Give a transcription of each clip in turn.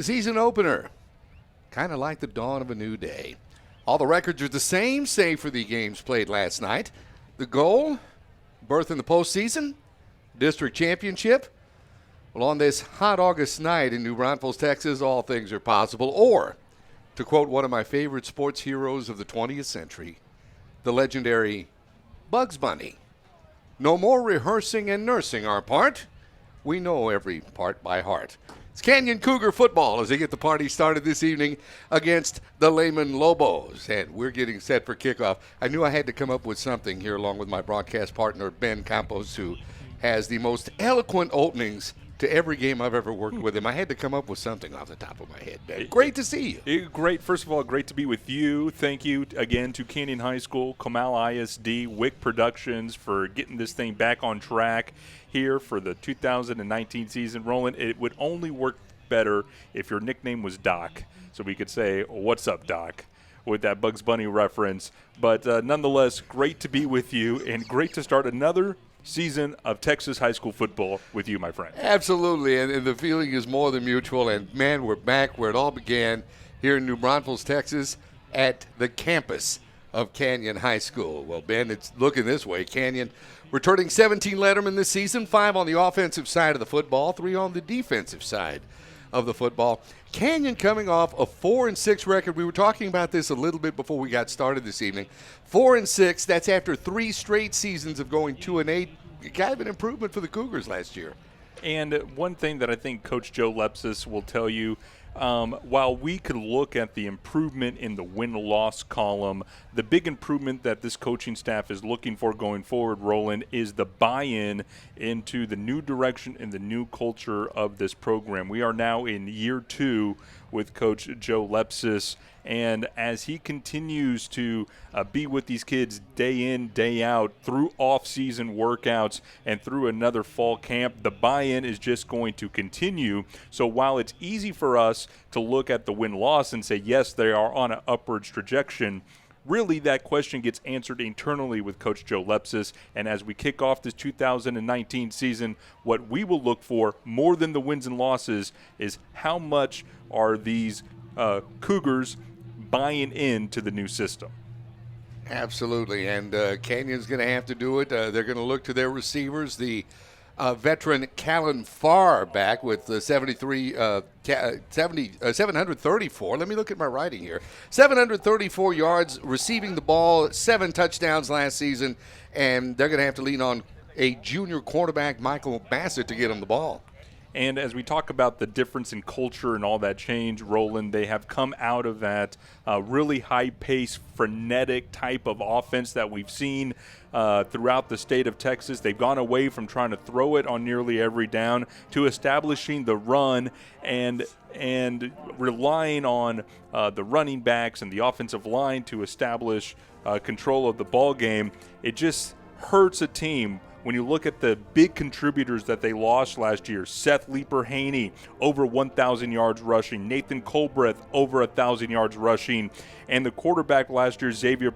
The season opener, kind of like the dawn of a new day. All the records are the same, save for the games played last night. The goal, berth in the postseason, district championship. Well, on this hot August night in New Braunfels, Texas, all things are possible. Or, to quote one of my favorite sports heroes of the 20th century, the legendary Bugs Bunny. No more rehearsing and nursing our part. We know every part by heart. It's Canyon Cougar football as they get the party started this evening against the Lehman Lobos. And we're getting set for kickoff. I knew I had to come up with something here along with my broadcast partner, Ben Campos, who has the most eloquent openings to every game I've ever worked with him. I had to come up with something off the top of my head, Ben. Great to see you. Great. First of all, great to be with you. Thank you again to Canyon High School, Comal ISD, Wick Productions for getting this thing back on track here for the 2019 season. Roland, it would only work better if your nickname was Doc, so we could say, "What's up, Doc?" with that Bugs Bunny reference. But nonetheless, great to be with you and great to start another season of Texas high school football with you, my friend. Absolutely, and the feeling is more than mutual. And, man, we're back where it all began here in New Braunfels, Texas, at the campus of Canyon High School. Well, Ben, it's looking this way. Canyon returning 17 lettermen this season, 5 on the offensive side of the football, 3 on the defensive side of the football. Canyon coming off a 4-6 record. We were talking about this a little bit before we got started this evening. 4-6, that's after 3 straight seasons of going 2-8. Kind of an improvement for the Cougars last year. And one thing that I think Coach Joe Lepsis will tell you, while we could look at the improvement in the win-loss column, the big improvement that this coaching staff is looking for going forward, Roland, is the buy-in into the new direction and the new culture of this program. We are now in year 2 with Coach Joe Lepsis, and as he continues to be with these kids day in, day out, through off-season workouts and through another fall camp, the buy-in is just going to continue. So while it's easy for us to look at the win-loss and say, yes, they are on an upward trajectory, really that question gets answered internally with Coach Joe Lepsis. And as we kick off this 2019 season, what we will look for more than the wins and losses is how much are these Cougars buying into the new system. Absolutely, and Canyon's going to have to do it. They're going to look to their receivers, the veteran Callan Farr back with 734. Let me look at my writing here. 734 yards receiving the ball, 7 touchdowns last season, and they're going to have to lean on a junior quarterback, Michael Bassett, to get him the ball. And as we talk about the difference in culture and all that change, Roland, they have come out of that really high-paced, frenetic type of offense that we've seen throughout the state of Texas. They've gone away from trying to throw it on nearly every down to establishing the run and relying on the running backs and the offensive line to establish control of the ball game. It just hurts a team when you look at the big contributors that they lost last year. Seth Leeper-Haney, over 1,000 yards rushing. Nathan Colbreth, over 1,000 yards rushing. And the quarterback last year, Xavier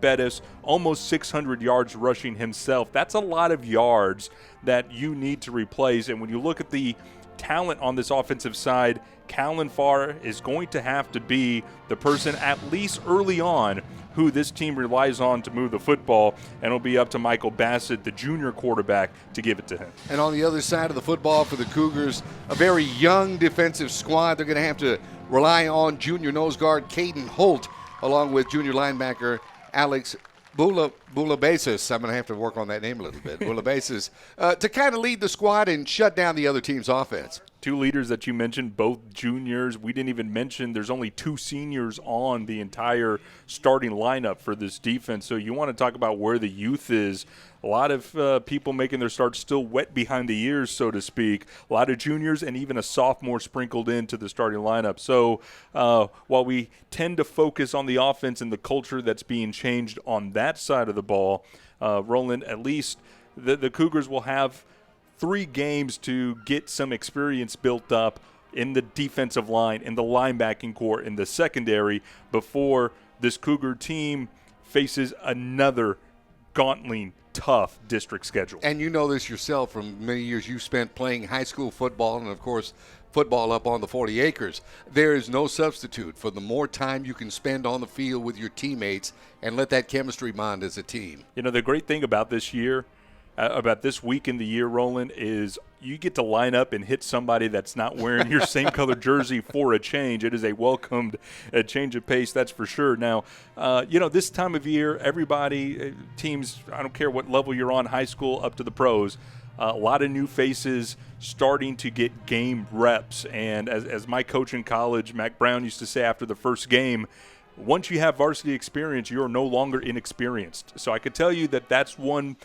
Bettis, almost 600 yards rushing himself. That's a lot of yards that you need to replace. And when you look at the talent on this offensive side, Callan Farr is going to have to be the person, at least early on, who this team relies on to move the football, and it'll be up to Michael Bassett, the junior quarterback, to give it to him. And on the other side of the football for the Cougars, a very young defensive squad. They're going to have to rely on junior nose guard Caden Holt, along with junior linebacker Alex Bulabasis. I'm going to have to work on that name a little bit. Bulabasis, to kind of lead the squad and shut down the other team's offense. 2 leaders that you mentioned, both juniors. We didn't even mention there's only 2 seniors on the entire starting lineup for this defense. So you want to talk about where the youth is. A lot of people making their starts still wet behind the ears, so to speak. A lot of juniors and even a sophomore sprinkled into the starting lineup. So while we tend to focus on the offense and the culture that's being changed on that side of the ball, Roland, at least the Cougars will have 3 games to get some experience built up in the defensive line, in the linebacking core, in the secondary, before this Cougar team faces another gauntlet, tough district schedule. And you know this yourself from many years you spent playing high school football and, of course, football up on the 40 acres. There is no substitute for the more time you can spend on the field with your teammates and let that chemistry bond as a team. You know, the great thing about this year, about this week in the year, Roland, is you get to line up and hit somebody that's not wearing your same color jersey for a change. It is a welcomed change of pace, that's for sure. Now, this time of year, everybody, teams, I don't care what level you're on, high school up to the pros, a lot of new faces starting to get game reps. And as my coach in college, Mac Brown, used to say after the first game, once you have varsity experience, you're no longer inexperienced. So I could tell you that that's one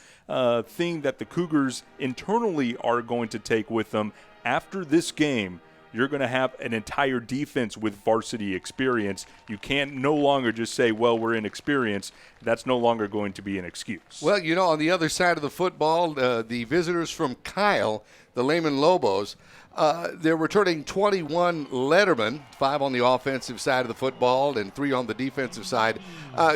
thing that the Cougars internally are going to take with them. After this game, you're going to have an entire defense with varsity experience. You can't no longer just say, well, we're inexperienced. That's no longer going to be an excuse. Well, on the other side of the football, the visitors from Kyle, the Lehman Lobos, they're returning 21 lettermen, 5 on the offensive side of the football and 3 on the defensive side,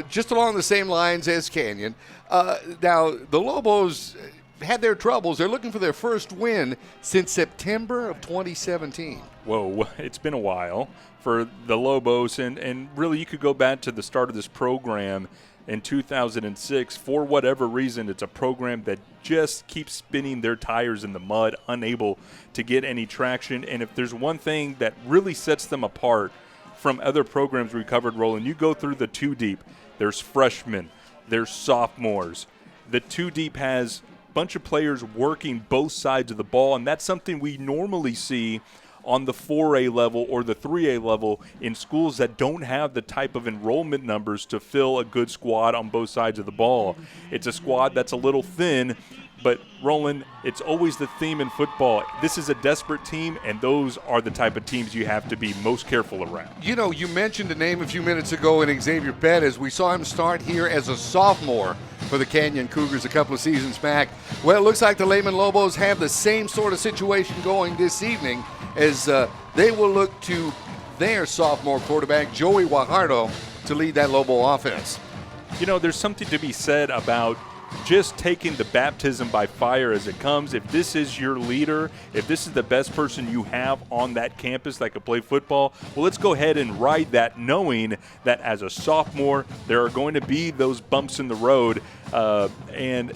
just along the same lines as Canyon. Now, the Lobos had their troubles. They're looking for their first win since September of 2017. Whoa, it's been a while for the Lobos, and really you could go back to the start of this program in 2006. For whatever reason, it's a program that just keeps spinning their tires in the mud, unable to get any traction. And if there's one thing that really sets them apart from other programs we covered, Roland, you go through the 2 deep. There's freshmen, there's sophomores. The 2 deep has a bunch of players working both sides of the ball, and that's something we normally see on the 4A level or the 3A level in schools that don't have the type of enrollment numbers to fill a good squad on both sides of the ball. It's a squad that's a little thin, but Roland, it's always the theme in football. This is a desperate team, and those are the type of teams you have to be most careful around. You mentioned a name a few minutes ago in Xavier Pettis. We saw him start here as a sophomore for the Canyon Cougars a couple of seasons back. Well, it looks like the Lehman Lobos have the same sort of situation going this evening as they will look to their sophomore quarterback, Joey Guajardo, to lead that Lobo offense. There's something to be said about just taking the baptism by fire as it comes. If this is your leader, if this is the best person you have on that campus that could play football, well, let's go ahead and ride that, knowing that as a sophomore, there are going to be those bumps in the road, and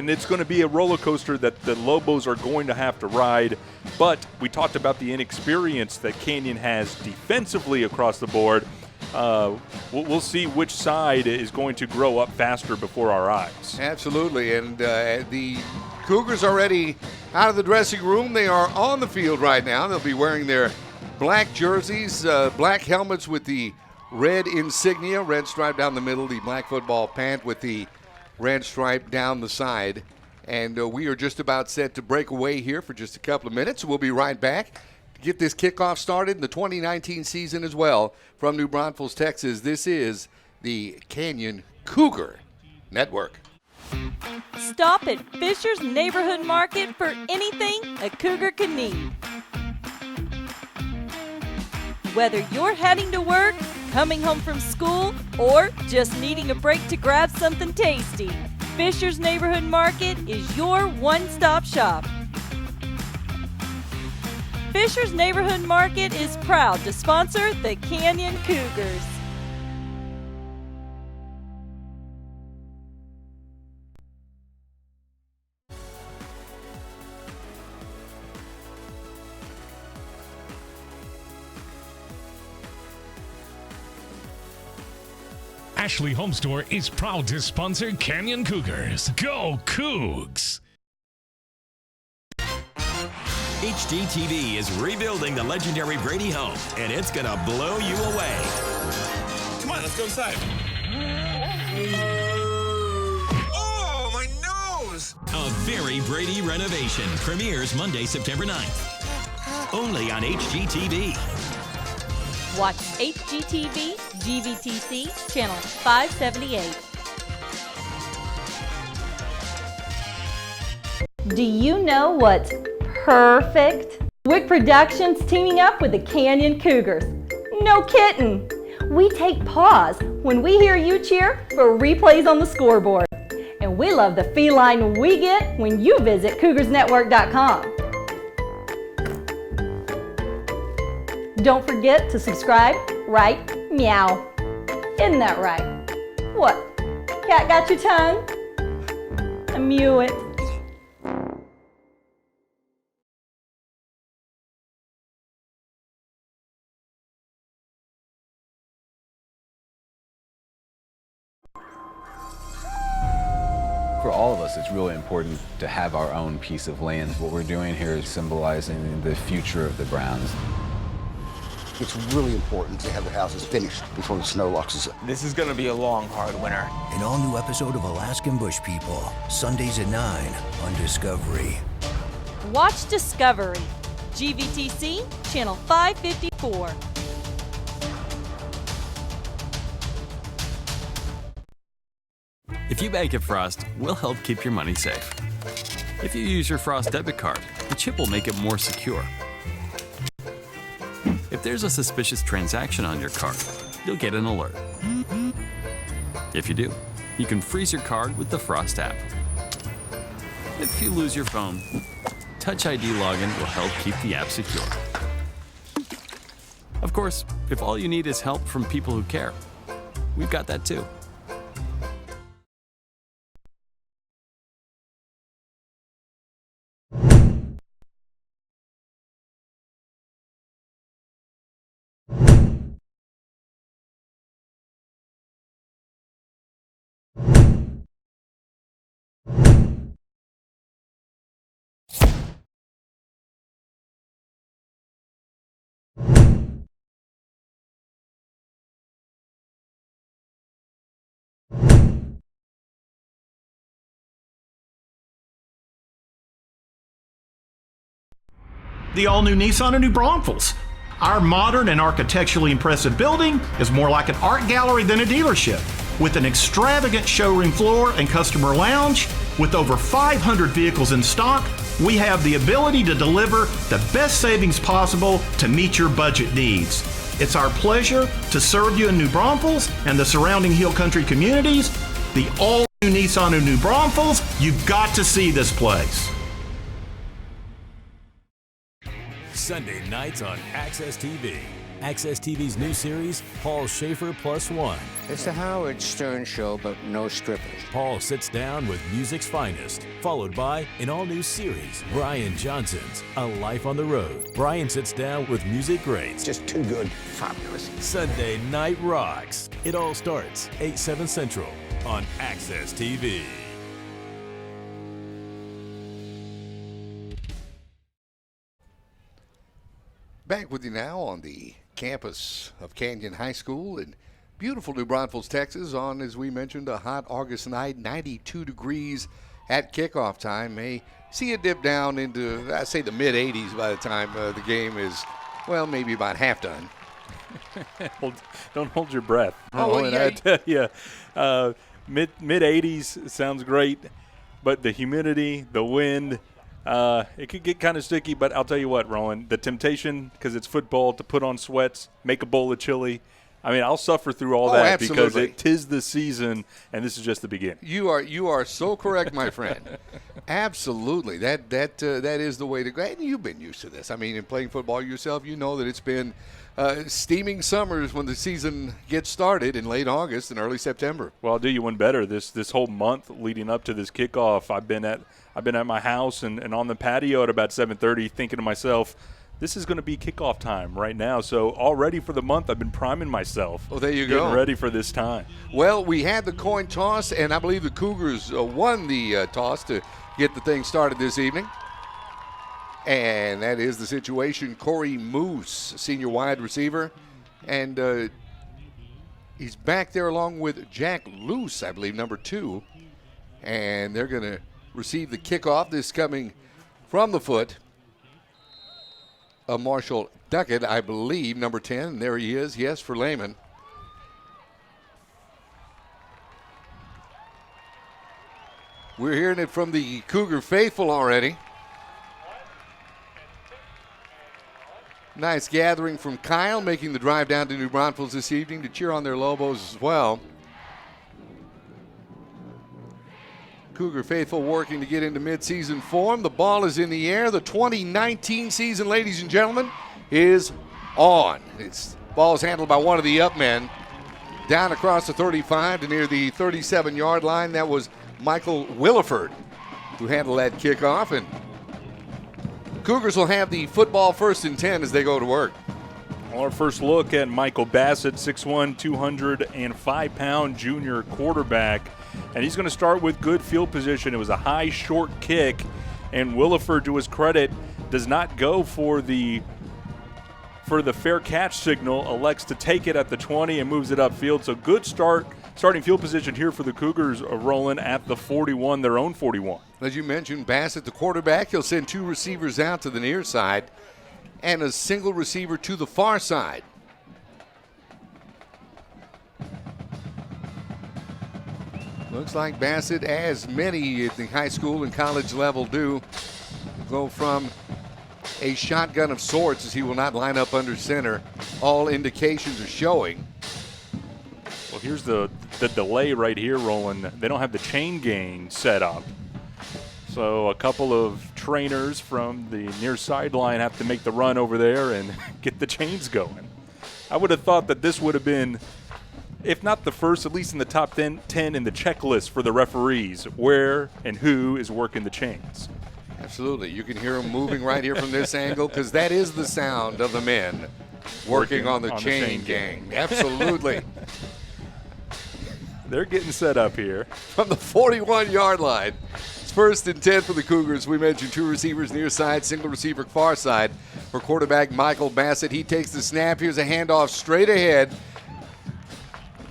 it's going to be a roller coaster that the Lobos are going to have to ride. But we talked about the inexperience that Canyon has defensively across the board. We'll see which side is going to grow up faster before our eyes. Absolutely, and the Cougars are already out of the dressing room. They are on the field right now. They'll be wearing their black jerseys, black helmets with the red insignia, red stripe down the middle, the black football pant with the red stripe down the side. And we are just about set to break away here for just a couple of minutes. We'll be right back. Get this kickoff started in the 2019 season as well. From New Braunfels, Texas, this is the Canyon Cougar Network. Stop at Fisher's Neighborhood Market for anything a Cougar can need. Whether you're heading to work, coming home from school, or just needing a break to grab something tasty, Fisher's Neighborhood Market is your one-stop shop. Fisher's Neighborhood Market is proud to sponsor the Canyon Cougars. Ashley Home Store is proud to sponsor Canyon Cougars. Go Cougs! HGTV is rebuilding the legendary Brady home, and it's gonna blow you away. Come on, let's go inside. Oh, my nose! A very Brady renovation premieres Monday, September 9th. Only on HGTV. Watch HGTV, GVTC, Channel 578. Do you know what's perfect? Wick Productions teaming up with the Canyon Cougars. No kidding. We take pause when we hear you cheer for replays on the scoreboard. And we love the feline we get when you visit CougarsNetwork.com. Don't forget to subscribe, right? Meow. Isn't that right? What? Cat got your tongue? Mew it. For all of us, it's really important to have our own piece of land. What we're doing here is symbolizing the future of the Browns. It's really important to have the houses finished before the snow locks us up. This is going to be a long, hard winter. An all-new episode of Alaskan Bush People, Sundays at 9 on Discovery. Watch Discovery, GVTC, Channel 554. If you bank at Frost, we'll help keep your money safe. If you use your Frost debit card, the chip will make it more secure. If there's a suspicious transaction on your card, you'll get an alert. If you do, you can freeze your card with the Frost app. If you lose your phone, Touch ID login will help keep the app secure. Of course, if all you need is help from people who care, we've got that too. The all-new Nissan of New Braunfels. Our modern and architecturally impressive building is more like an art gallery than a dealership. With an extravagant showroom floor and customer lounge, with over 500 vehicles in stock, we have the ability to deliver the best savings possible to meet your budget needs. It's our pleasure to serve you in New Braunfels and the surrounding Hill Country communities. The all-new Nissan of New Braunfels, you've got to see this place. Sunday nights on Access TV. Access TV's new series, Paul Schaefer Plus One. It's the Howard Stern Show, but no strippers. Paul sits down with music's finest, followed by an all-new series, Brian Johnson's A Life on the Road. Brian sits down with music greats. Just too good. Fabulous. Sunday Night Rocks. It all starts 8/7 Central on Access TV. Back with you now on the campus of Canyon High School in beautiful New Braunfels, Texas, on, as we mentioned, a hot August night, 92 degrees at kickoff time. May see it dip down into, I'd say, the mid-80s by the time the game is, well, maybe about half done. Don't hold your breath. Oh, and yeah. I tell you, mid-80s sounds great, but the humidity, the wind, it could get kind of sticky, but I'll tell you what, Roland, the temptation, because it's football, to put on sweats, make a bowl of chili. I mean, I'll suffer through all that because it is the season, and this is just the beginning. You are so correct, my friend. Absolutely, that is the way to go. And you've been used to this. I mean, in playing football yourself, you know that it's been steaming summers when the season gets started in late August and early September. Well, I'll do you one better. This whole month leading up to this kickoff, I've been at my house and on the patio at about 7:30, thinking to myself, this is going to be kickoff time right now. So already for the month, I've been priming myself. Oh, there you go. Getting ready for this time. Well, we had the coin toss, and I believe the Cougars won the toss to get the thing started this evening. And that is the situation. Corey Moose, senior wide receiver, and he's back there along with Jack Luce, I believe, number 2. And they're going to receive the kickoff. This coming from the foot of Marshall Duckett, I believe, number 10. And there he is, yes, for Lehman. We're hearing it from the Cougar faithful already. Nice gathering from Kyle, making the drive down to New Braunfels this evening to cheer on their Lobos as well. Cougar faithful working to get into midseason form. The ball is in the air. The 2019 season, ladies and gentlemen, is on. It's ball's handled by one of the up men. Down across the 35 to near the 37-yard line. That was Michael Williford who handled that kickoff. And Cougars will have the football 1st and 10 as they go to work. Our first look at Michael Bassett, 6'1", 205-pound junior quarterback. And he's going to start with good field position. It was a high, short kick. And Williford, to his credit, does not go for the fair catch signal, elects to take it at the 20 and moves it upfield. So good starting field position here for the Cougars, rolling at the 41, their own 41. As you mentioned, Bassett, the quarterback, he'll send 2 receivers out to the near side and a single receiver to the far side. Looks like Bassett, as many at the high school and college level do, go from a shotgun of sorts as he will not line up under center. All indications are showing. Well, here's the delay right here, Roland. They don't have the chain gang set up. So a couple of trainers from the near sideline have to make the run over there and get the chains going. I would have thought that this would have been, if not the first, at least in the top 10 in the checklist for the referees, where and who is working the chains. Absolutely. You can hear them moving right here from this angle because that is the sound of the men working on the chain gang. Absolutely. They're getting set up here. From the 41-yard line. It's 1st and 10 for the Cougars. We mentioned 2 receivers near side, single receiver far side for quarterback Michael Bassett. He takes the snap. Here's a handoff straight ahead.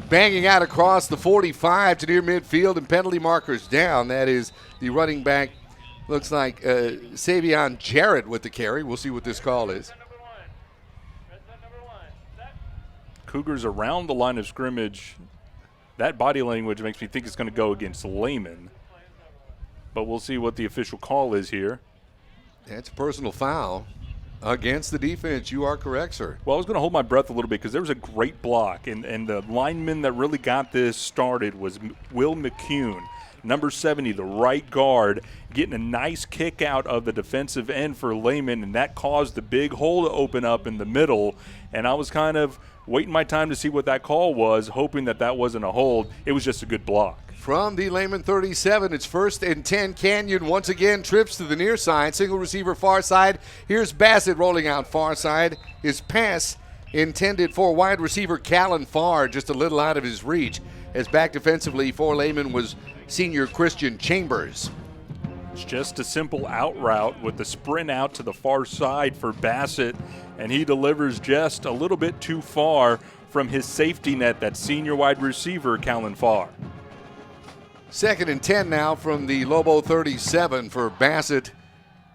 Banging out across the 45 to near midfield and penalty markers down. That is the running back. Looks like Savion Jarrett with the carry. We'll see what this call is. Cougars around the line of scrimmage. That body language makes me think it's going to go against Lehman. But we'll see what the official call is here. That's a personal foul against the defense. You are correct, sir. Well, I was going to hold my breath a little bit because there was a great block. And the lineman that really got this started was Will McCune. Number 70, the right guard, getting a nice kick out of the defensive end for Lehman, and that caused the big hole to open up in the middle. And I was kind of waiting my time to see what that call was, hoping that that wasn't a hold. It was just a good block. From the Lehman 37, it's 1st and 10. Canyon once again trips to the near side. Single receiver far side. Here's Bassett rolling out far side. His pass intended for wide receiver Callan Farr, just a little out of his reach. As back defensively for Lehman was senior Christian Chambers. It's just a simple out route with the sprint out to the far side for Bassett, and he delivers just a little bit too far from his safety net, that senior wide receiver, Callan Farr. 2nd and 10 now from the Lobo 37 for Bassett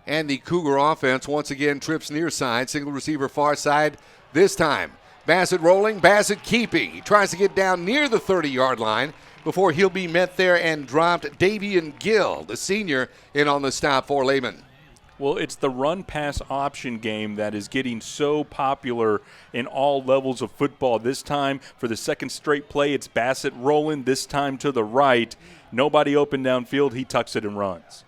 and the Cougar offense. Once again, trips near side, single receiver far side this time. Bassett rolling, Bassett keeping. He tries to get down near the 30-yard line before he'll be met there and dropped. Davian Gill, the senior, in on the stop for Lehman. Well, it's the run-pass option game that is getting so popular in all levels of football. This time, for the second straight play, it's Bassett rolling, this time to the right. Nobody open downfield. He tucks it and runs.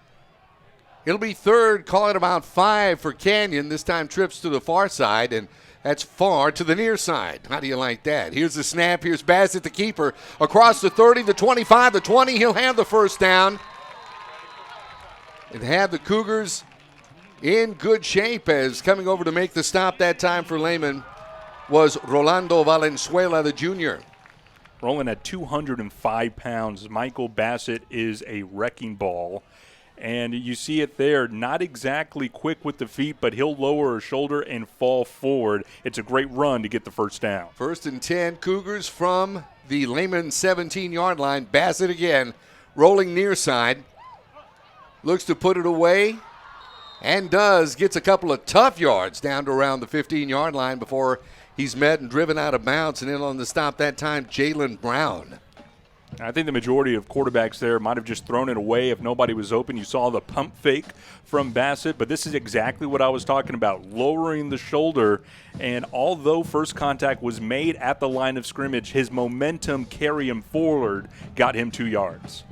It'll be 3rd, call it about 5 for Canyon. This time trips to the far side, and that's far to the near side. How do you like that? Here's the snap. Here's Bassett, the keeper. Across the 30, the 25, the 20. He'll have the first down. And have the Cougars in good shape, as coming over to make the stop that time for Lehman was Rolando Valenzuela, the junior. Rolling at 205 pounds, Michael Bassett is a wrecking ball. And you see it there, not exactly quick with the feet, but he'll lower a shoulder and fall forward. It's a great run to get the first down. 1st and 10, Cougars from the Lehman 17-yard line. Bassett again, rolling near side. Looks to put it away, and does. Gets a couple of tough yards down to around the 15-yard line before he's met and driven out of bounds. And in on the stop that time, Jalen Brown. I think the majority of quarterbacks there might have just thrown it away if nobody was open. You saw the pump fake from Bassett, but this is exactly what I was talking about, lowering the shoulder. And although first contact was made at the line of scrimmage, his momentum carry him forward got him 2 yards.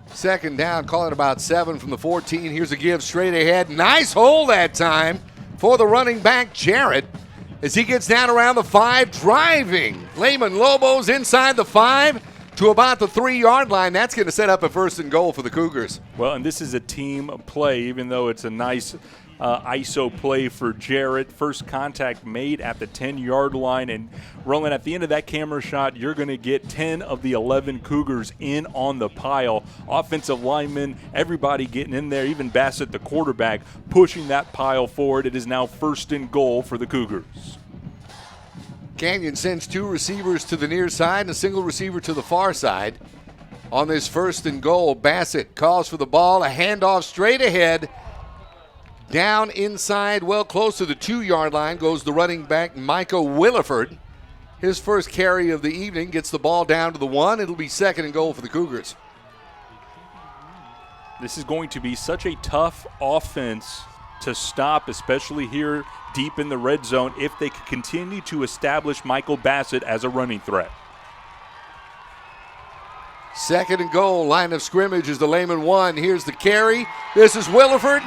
2nd down, call it about 7 from the 14. Here's a give straight ahead. Nice hole that time for the running back, Jarrett, as he gets down around the 5, driving Lehman Lobos inside the 5 to about the 3-yard line. That's going to set up a 1st and goal for the Cougars. Well, and this is a team play, even though it's a nice ISO play for Jarrett. First contact made at the 10-yard line. And Roland, at the end of that camera shot, you're going to get 10 of the 11 Cougars in on the pile. Offensive linemen, everybody getting in there, even Bassett, the quarterback, pushing that pile forward. It is now 1st and goal for the Cougars. Canyon sends 2 receivers to the near side and a single receiver to the far side. On this 1st and goal, Bassett calls for the ball, a handoff straight ahead. Down inside, well close to the 2-yard line, goes the running back, Micah Williford. His first carry of the evening, gets the ball down to the 1. It'll be 2nd and goal for the Cougars. This is going to be such a tough offense to stop, especially here deep in the red zone, if they can continue to establish Michael Bassett as a running threat. 2nd and goal, line of scrimmage is the Lehman 1. Here's the carry. This is Williford.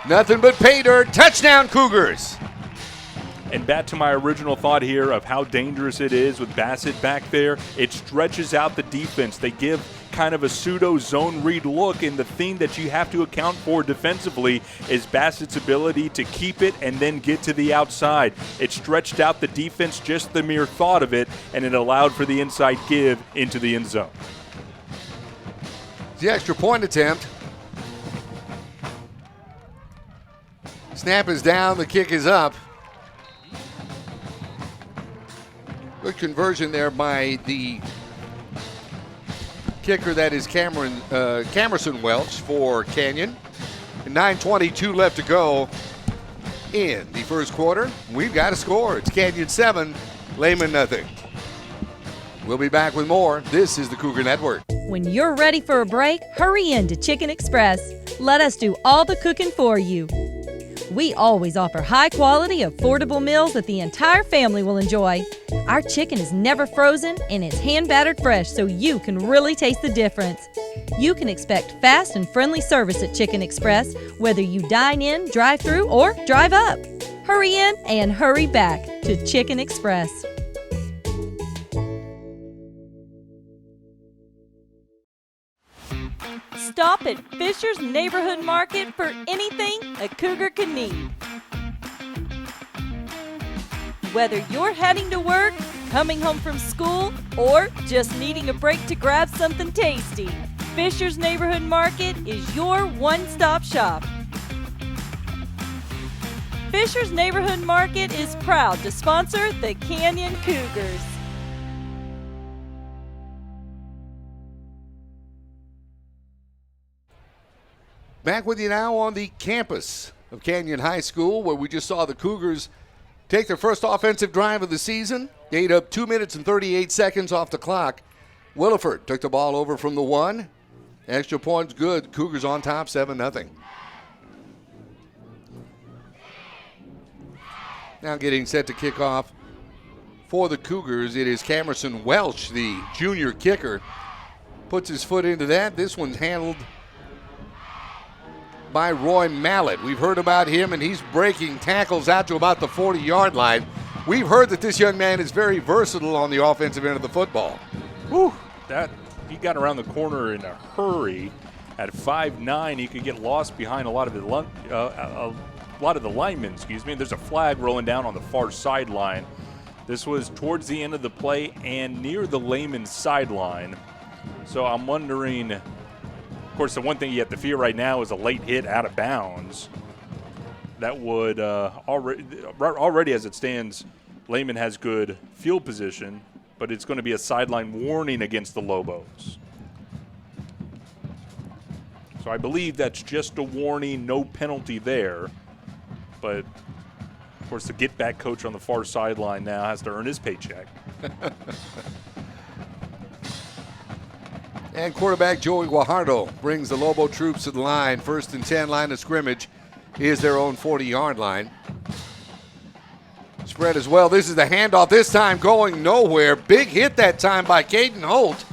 Nothing but pay dirt. Touchdown, Cougars. And back to my original thought here of how dangerous it is with Bassett back there. It stretches out the defense. They give kind of a pseudo zone read look, and the thing that you have to account for defensively is Bassett's ability to keep it and then get to the outside. It stretched out the defense, just the mere thought of it, and it allowed for the inside give into the end zone. The extra point attempt. Snap is down, the kick is up. Good conversion there by the kicker, that is Camerson Welch for Canyon. And 9:22 left to go in the first quarter. We've got a score. It's Canyon 7, Lehman nothing. We'll be back with more. This is the Cougar Network. When you're ready for a break, hurry in to Chicken Express. Let us do all the cooking for you. We always offer high-quality, affordable meals that the entire family will enjoy. Our chicken is never frozen and it's hand-battered fresh, so you can really taste the difference. You can expect fast and friendly service at Chicken Express, whether you dine in, drive through, or drive up. Hurry in and hurry back to Chicken Express. Stop at Fisher's Neighborhood Market for anything a Cougar can need. Whether you're heading to work, coming home from school, or just needing a break to grab something tasty, Fisher's Neighborhood Market is your one-stop shop. Fisher's Neighborhood Market is proud to sponsor the Canyon Cougars. Back with you now on the campus of Canyon High School, where we just saw the Cougars take their first offensive drive of the season. They ate up 2 minutes and 38 seconds off the clock. Williford took the ball over from the 1. Extra points good. Cougars on top, 7-0. Now getting set to kick off for the Cougars, it is Camerson Welch, the junior kicker. Puts his foot into that. This one's handled by Roy Mallett. We've heard about him, and he's breaking tackles out to about the 40-yard line. We've heard that this young man is very versatile on the offensive end of the football. Whew, he got around the corner in a hurry. At 5'9", he could get lost behind a lot of the linemen. There's a flag rolling down on the far sideline. This was towards the end of the play and near the Lehman sideline. So I'm wondering. Of course, the one thing you have to fear right now is a late hit out of bounds. That would already as it stands, Lehman has good field position, but it's going to be a sideline warning against the Lobos. So I believe that's just a warning, no penalty there. But, of course, the get-back coach on the far sideline now has to earn his paycheck. And quarterback Joey Guajardo brings the Lobo troops to the line. 1st and 10, line of scrimmage is their own 40-yard line. Spread as well. This is the handoff, this time going nowhere. Big hit that time by Caden Holt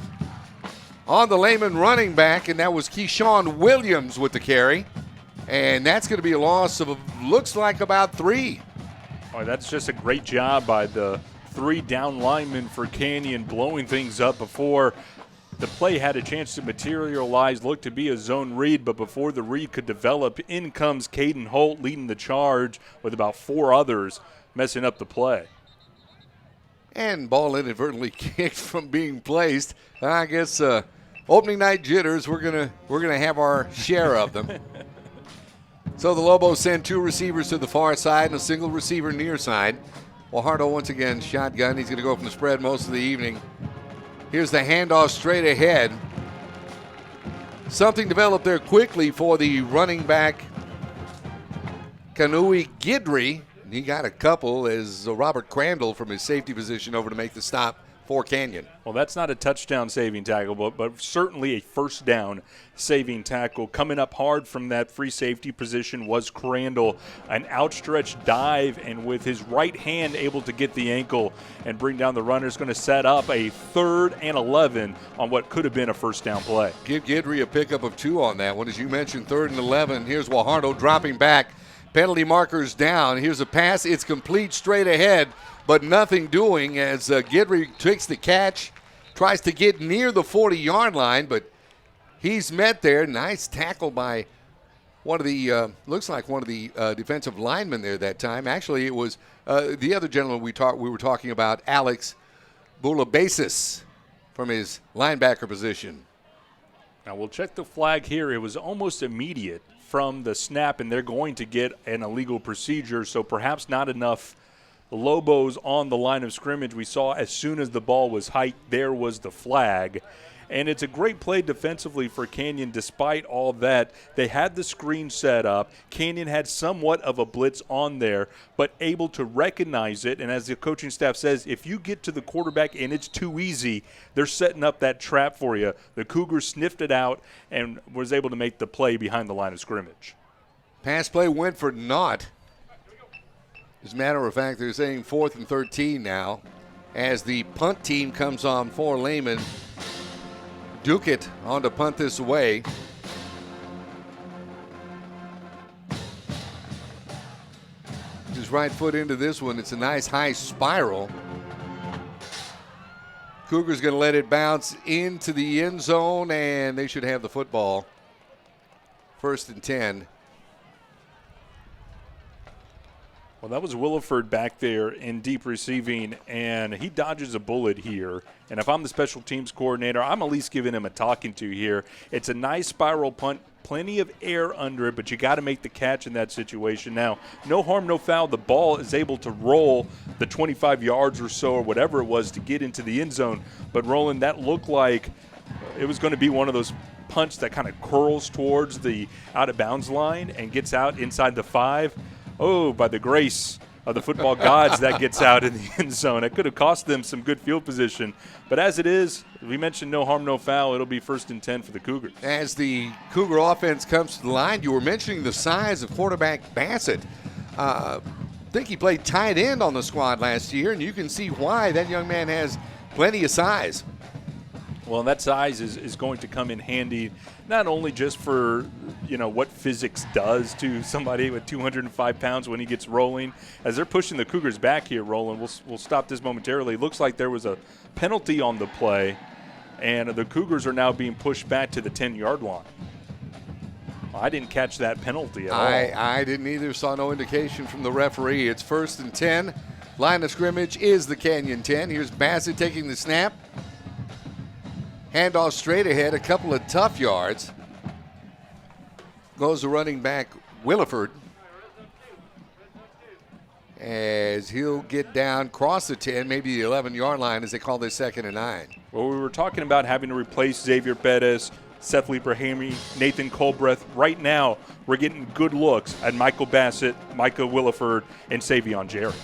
on the Lehman running back, and that was Keyshawn Williams with the carry. And that's going to be a loss of, looks like, about 3. Oh, that's just a great job by the 3 down linemen for Canyon, blowing things up before the play had a chance to materialize. Looked to be a zone read, but before the read could develop, in comes Caden Holt leading the charge with about 4 others messing up the play. And ball inadvertently kicked from being placed. I guess opening night jitters, we're gonna have our share of them. So the Lobos send 2 receivers to the far side and a single receiver near side. Guajardo once again shotgun. He's going to go from the spread most of the evening. Here's the handoff straight ahead. Something developed there quickly for the running back, Kanui Gidry. He got a couple as Robert Crandall from his safety position over to make the stop for Canyon. Well, that's not a touchdown saving tackle, but certainly a first down saving tackle. Coming up hard from that free safety position was Crandall. An outstretched dive, and with his right hand able to get the ankle and bring down the runner, is going to set up a 3rd and 11 on what could have been a first down play. Give Gidry a pickup of 2 on that one. As you mentioned, 3rd and 11. Here's Guajardo dropping back. Penalty markers down. Here's a pass. It's complete straight ahead, but nothing doing as Gidry takes the catch, tries to get near the 40-yard line, but he's met there. Nice tackle by one of the, looks like one of the defensive linemen there that time. Actually, it was the other gentleman we were talking about, Alex Bulabasis, from his linebacker position. Now we'll check the flag here. It was almost immediate from the snap, and they're going to get an illegal procedure, so perhaps not enough Lobos on the line of scrimmage. We saw as soon as the ball was hiked, there was the flag. And it's a great play defensively for Canyon despite all that. They had the screen set up. Canyon had somewhat of a blitz on there, but able to recognize it. And as the coaching staff says, if you get to the quarterback and it's too easy, they're setting up that trap for you. The Cougars sniffed it out and was able to make the play behind the line of scrimmage. Pass play went for naught. As a matter of fact, they're saying 4th and 13 now as the punt team comes on for Lehman. Duke on to punt this away. His right foot into this one. It's a nice high spiral. Cougars going to let it bounce into the end zone, and they should have the football. 1st and 10. Well, that was Williford back there in deep receiving, and he dodges a bullet here. And if I'm the special teams coordinator, I'm at least giving him a talking to here. It's a nice spiral punt, plenty of air under it, but you got to make the catch in that situation. Now, no harm, no foul. The ball is able to roll the 25 yards or so or whatever it was to get into the end zone. But, Roland, that looked like it was going to be one of those punts that kind of curls towards the out-of-bounds line and gets out inside the 5. Oh, by the grace of the football gods, that gets out in the end zone. It could have cost them some good field position. But as it is, we mentioned no harm, no foul. It'll be 1st and 10 for the Cougars. As the Cougar offense comes to the line, you were mentioning the size of quarterback Bassett. I think he played tight end on the squad last year, and you can see why that young man has plenty of size. Well, that size is going to come in handy, not only just for, what physics does to somebody with 205 pounds when he gets rolling. As they're pushing the Cougars back here, Roland, we'll stop this momentarily. Looks like there was a penalty on the play, and the Cougars are now being pushed back to the 10-yard line. I didn't catch that penalty at all. I didn't either. Saw no indication from the referee. It's 1st and 10. Line of scrimmage is the Canyon 10. Here's Bassett taking the snap. Handoff straight ahead, a couple of tough yards. Goes the running back, Williford. As he'll get down, cross the 10, maybe the 11-yard line as they call this 2nd and 9. Well, we were talking about having to replace Xavier Perez, Seth Leeper-Hamey, Nathan Colbreth. Right now, we're getting good looks at Michael Bassett, Micah Williford, and Savion Jerry.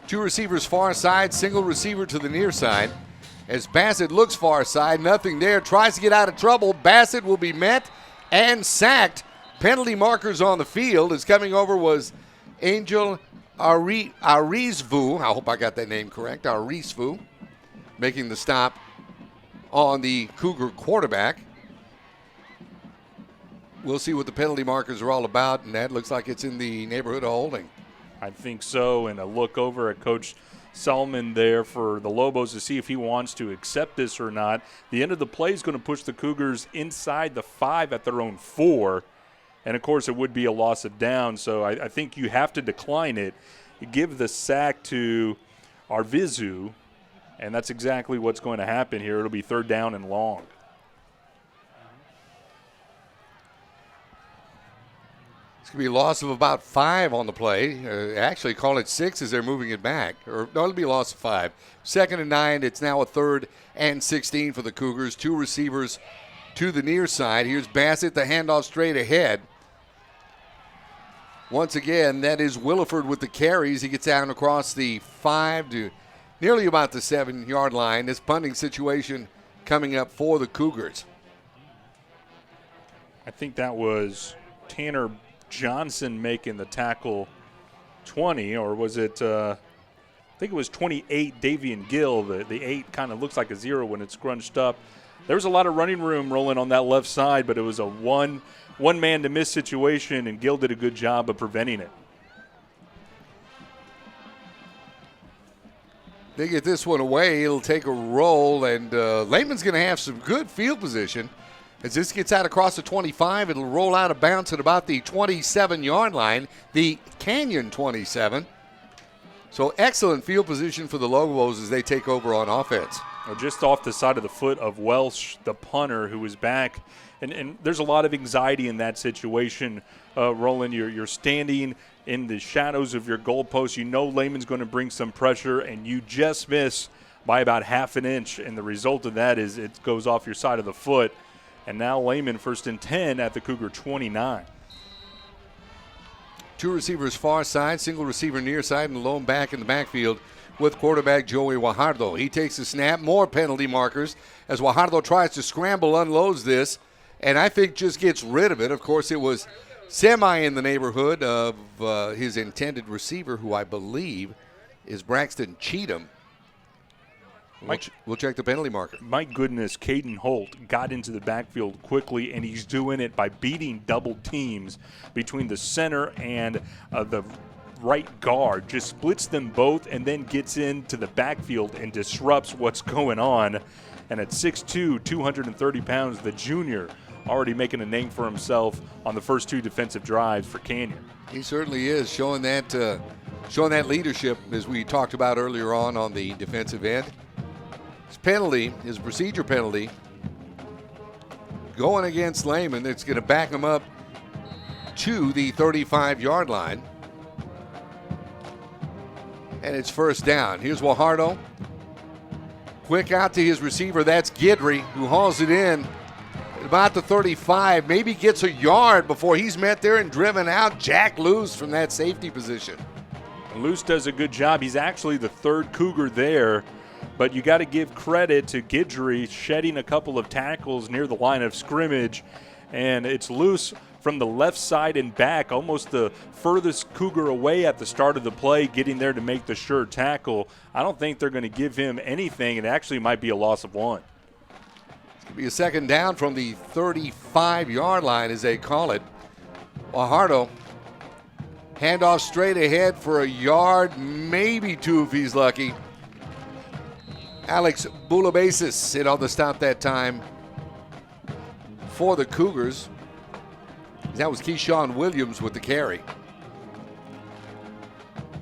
2 receivers far side, single receiver to the near side. As Bassett looks far side, nothing there, tries to get out of trouble. Bassett will be met and sacked. Penalty markers on the field. As coming over was Angel Arizvu. I hope I got that name correct. Arizvu making the stop on the Cougar quarterback. we'll see what the penalty markers are all about, and that looks like it's in the neighborhood of holding. I think so, and a look over at Coach Selman there for the Lobos to see if he wants to accept this or not. The end of the play is going to push the Cougars inside the 5 at their own 4, and, of course, it would be a loss of down, so I think you have to decline it. You give the sack to Arvizu, and that's exactly what's going to happen here. It'll be 3rd down and long. It's going to be a loss of about 5 on the play. Actually, call it 6 as they're moving it back. Or no, it'll be a loss of 5. 2nd and 9. It's now a 3rd and 16 for the Cougars. 2 receivers to the near side. Here's Bassett, the handoff straight ahead. Once again, that is Williford with the carries. He gets down across the 5 to nearly about the 7-yard line. This punting situation coming up for the Cougars. I think that was Tanner Johnson making the tackle 20, or was it, I think it was 28, Davian Gill. The 8 kind of looks like a 0 when it's scrunched up. There was a lot of running room rolling on that left side, but it was a one man to miss situation, and Gill did a good job of preventing it. They get this one away. It'll take a roll, and Lehman's going to have some good field position. As this gets out across the 25, it'll roll out of bounds at about the 27-yard line, the Canyon 27. So excellent field position for the Lobos as they take over on offense. Just off the side of the foot of Welsh, the punter, who was back. And there's a lot of anxiety in that situation. Roland, you're standing in the shadows of your goalpost. You know Lehman's going to bring some pressure, and you just miss by about half an inch. And the result of that is it goes off your side of the foot. And now Lehman 1st and 10 at the Cougar 29. 2 receivers far side, single receiver near side, and lone back in the backfield with quarterback Joey Guajardo. He takes the snap, more penalty markers as Guajardo tries to scramble, unloads this, and I think just gets rid of it. Of course, it was semi in the neighborhood of his intended receiver, who I believe is Braxton Cheatham. We'll check the penalty marker. My goodness, Caden Holt got into the backfield quickly, and he's doing it by beating double teams between the center and the right guard. Just splits them both and then gets into the backfield and disrupts what's going on. And at 6'2", 230 pounds, the junior already making a name for himself on the first 2 defensive drives for Canyon. He certainly is showing that leadership as we talked about earlier on the defensive end. His penalty, his procedure penalty, going against Lehman. It's going to back him up to the 35-yard line. And it's 1st down. Here's Guajardo. Quick out to his receiver. That's Guidry, who hauls it in at about the 35. Maybe gets a yard before he's met there and driven out. Jack Luce from that safety position. Luce does a good job. He's actually the 3rd Cougar there. But you got to give credit to Guidry shedding a couple of tackles near the line of scrimmage. And it's Luce from the left side and back, almost the furthest Cougar away at the start of the play, getting there to make the sure tackle. I don't think they're going to give him anything. It actually might be a loss of 1. It's going to be a 2nd down from the 35-yard line, as they call it. Guajardo, handoff straight ahead for a yard, maybe 2 if he's lucky. Alex Bulabasis hit on the stop that time for the Cougars. That was Keyshawn Williams with the carry.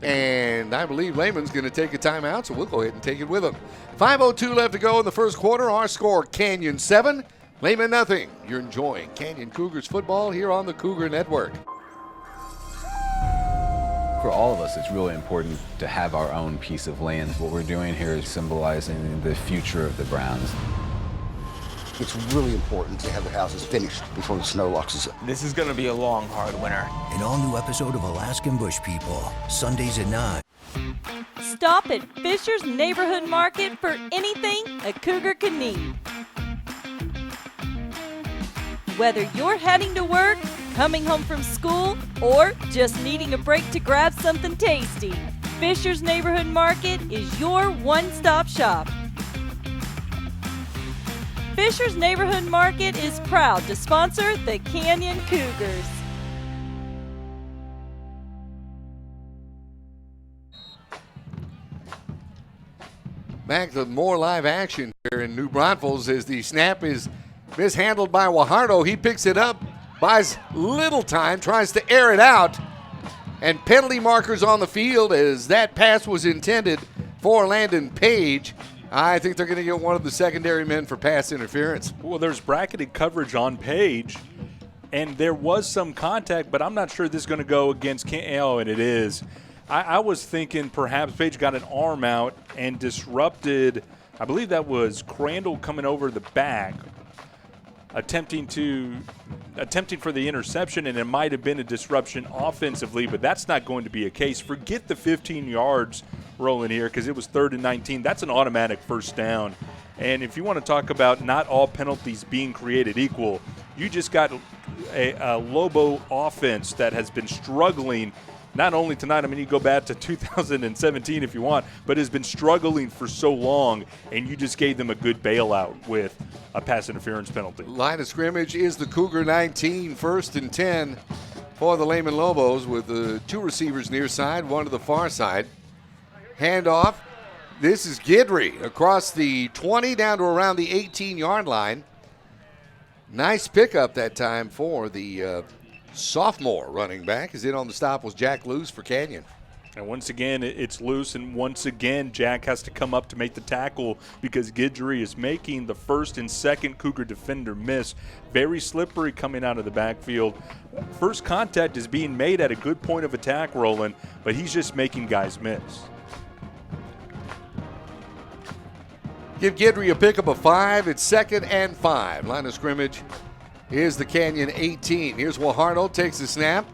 And I believe Lehman's going to take a timeout, so we'll go ahead and take it with him. 5:02 left to go in the first quarter. Our score, Canyon 7, Lehman nothing. You're enjoying Canyon Cougars football here on the Cougar Network. For all of us, it's really important to have our own piece of land. What we're doing here is symbolizing the future of the Browns. It's really important to have the houses finished before the snow locks us up. This is going to be a long, hard winter. An all-new episode of Alaskan Bush People, Sundays at 9. Stop at Fisher's Neighborhood Market for anything a Cougar could need. Whether you're heading to work, coming home from school, or just needing a break to grab something tasty, Fisher's Neighborhood Market is your one-stop shop. Fisher's Neighborhood Market is proud to sponsor the Canyon Cougars. Back to more live action here in New Braunfels as the snap is mishandled by Guajardo. He picks it up, buys little time, tries to air it out, and penalty markers on the field as that pass was intended for Landon Page. I think they're going to get one of the secondary men for pass interference. Well, there's bracketed coverage on Page, and there was some contact, but I'm not sure this is going to go against and it is. I was thinking perhaps Page got an arm out and disrupted, I believe that was Crandall coming over the back, attempting for the interception, and it might have been a disruption offensively, but that's not going to be a case. Forget the 15 yards rolling here because it was 3rd and 19. That's an automatic first down. And if you want to talk about not all penalties being created equal, you just got a Lobo offense that has been struggling not only tonight, I mean, you go back to 2017 if you want, but has been struggling for so long, and you just gave them a good bailout with a pass interference penalty. Line of scrimmage is the Cougar 19, 1st and 10 for the Lehman Lobos with the 2 receivers near side, 1 to the far side. Handoff. This is Guidry across the 20 down to around the 18-yard line. Nice pickup that time for the sophomore running back. Is in on the stop was Jack Luce for Canyon. And once again, it's loose, and once again, Jack has to come up to make the tackle because Guidry is making the 1st and 2nd Cougar defender miss. Very slippery coming out of the backfield. First contact is being made at a good point of attack, Roland, but he's just making guys miss. Give Guidry a pickup of 5. It's 2nd and 5. Line of scrimmage is the Canyon 18. Here's Guajardo, takes the snap.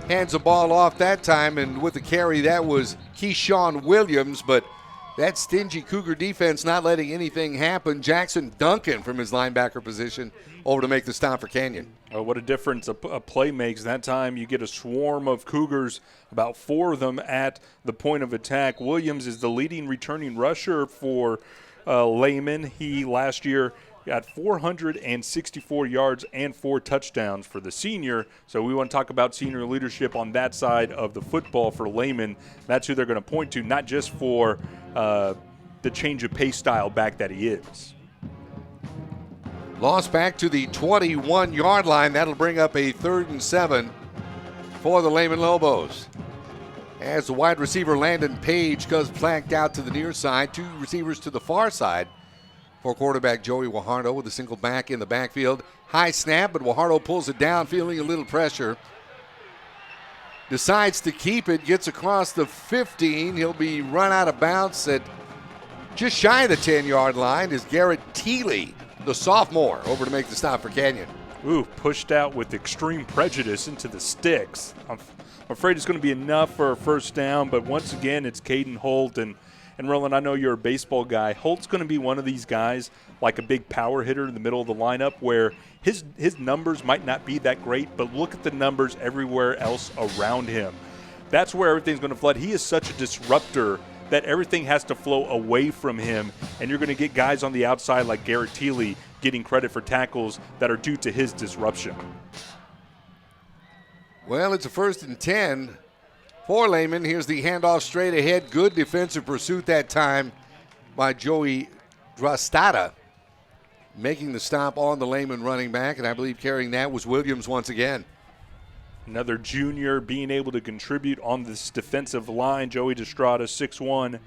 Hands the ball off that time, and with the carry, that was Keyshawn Williams, but that stingy Cougar defense not letting anything happen. Jackson Duncan from his linebacker position over to make the stop for Canyon. Oh, what a difference a play makes. That time you get a swarm of Cougars, about 4 of them at the point of attack. Williams is the leading returning rusher for Lehman. He last year got 464 yards and 4 touchdowns for the senior. So we want to talk about senior leadership on that side of the football for Lehman. That's who they're going to point to, not just for the change of pace style back that he is. Lost back to the 21-yard line. That'll bring up a 3rd and 7 for the Lehman Lobos. As the wide receiver Landon Page goes flanked out to the near side, 2 receivers to the far side for quarterback Joey Guajardo with a single back in the backfield. High snap, but Guajardo pulls it down, feeling a little pressure. Decides to keep it, gets across the 15. He'll be run out of bounds at just shy of the 10-yard line is Garrett Teeley, the sophomore, over to make the stop for Canyon. Ooh, pushed out with extreme prejudice into the sticks. I'm afraid it's going to be enough for a first down, but once again, it's Caden Holt. And Roland, I know you're a baseball guy. Holt's going to be one of these guys, like a big power hitter in the middle of the lineup, where his numbers might not be that great, but look at the numbers everywhere else around him. That's where everything's going to flood. He is such a disruptor that everything has to flow away from him, and you're going to get guys on the outside like Garrett Teeley getting credit for tackles that are due to his disruption. Well, it's a 1st and 10 for Lehman. Here's the handoff straight ahead. Good defensive pursuit that time by Joey Drastada, making the stop on the Lehman running back, and I believe carrying that was Williams once again. Another junior being able to contribute on this defensive line. Joey Drastada, 6'1",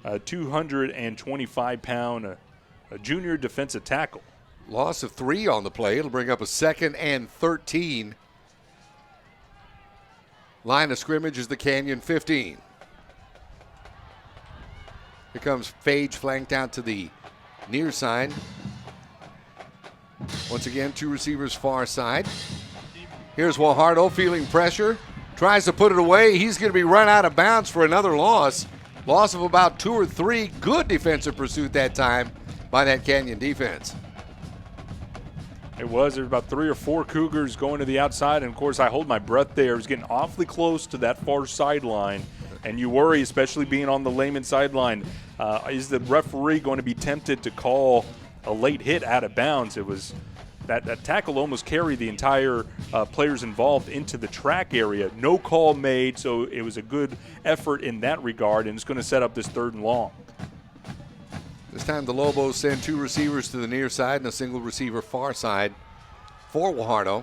225-pound, a junior defensive tackle. Loss of 3 on the play. It'll bring up a 2nd and 13. Line of scrimmage is the Canyon 15. Here comes Page flanked out to the near side. Once again, 2 receivers far side. Here's Guajardo feeling pressure. Tries to put it away. He's going to be run out of bounds for another loss. Loss of about 2 or 3. Good defensive pursuit that time by that Canyon defense. It was. There were about 3 or 4 Cougars going to the outside, and, of course, I hold my breath there. It was getting awfully close to that far sideline, And you worry, especially being on the Lehman sideline, is the referee going to be tempted to call a late hit out of bounds? It was that tackle almost carried the entire players involved into the track area. No call made, so it was a good effort in that regard, and it's going to set up this 3rd and long. This time the Lobos send 2 receivers to the near side and a single receiver far side for Guajardo.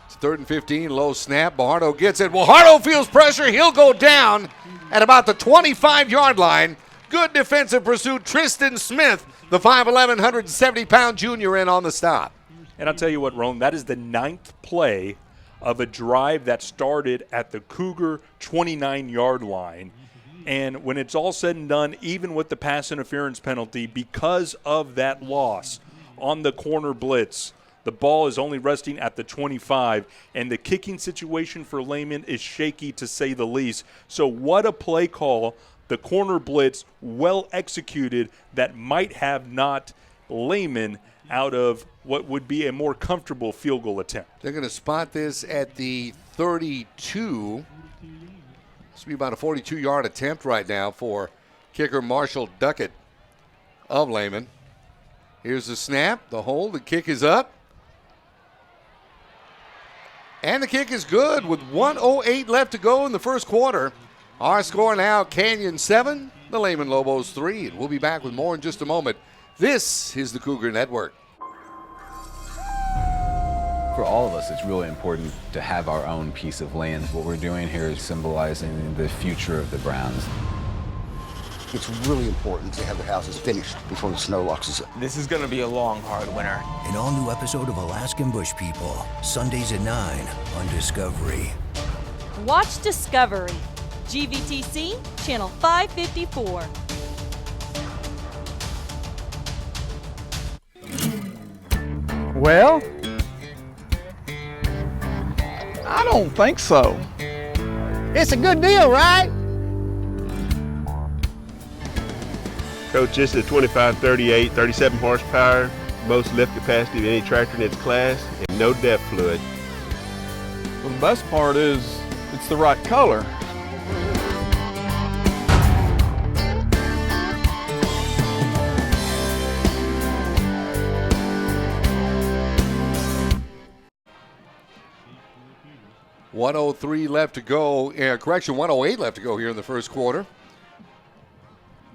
It's 3rd and 15, low snap. Guajardo gets it. Guajardo feels pressure. He'll go down at about the 25-yard line. Good defensive pursuit. Tristan Smith, the 5'11", 170-pound junior, in on the stop. And I'll tell you what, Ron, that is the 9th play of a drive that started at the Cougar 29-yard line. And when it's all said and done, even with the pass interference penalty, because of that loss on the corner blitz, the ball is only resting at the 25, and the kicking situation for Lehman is shaky to say the least. So what a play call, the corner blitz, well executed, that might have knocked Lehman out of what would be a more comfortable field goal attempt. They're going to spot this at the 32. This will be about a 42-yard attempt right now for kicker Marshall Duckett of Lehman. Here's the snap, the hold, the kick is up. And the kick is good with 1:08 left to go in the first quarter. Our score now, Canyon 7, the Lehman Lobos 3. And we'll be back with more in just a moment. This is the Cougar Network. For all of us, it's really important to have our own piece of land. What we're doing here is symbolizing the future of the Browns. It's really important to have the houses finished before the snow locks us up. This is going to be a long, hard winter. An all-new episode of Alaskan Bush People, Sundays at 9 on Discovery. Watch Discovery, GVTC, Channel 554. Well, I don't think so. It's a good deal, right? Coach, this is a 2538, 37 horsepower, most lift capacity of any tractor in its class, and no depth fluid. Well, the best part is it's the right color. .103 left to go. 108 left to go here in the first quarter.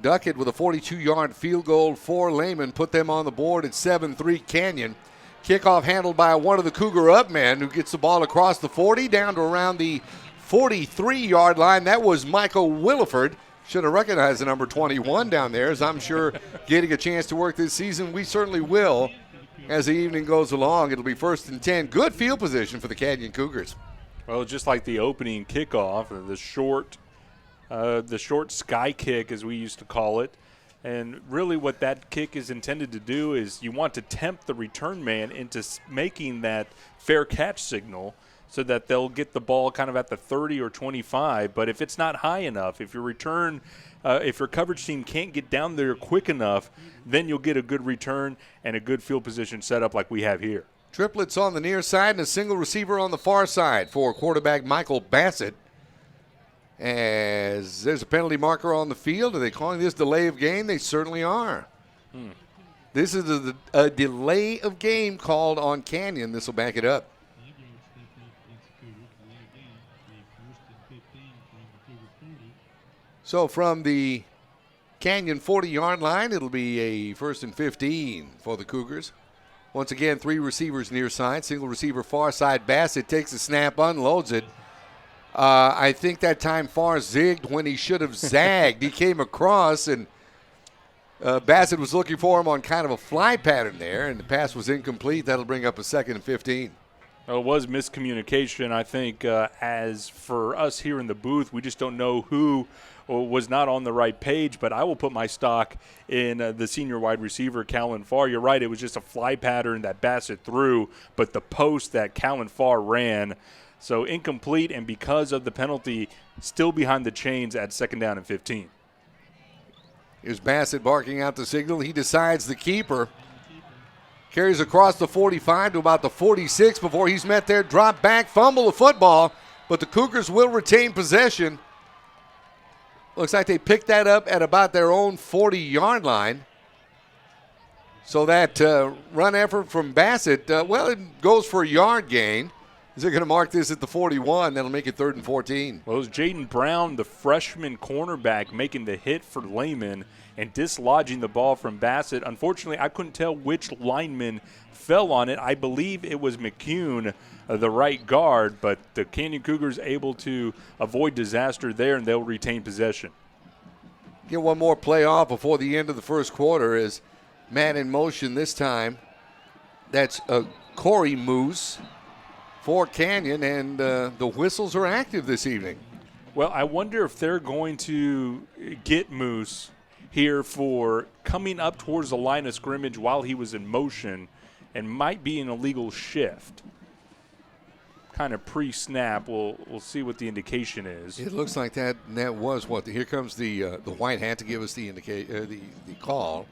Duckett with a 42-yard field goal for Lehman put them on the board at 7-3 Canyon. Kickoff handled by one of the Cougar up men who gets the ball across the 40 down to around the 43-yard line. That was Michael Williford. Should have recognized the number 21 down there, as I'm sure getting a chance to work this season. We certainly will as the evening goes along. It'll be 1st and 10. Good field position for the Canyon Cougars. Well, just like the opening kickoff, the short sky kick, as we used to call it. And really what that kick is intended to do is you want to tempt the return man into making that fair catch signal so that they'll get the ball kind of at the 30 or 25. But if it's not high enough, if your coverage team can't get down there quick enough, then you'll get a good return and a good field position set up like we have here. Triplets on the near side and a single receiver on the far side for quarterback Michael Bassett. As there's a penalty marker on the field. Are they calling this delay of game? They certainly are. This is a delay of game called on Canyon. This will back it up. So from the Canyon 40-yard line, it'll be a 1st and 15 for the Cougars. Once again, 3 receivers near side, single receiver far side. Bassett takes the snap, unloads it. I think that time Farr zigged when he should have zagged. He came across, and Bassett was looking for him on kind of a fly pattern there, and the pass was incomplete. That'll bring up a 2nd and 15. Well, it was miscommunication, I think. As for us here in the booth, we just don't know who was not on the right page, but I will put my stock in the senior wide receiver, Callan Farr. You're right, it was just a fly pattern that Bassett threw, but the post that Callan Farr ran, so incomplete, and because of the penalty, still behind the chains at 2nd down and 15. Here's Bassett barking out the signal. He decides the keeper. Carries across the 45 to about the 46 before he's met there. Drop back, fumble the football, but the Cougars will retain possession. Looks like they picked that up at about their own 40-yard line. So that run effort from Bassett, it goes for a yard gain. Is they going to mark this at the 41? That'll make it 3rd and 14. Well, it was Jaden Brown, the freshman cornerback, making the hit for Lehman and dislodging the ball from Bassett. Unfortunately, I couldn't tell which lineman fell on it. I believe it was McCune, the right guard, but the Canyon Cougars able to avoid disaster there, and they'll retain possession. Get one more play off before the end of the first quarter as man in motion this time. That's Corey Moose for Canyon, and the whistles are active this evening. Well, I wonder if they're going to get Moose here for coming up towards the line of scrimmage while he was in motion, and might be an illegal shift. Kind of pre-snap. We'll see what the indication is. It looks like that was what. Here comes the white hat to give us the call.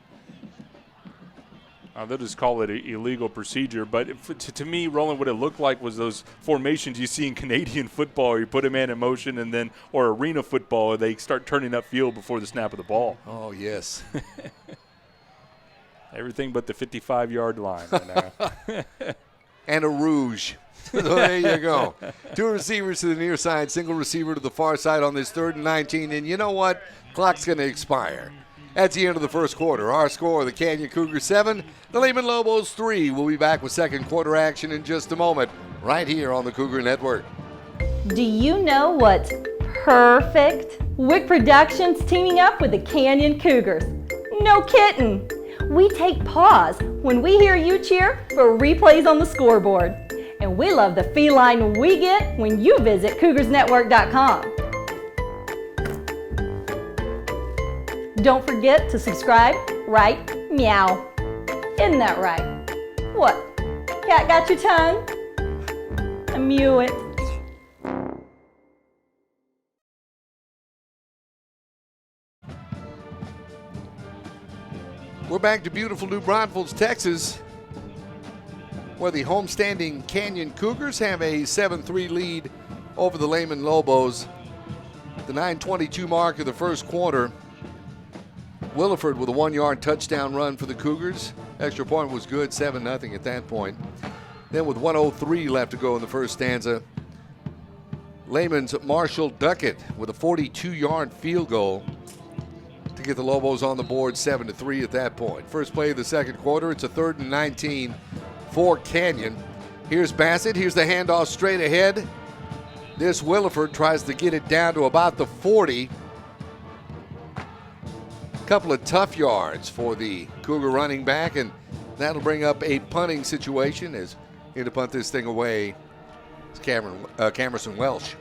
They'll just call it an illegal procedure. But to me, Roland, what it looked like was those formations you see in Canadian football where you put a man in motion and then, or arena football, they start turning upfield before the snap of the ball. Oh, yes. Everything but the 55-yard line right now. And a rouge. So there you go. 2 receivers to the near side, single receiver to the far side on this 3rd and 19. And you know what? Clock's going to expire. That's the end of the first quarter. Our score, the Canyon Cougars 7, the Lehman Lobos 3. We'll be back with second quarter action in just a moment, right here on the Cougar Network. Do you know what's perfect? Wick Productions teaming up with the Canyon Cougars. No kidding. We take pause when we hear you cheer for replays on the scoreboard. And we love the feline we get when you visit CougarsNetwork.com. Don't forget to subscribe, right? Meow. Isn't that right? What? Cat got your tongue? I mew it. We're back to beautiful New Braunfels, Texas, where the homestanding Canyon Cougars have a 7-3 lead over the Lehman Lobos. The 9:22 mark of the first quarter. Williford with a 1-yard touchdown run for the Cougars. Extra point was good, 7-0 at that point. Then with 1:03 left to go in the first stanza, Lehman's Marshall Duckett with a 42-yard field goal to get the Lobos on the board, 7-3 at that point. First play of the second quarter, it's a 3rd and 19 for Canyon. Here's Bassett, here's the handoff straight ahead. This Williford tries to get it down to about the 40. Couple of tough yards for the Cougar running back, and that'll bring up a punting situation as here to punt this thing away is Camerson Welsh.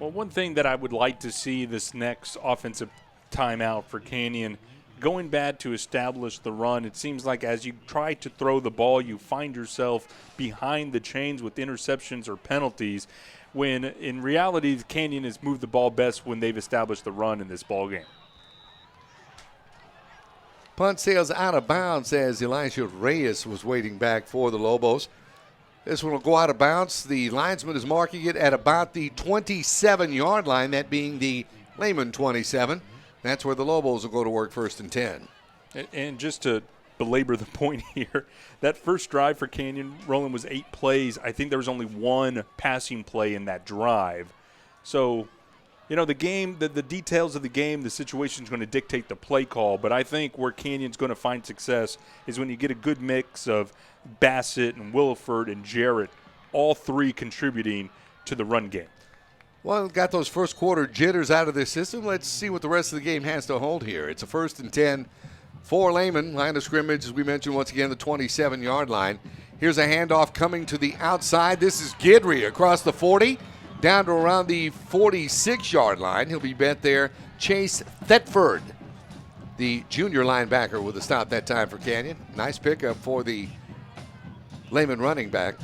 Well, one thing that I would like to see this next offensive timeout for Canyon, going back to establish the run. It seems like as you try to throw the ball, you find yourself behind the chains with interceptions or penalties, when in reality, the Canyon has moved the ball best when they've established the run in this ball game. Punt sails out of bounds as Elijah Reyes was waiting back for the Lobos. This one will go out of bounds. The linesman is marking it at about the 27-yard line, that being the Lehman 27. That's where the Lobos will go to work 1st and 10. And just to belabor the point here, that first drive for Canyon, Roland, was 8 plays. I think there was only 1 passing play in that drive. So, you know, the game, the details of the game, the situation is going to dictate the play call. But I think where Canyon's going to find success is when you get a good mix of Bassett and Williford and Jarrett, all 3 contributing to the run game. Well, got those first quarter jitters out of this system. Let's see what the rest of the game has to hold here. It's a 1st and 10 for Lehman. Line of scrimmage, as we mentioned, once again, the 27-yard line. Here's a handoff coming to the outside. This is Guidry across the 40, down to around the 46-yard line. He'll be bent there. Chase Thetford, the junior linebacker, with a stop that time for Canyon. Nice pickup for the Lehman running back.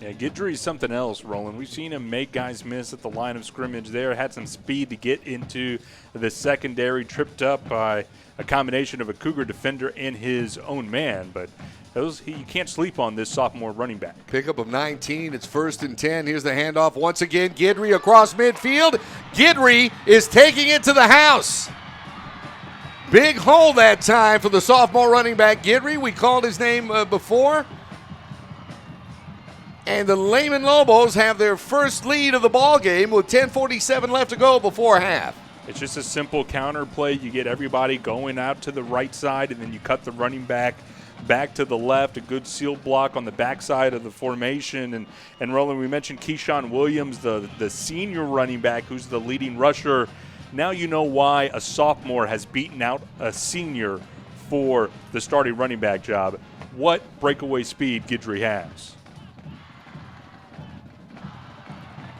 Yeah, Guidry is something else, Roland. We've seen him make guys miss at the line of scrimmage there. Had some speed to get into the secondary, tripped up by a combination of a Cougar defender and his own man. But You can't sleep on this sophomore running back. Pickup of 19. It's 1st and 10. Here's the handoff once again. Guidry across midfield. Guidry is taking it to the house. Big hole that time for the sophomore running back Guidry. We called his name before. And the Lehman Lobos have their first lead of the ball game with 10:47 left to go before half. It's just a simple counter play. You get everybody going out to the right side, and then you cut the running back to the left. A good seal block on the backside of the formation. And Roland, we mentioned Keyshawn Williams, the senior running back who's the leading rusher. Now you know why a sophomore has beaten out a senior for the starting running back job. What breakaway speed Guidry has.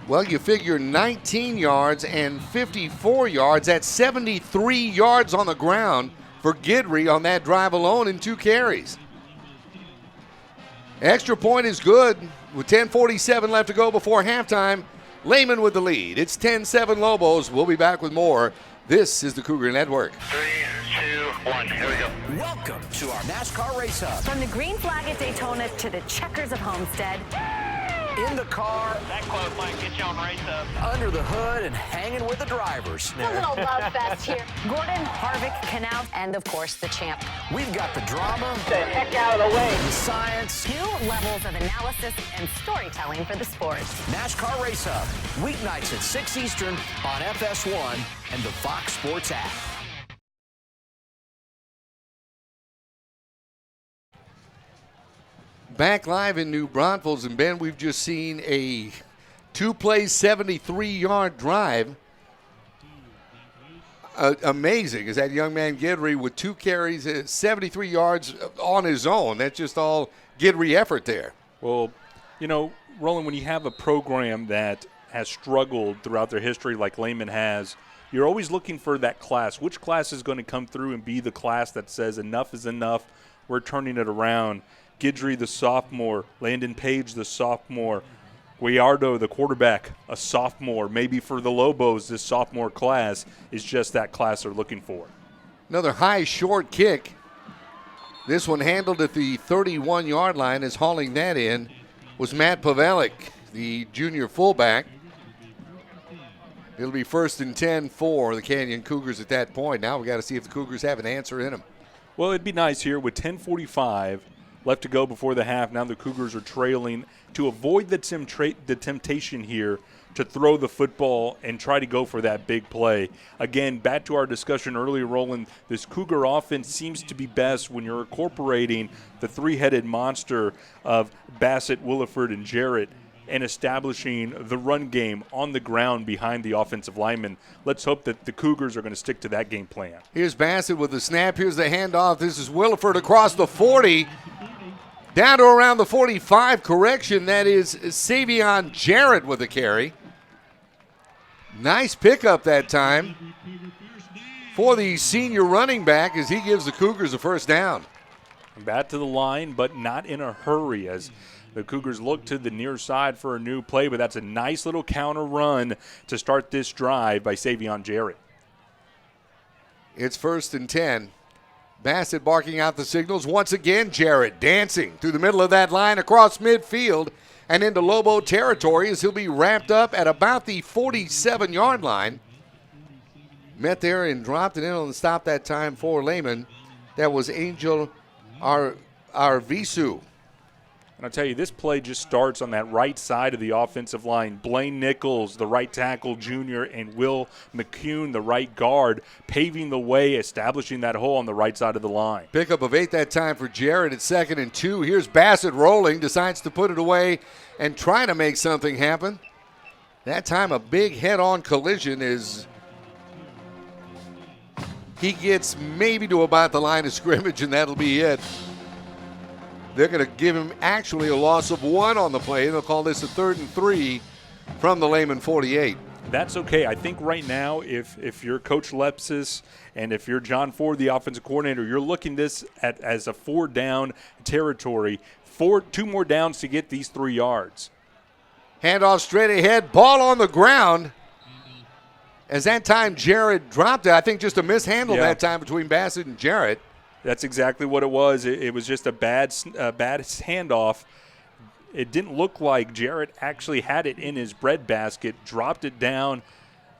Well, you figure 19 yards and 54 yards. That's 73 yards on the ground for Guidry on that drive alone in 2 carries. Extra point is good with 10:47 left to go before halftime. Lehman with the lead. It's 10-7 Lobos. We'll be back with more. This is the Cougar Network. 3, 2, 1, here we go. Welcome to our NASCAR Race Hub. From the green flag at Daytona to the checkers of Homestead. In the car, That close might get you on race up. under the hood, and hanging with the drivers. A little love fest here. Gordon, Harvick, Knauf, and of course the champ. We've got the drama, The heck out of the way. the science. 2 levels of analysis and storytelling for the sport. NASCAR Race Hub, weeknights at 6 Eastern on FS1 and the Fox Sports app. Back live in New Braunfels, and Ben, we've just seen a 2-play, 73-yard drive. Amazing is that young man Guidry with 2 carries, 73 yards on his own. That's just all Guidry effort there. Well, you know, Roland, when you have a program that has struggled throughout their history like Lehman has, you're always looking for that class. Which class is going to come through and be the class that says enough is enough, we're turning it around. Guidry, the sophomore, Landon Page, the sophomore, Guiardo, the quarterback, a sophomore. Maybe for the Lobos, this sophomore class is just that class they're looking for. Another high, short kick. This one handled at the 31-yard line, as hauling that in was Matt Pavelik, the junior fullback. It'll be 1st and 10 for the Canyon Cougars at that point. Now we got to see if the Cougars have an answer in them. Well, it'd be nice here with 10:45 left to go before the half. Now the Cougars are trailing to avoid the temptation here to throw the football and try to go for that big play. Again, back to our discussion earlier, Roland, this Cougar offense seems to be best when you're incorporating the 3-headed monster of Bassett, Williford, and Jarrett and establishing the run game on the ground behind the offensive linemen. Let's hope that the Cougars are going to stick to that game plan. Here's Bassett with the snap. Here's the handoff. This is Williford across the 40. Down to around the 45. Correction, that is Savion Jarrett with the carry. Nice pickup that time for the senior running back as he gives the Cougars a first down. Back to the line, but not in a hurry as the Cougars look to the near side for a new play, but that's a nice little counter run to start this drive by Savion Jarrett. It's 1st and 10. Bassett barking out the signals. Once again, Jarrett dancing through the middle of that line across midfield and into Lobo territory as he'll be wrapped up at about the 47-yard line. Met there and dropped it in on the stop that time for Lehman. That was Angel Arvisu. And I'll tell you, this play just starts on that right side of the offensive line. Blaine Nichols, the right tackle junior, and Will McCune, the right guard, paving the way, establishing that hole on the right side of the line. Pickup of 8 that time for Jarrett at 2nd and 2. Here's Bassett rolling, decides to put it away and try to make something happen. That time a big head-on collision is he gets maybe to about the line of scrimmage, and that'll be it. They're going to give him actually a loss of 1 on the play. They'll call this a 3rd and 3 from the Lehman 48. That's okay. I think right now, if you're Coach Lepsis and if you're John Ford, the offensive coordinator, you're looking this as a 4-down territory. 2 more downs to get these 3 yards. Handoff straight ahead, ball on the ground. As that time Jarrett dropped it, I think just a mishandle that time between Bassett and Jarrett. That's exactly what it was. It was just a bad handoff. It didn't look like Jarrett actually had it in his breadbasket, dropped it down.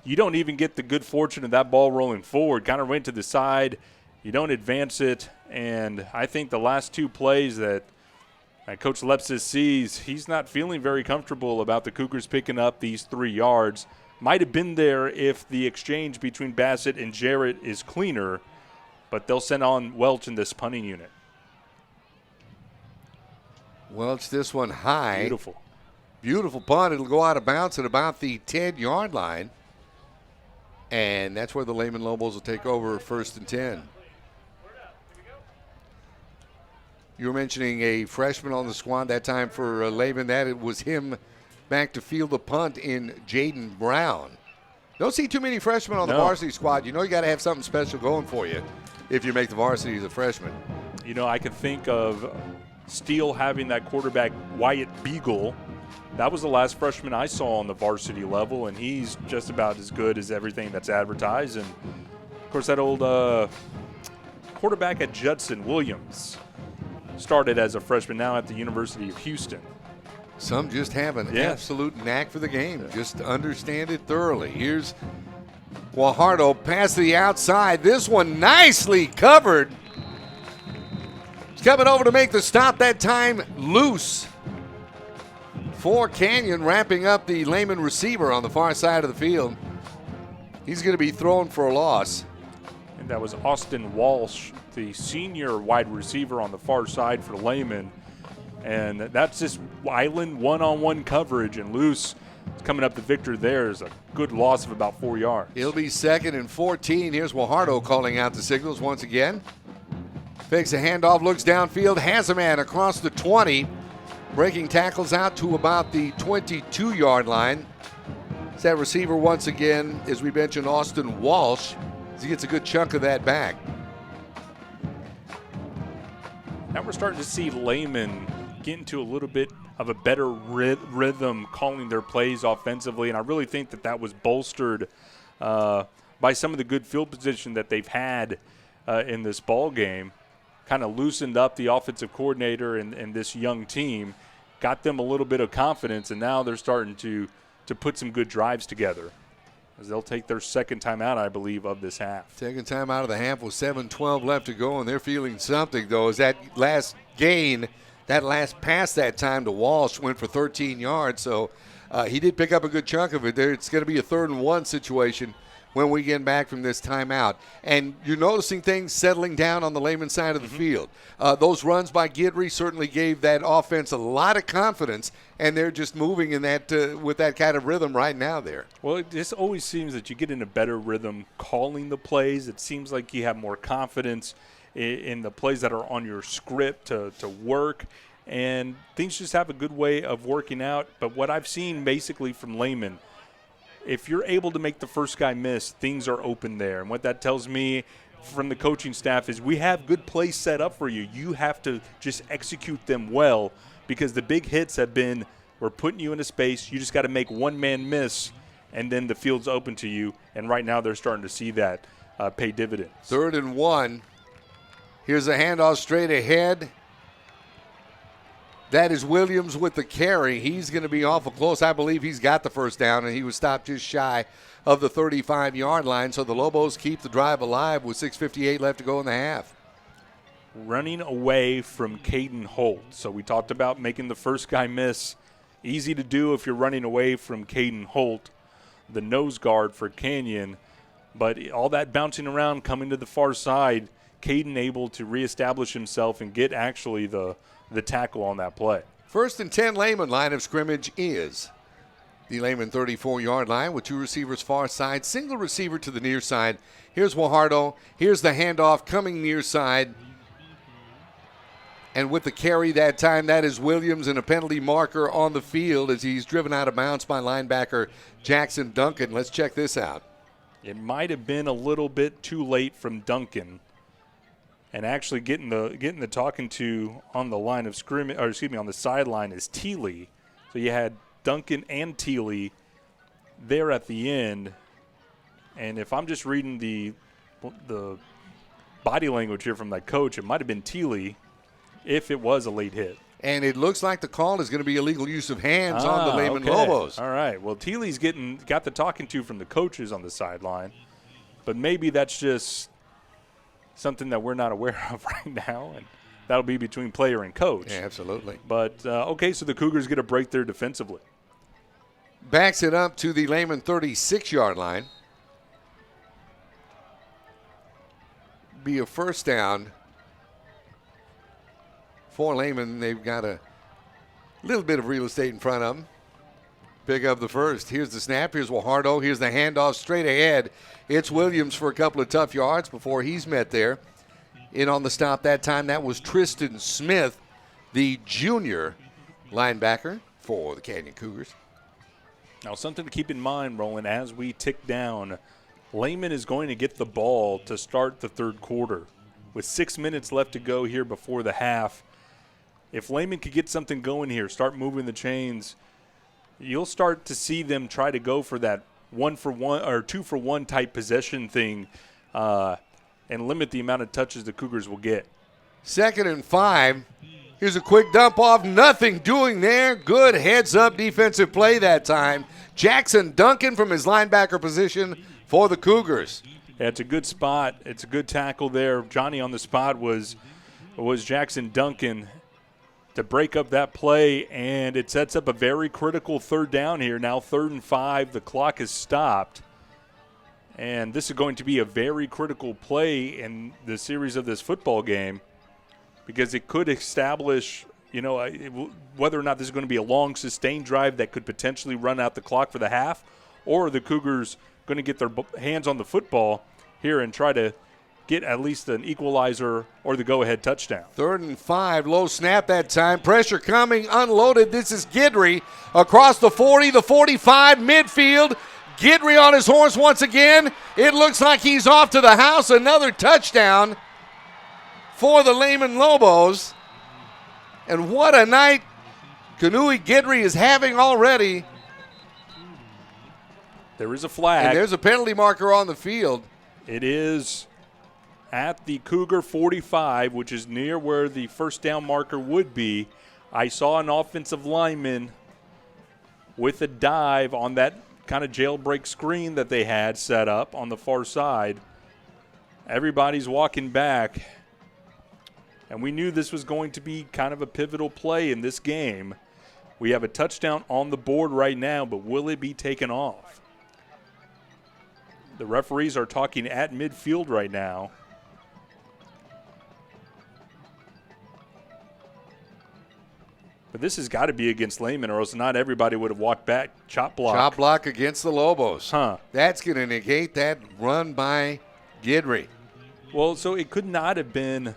You don't even get the good fortune of that ball rolling forward. Kind of went to the side. You don't advance it. And I think the last two plays that Coach Lepsis sees, he's not feeling very comfortable about the Cougars picking up these 3 yards. Might have been there if the exchange between Bassett and Jarrett is cleaner, but they'll send on Welch in this punting unit. Welch this one high. Beautiful. Beautiful punt. It'll go out of bounds at about the 10-yard line. And that's where the Lehman Lobos will take over 1st and 10. You were mentioning a freshman on the squad that time for Lehman. That it was him back to field the punt in Jaden Brown. Don't see too many freshmen on the varsity squad. You know you got to have something special going for you if you make the varsity as a freshman. You know, I could think of Steele having that quarterback, Wyatt Beagle. That was the last freshman I saw on the varsity level, and he's just about as good as everything that's advertised. And, of course, that old quarterback at Judson, Williams, started as a freshman, now at the University of Houston. Some just have an absolute knack for the game. Just understand it thoroughly. Here's Guajardo pass to the outside. This one nicely covered. Coming over to make the stop, that time loose for Canyon, wrapping up the Lehman receiver on the far side of the field. He's going to be thrown for a loss. And that was Austin Walsh, the senior wide receiver on the far side for Lehman. And that's just island one-on-one coverage, and loose coming up the victor there is a good loss of about 4 yards. It'll be 2nd and 14. Here's Guajardo calling out the signals once again. Fakes a handoff, looks downfield, has a man across the 20. Breaking tackles out to about the 22-yard line. It's that receiver once again, as we mentioned, Austin Walsh, as he gets a good chunk of that back. Now we're starting to see Lehman get into a little bit of a better rhythm calling their plays offensively, and I really think that was bolstered by some of the good field position that they've had in this ball game. Kind of loosened up the offensive coordinator and this young team, got them a little bit of confidence, and now they're starting to put some good drives together as they'll take their second time out, I believe, of this half. Second time out of the half with 7:12 left to go, and they're feeling something, though, as that last gain, that last pass that time to Walsh went for 13 yards, so he did pick up a good chunk of it there. It's going to be a 3rd and 1 situation when we get back from this timeout. And you're noticing things settling down on the Lehman side of the field. Those runs by Guidry certainly gave that offense a lot of confidence, and they're just moving in that with that kind of rhythm right now there. Well, it just always seems that you get in a better rhythm calling the plays. It seems like you have more confidence in the plays that are on your script to work, and things just have a good way of working out. But what I've seen basically from Lehman, if you're able to make the first guy miss, things are open there. And what that tells me from the coaching staff is we have good plays set up for you. You have to just execute them well, because the big hits have been, we're putting you into space. You just got to make one man miss, and then the field's open to you. And right now they're starting to see that pay dividends. 3rd and 1. Here's a handoff straight ahead. That is Williams with the carry. He's going to be awful close. I believe he's got the first down, and he was stopped just shy of the 35-yard line. So the Lobos keep the drive alive with 6:58 left to go in the half. Running away from Caden Holt. So we talked about making the first guy miss. Easy to do if you're running away from Caden Holt, the nose guard for Canyon. But all that bouncing around, coming to the far side, Caden able to reestablish himself and get actually the tackle on that play. 1st and 10 Lehman. Line of scrimmage is the Lehman 34-yard line with 2 receivers far side, single receiver to the near side. Here's Guajardo. Here's the handoff coming near side. And with the carry that time, that is Williams, and a penalty marker on the field as he's driven out of bounds by linebacker Jackson Duncan. Let's check this out. It might have been a little bit too late from Duncan. And actually getting the talking to on the line of scrimmage, or excuse me, on the sideline is Teely. So you had Duncan and Teely there at the end. And if I'm just reading the body language here from that coach. It might have been Thiele if it was a late hit. And it looks like the call is going to be illegal use of hands on the Lehman Lobos. All right. Well, Thiele's got the talking to from the coaches on the sideline, but maybe that's just something that we're not aware of right now, and that'll be between player and coach. Yeah, absolutely. But, okay, so the Cougars get a break there defensively. Backs it up to the Lehman 36-yard line. Be a first down for Lehman. They've got a little bit of real estate in front of them. Pick up the first. Here's the snap. Here's Guajardo. Here's the handoff straight ahead. It's Williams for a couple of tough yards before he's met there. In on the stop that time, that was Tristan Smith, the junior linebacker for the Canyon Cougars. Now, something to keep in mind, Roland, as we tick down, Lehman is going to get the ball to start the third quarter. With 6 minutes left to go here before the half, if Lehman could get something going here, start moving the chains, you'll start to see them try to go for that 1-for-1 or 2-for-1 type possession thing and limit the amount of touches the Cougars will get. 2nd and 5. Here's a quick dump off. Nothing doing there. Good heads-up defensive play that time. Jackson Duncan from his linebacker position for the Cougars. Yeah, it's a good spot. It's a good tackle there. Johnny on the spot was Jackson Duncan to break up that play, and it sets up a very critical third down here. Now 3rd and 5. The clock is stopped. And this is going to be a very critical play in the series of this football game because it could establish, whether or not this is going to be a long, sustained drive that could potentially run out the clock for the half, or the Cougars going to get their hands on the football here and try to get at least an equalizer or the go-ahead touchdown. 3rd and 5, low snap that time. Pressure coming, unloaded. This is Guidry across the 40, the 45, midfield. Guidry on his horse once again. It looks like he's off to the house. Another touchdown for the Lehman Lobos. And what a night Kanui Guidry is having already. There is a flag. And there's a penalty marker on the field. It is at the Cougar 45, which is near where the first down marker would be. I saw an offensive lineman with a dive on that kind of jailbreak screen that they had set up on the far side. Everybody's walking back, and we knew this was going to be kind of a pivotal play in this game. We have a touchdown on the board right now, but will it be taken off? The referees are talking at midfield right now. But this has got to be against Lehman, or else not everybody would have walked back. Chop block. Chop block against the Lobos. Huh. That's going to negate that run by Guidry. Well, so it could not have been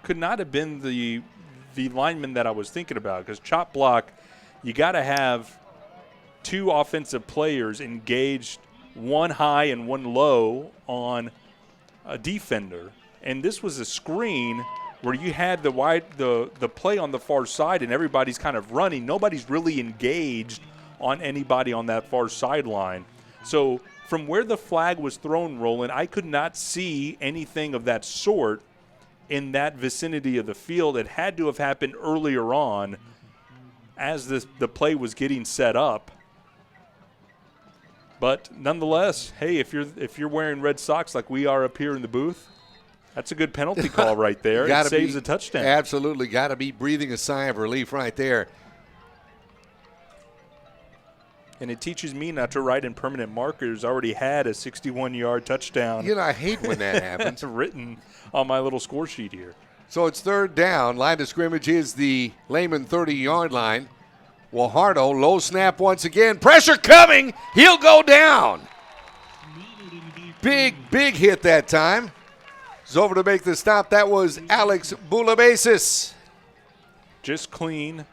the lineman that I was thinking about, because chop block, you got to have two offensive players engaged, one high and one low on a defender. And this was a screen where you had the play on the far side and everybody's kind of running. Nobody's really engaged on anybody on that far sideline. So from where the flag was thrown, Roland, I could not see anything of that sort in that vicinity of the field. It had to have happened earlier on as the play was getting set up. But nonetheless, hey, if you're wearing red socks like we are up here in the booth, that's a good penalty call right there. It saves a touchdown. Absolutely. Got to be breathing a sigh of relief right there. And it teaches me not to write in permanent markers. I already had a 61-yard touchdown. I hate when that happens. Written on my little score sheet here. So it's 3rd down. Line of scrimmage is the Lehman 30-yard line. Guajardo, low snap once again. Pressure coming. He'll go down. Big hit that time. He's over to make the stop. That was Alex Bulabasis. Just clean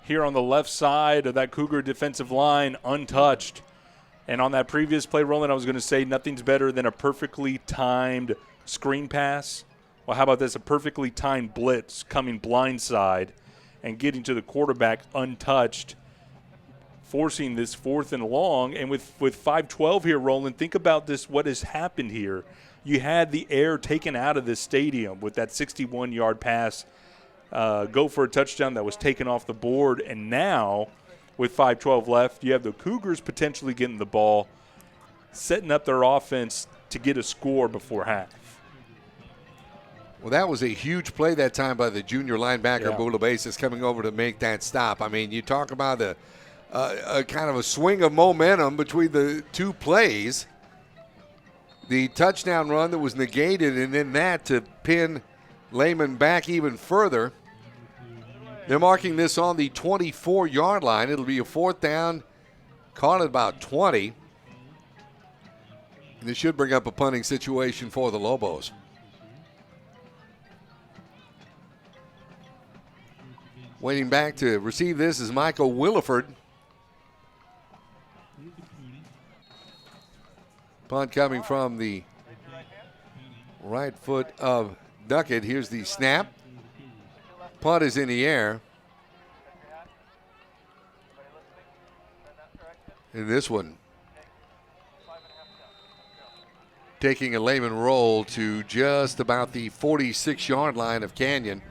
here on the left side of that Cougar defensive line, untouched. And on that previous play, Roland, I was going to say nothing's better than a perfectly timed screen pass. Well, how about this? A perfectly timed blitz coming blindside and getting to the quarterback untouched. forcing this 4th and long. And with 5:12 here, Roland, think about this, what has happened here. You had the air taken out of this stadium with that 61-yard pass go for a touchdown that was taken off the board. And now, with 5:12 left, you have the Cougars potentially getting the ball, setting up their offense to get a score before half. Well, that was a huge play that time by the junior linebacker, Bula Basis, coming over to make that stop. I mean, you talk about a kind of a swing of momentum between the two plays. The touchdown run that was negated, and then that to pin Lehman back even further. They're marking this on the 24-yard line. It'll be a 4th down, caught at about 20. And this should bring up a punting situation for the Lobos. Waiting back to receive this is Michael Williford. Punt coming from the right foot of Duckett. Here's the snap. Punt is in the air. And this one taking a Lehman roll to just about the 46-yard line of Canyon,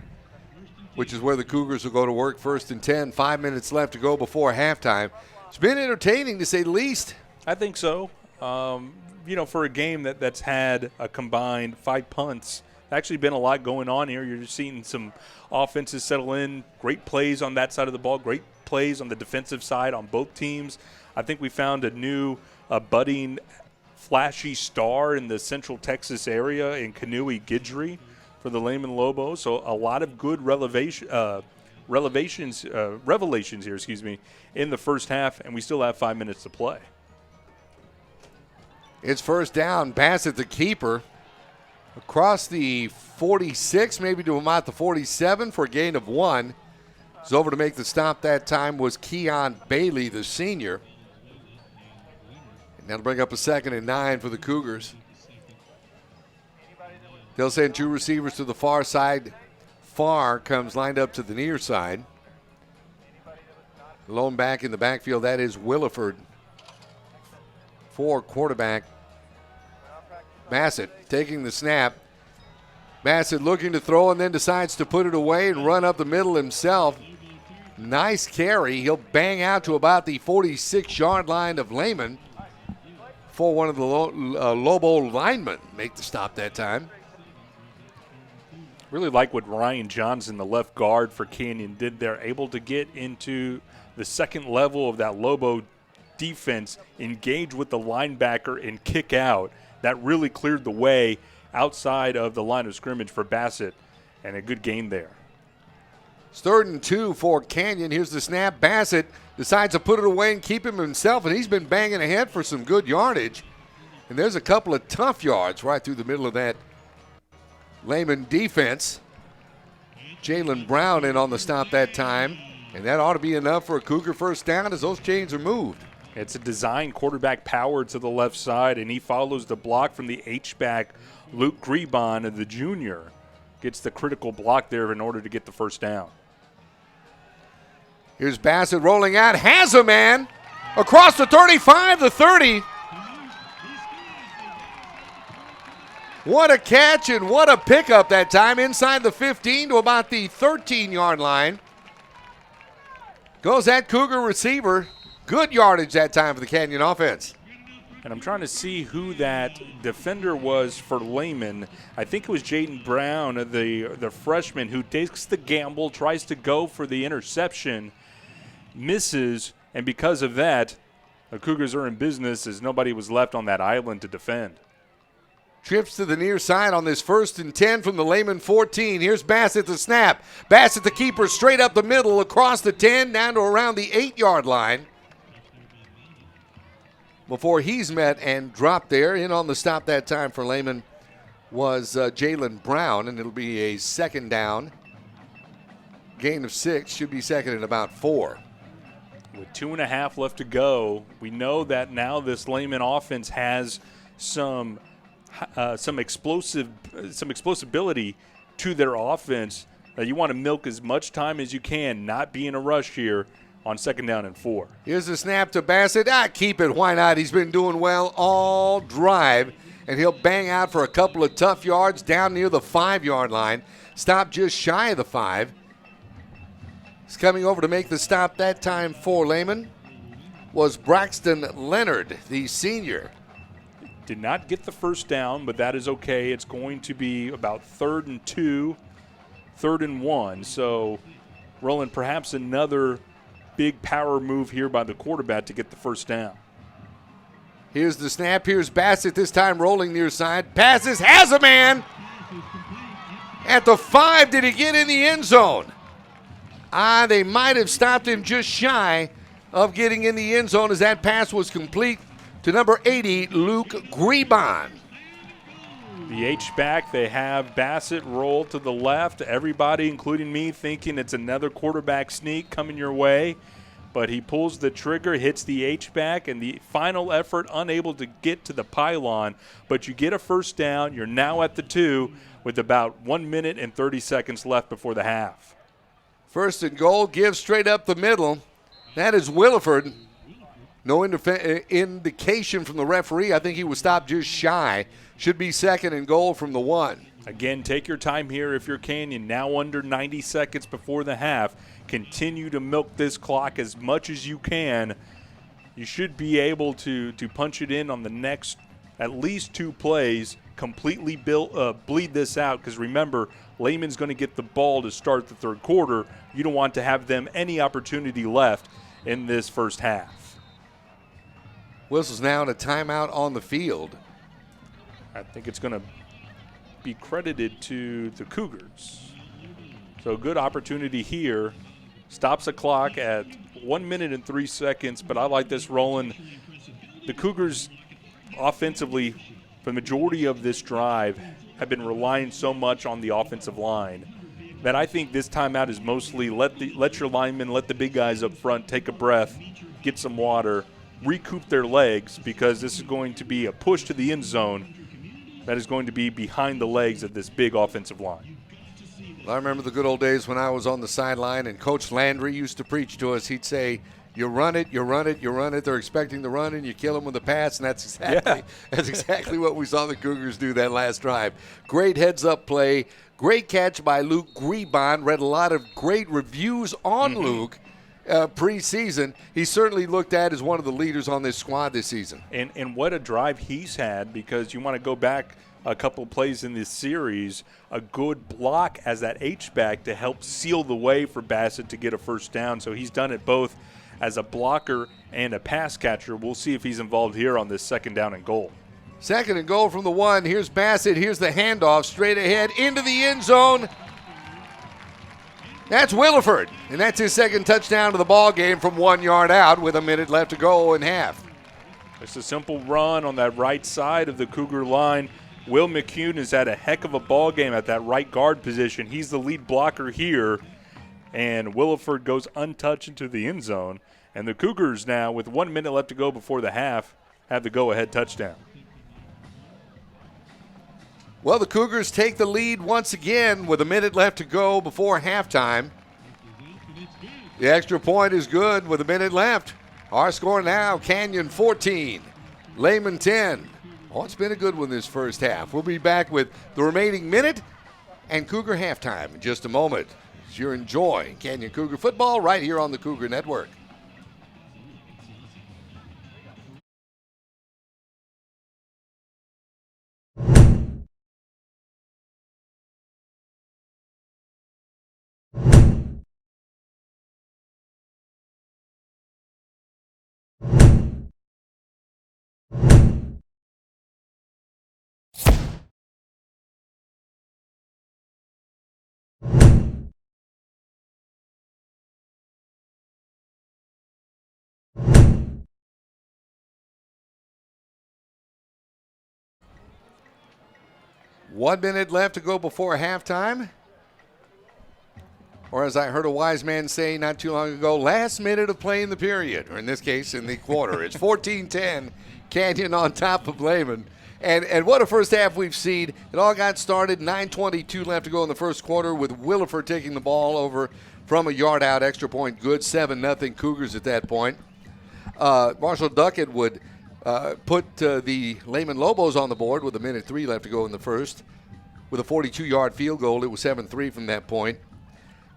which is where the Cougars will go to work. 1st and 10, 5 minutes left to go before halftime. It's been entertaining, to say the least. I think so. For a game that's had a combined 5 punts, actually been a lot going on here. You're just seeing some offenses settle in, great plays on that side of the ball, great plays on the defensive side on both teams. I think we found a new budding, flashy star in the Central Texas area in Kanui Guidry for the Lehman Lobos. So a lot of good revelations here, in the first half, and we still have 5 minutes to play. It's 1st down. Bassett, the keeper, across the 46, maybe to about the 47 for a gain of 1. It's over to make the stop that time was Keon Bailey, the senior. And that'll bring up a 2nd and 9 for the Cougars. They'll send 2 receivers to the far side. Farr comes lined up to the near side. Lone back in the backfield, that is Williford. For quarterback Bassett taking the snap. Bassett looking to throw and then decides to put it away and run up the middle himself. Nice carry. He'll bang out to about the 46-yard line of Lehman for one of the Lobo linemen. Make the stop that time. Really like what Ryan Johnson, the left guard for Canyon, did there. Able to get into the second level of that Lobo defense, engage with the linebacker and kick out. That really cleared the way outside of the line of scrimmage for Bassett, and a good gain there. It's 3rd and 2 for Canyon. Here's the snap. Bassett decides to put it away and keep him himself, and he's been banging ahead for some good yardage. And there's a couple of tough yards right through the middle of that Lehman defense. Jalen Brown in on the stop that time, and that ought to be enough for a Cougar 1st down as those chains are moved. It's a design quarterback power to the left side, and he follows the block from the H-back Luke Grebon, the junior. Gets the critical block there in order to get the 1st down. Here's Bassett rolling out, has a man across the 35, the 30. What a catch and what a pickup that time inside the 15 to about the 13-yard line. Goes that Cougar receiver. Good yardage that time for the Canyon offense. And I'm trying to see who that defender was for Lehman. I think it was Jaden Brown, the freshman, who takes the gamble, tries to go for the interception, misses, and because of that, the Cougars are in business as nobody was left on that island to defend. Trips to the near side on this 1st and 10 from the Lehman 14. Here's Bassett the snap. Bassett the keeper straight up the middle across the 10 down to around the 8-yard line. Before he's met and dropped there. In on the stop that time for Lehman was Jalen Brown, and it'll be a 2nd down. Gain of 6, should be 2nd and about 4. With 2.5 left to go, we know that now this Lehman offense has some explosibility to their offense. You want to milk as much time as you can, not be in a rush here. on 2nd down and 4. Here's the snap to Bassett. Keep it. Why not? He's been doing well all drive, and he'll bang out for a couple of tough yards down near the 5-yard line. Stop just shy of the 5. He's coming over to make the stop that time for Lehman was Braxton Leonard, the senior. Did not get the first down, but that is okay. It's going to be about 3rd and 2, 3rd and 1. So, Roland, perhaps another big power move here by the quarterback to get the first down. Here's the snap. Here's Bassett, this time rolling near side. Passes, has a man. At the 5, did he get in the end zone? They might have stopped him just shy of getting in the end zone as that pass was complete to number 80, Luke Grebon. The H-back, they have Bassett roll to the left. Everybody, including me, thinking it's another quarterback sneak coming your way. But he pulls the trigger, hits the H-back, and the final effort, unable to get to the pylon. But you get a first down. You're now at the 2 with about 1 minute and 30 seconds left before the half. 1st and goal, give straight up the middle. That is Williford. No indication from the referee. I think he was stopped just shy. Should be 2nd and goal from the 1. Again, take your time here if you're Canyon. Now under 90 seconds before the half. Continue to milk this clock as much as you can. You should be able to punch it in on the next at least 2 plays, completely bleed this out, because remember, Lehman's going to get the ball to start the 3rd quarter. You don't want to have them any opportunity left in this first half. Whistle's now in a timeout on the field. I think it's going to be credited to the Cougars. So good opportunity here. Stops the clock at 1 minute and 3 seconds, but I like this rolling. The Cougars offensively, for the majority of this drive, have been relying so much on the offensive line that I think this timeout is mostly let your linemen, let the big guys up front take a breath, get some water, recoup their legs, because this is going to be a push to the end zone that is going to be behind the legs of this big offensive line. Well, I remember the good old days when I was on the sideline and Coach Landry used to preach to us. He'd say, you run it, you run it, you run it. They're expecting to run, and you kill them with a pass, and that's exactly what we saw the Cougars do that last drive. Great heads-up play. Great catch by Luke Grebon. Read a lot of great reviews on Luke preseason. He's certainly looked at as one of the leaders on this squad this season. And what a drive he's had, because you want to go back a couple plays in this series, a good block as that H-back to help seal the way for Bassett to get a first down. So he's done it both as a blocker and a pass catcher. We'll see if he's involved here on this 2nd down and goal. 2nd and goal from the 1. Here's Bassett. Here's the handoff straight ahead into the end zone. That's Williford, and that's his 2nd touchdown of the ball game from 1 yard out with a minute left to go in half. It's a simple run on that right side of the Cougar line. Will McCune has had a heck of a ball game at that right guard position. He's the lead blocker here, and Williford goes untouched into the end zone. And the Cougars now, with 1 minute left to go before the half, have the go-ahead touchdown. Well, the Cougars take the lead once again with a minute left to go before halftime. The extra point is good with a minute left. Our score now, Canyon 14, Lehman 10. Oh, it's been a good one this first half. We'll be back with the remaining minute and Cougar halftime in just a moment. As you're enjoying Canyon Cougar football right here on the Cougar Network. One minute left to go before halftime. Or as I heard a wise man say not too long ago, last minute of play in the period, or in this case, in the quarter. It's 14-10, Canyon on top of Lehman. And what a first half we've seen. It all got started, 9:22 left to go in the first quarter with Williford taking the ball over from a yard out, extra point good, 7-0 Cougars at that point. Marshall Duckett would put the Lehman Lobos on the board with 1:03 left to go in the first. With a 42-yard field goal, it was 7-3 from that point.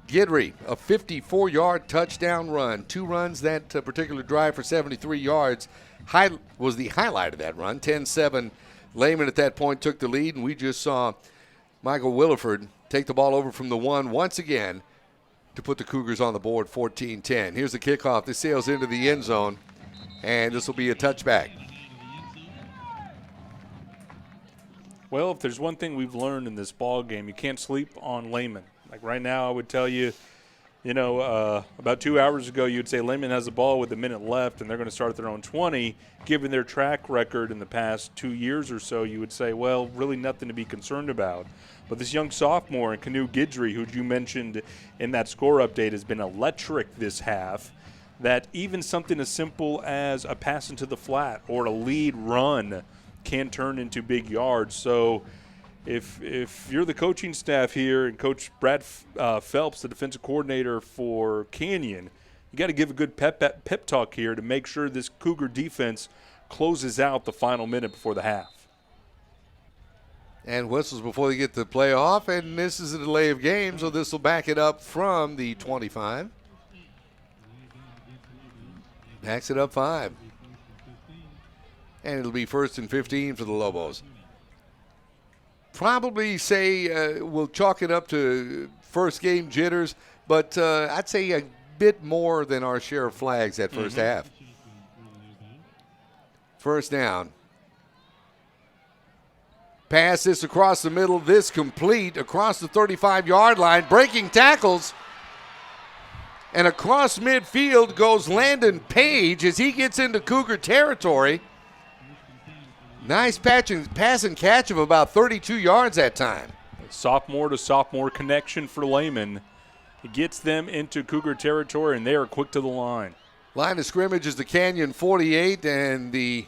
Guidry, a 54-yard touchdown run. 2 runs that particular drive for 73 yards. Was the highlight of that run. 10-7. Lehman at that point took the lead, and we just saw Michael Williford take the ball over from the 1 once again to put the Cougars on the board, 14-10. Here's the kickoff. This sails into the end zone, and this will be a touchback. Well, if there's one thing we've learned in this ball game, you can't sleep on Lehman. Like right now, I would tell you, about 2 hours ago, you'd say Lehman has the ball with a minute left, and they're going to start at their own 20. Given their track record in the past 2 years or so, you would say, well, really nothing to be concerned about. But this young sophomore, Kanu Guidry, who you mentioned in that score update, has been electric this half, that even something as simple as a pass into the flat or a lead run can turn into big yards. So if you're the coaching staff here and Coach Brad Phelps, the defensive coordinator for Canyon, you got to give a good pep talk here to make sure this Cougar defense closes out the final minute before the half. And whistles before they get the play off, and this is a delay of game, so this will back it up from the 25. Backs it up 5. And it'll be 1st and 15 for the Lobos. Probably say we'll chalk it up to first game jitters, but I'd say a bit more than our share of flags that first half. First down. Pass this across the middle, this complete across the 35-yard line, breaking tackles. And across midfield goes Landon Page as he gets into Cougar territory. Nice pass and catch of about 32 yards that time. Sophomore to sophomore connection for Lehman. It gets them into Cougar territory, and they are quick to the line. Line of scrimmage is the Canyon 48, and the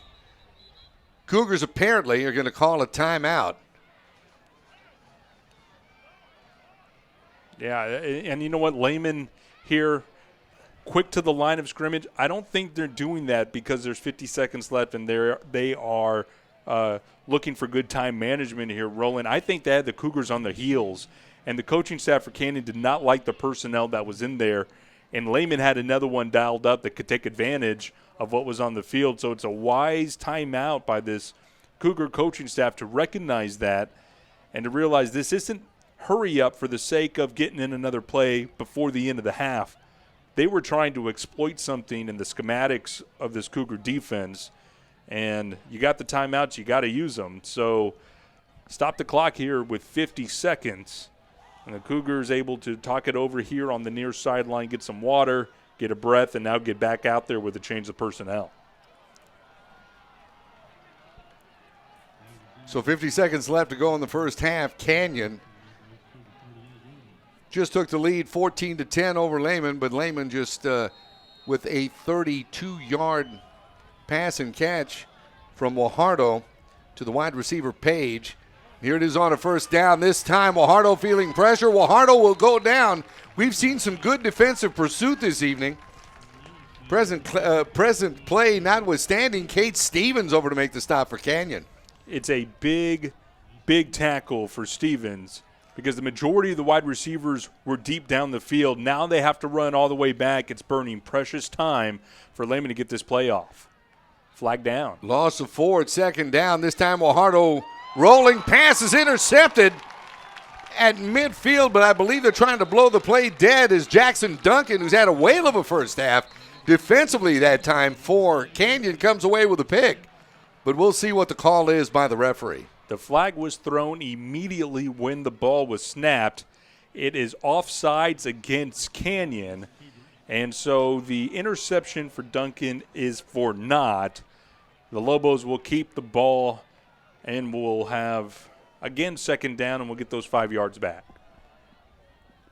Cougars apparently are going to call a timeout. Yeah, and you know what? Lehman here, quick to the line of scrimmage. I don't think they're doing that because there's 50 seconds left, and they are looking for good time management here, Roland. I think they had the Cougars on their heels, and the coaching staff for Canyon did not like the personnel that was in there, and Lehman had another one dialed up that could take advantage of what was on the field. So it's a wise timeout by this Cougar coaching staff to recognize that and to realize this isn't hurry up for the sake of getting in another play before the end of the half. They were trying to exploit something in the schematics of this Cougar defense, and you got the timeouts, you got to use them. So stop the clock here with 50 seconds, and the Cougars able to talk it over here on the near sideline, get some water, get a breath, and now get back out there with a change of personnel. So 50 seconds left to go in the first half. Canyon just took the lead 14-10 over Lehman, but Lehman just with a 32-yard pass and catch from Wahardo to the wide receiver Page. Here it is on a first down. This time Wahardo feeling pressure. Wahardo will go down. We've seen some good defensive pursuit this evening. Present play notwithstanding, Kate Stevens over to make the stop for Canyon. It's a big, big tackle for Stevens because the majority of the wide receivers were deep down the field. Now they have to run all the way back. It's burning precious time for Lehman to get this play off. Flag down. Loss of 4 at second down. This time Wahardo rolling pass is intercepted at midfield, but I believe they're trying to blow the play dead as Jackson Duncan, who's had a whale of a first half, defensively that time for Canyon, comes away with a pick. But we'll see what the call is by the referee. The flag was thrown immediately when the ball was snapped. It is offsides against Canyon, and so the interception for Duncan is for naught. The Lobos will keep the ball, and we'll have, again, second down, and we'll get those 5 yards back.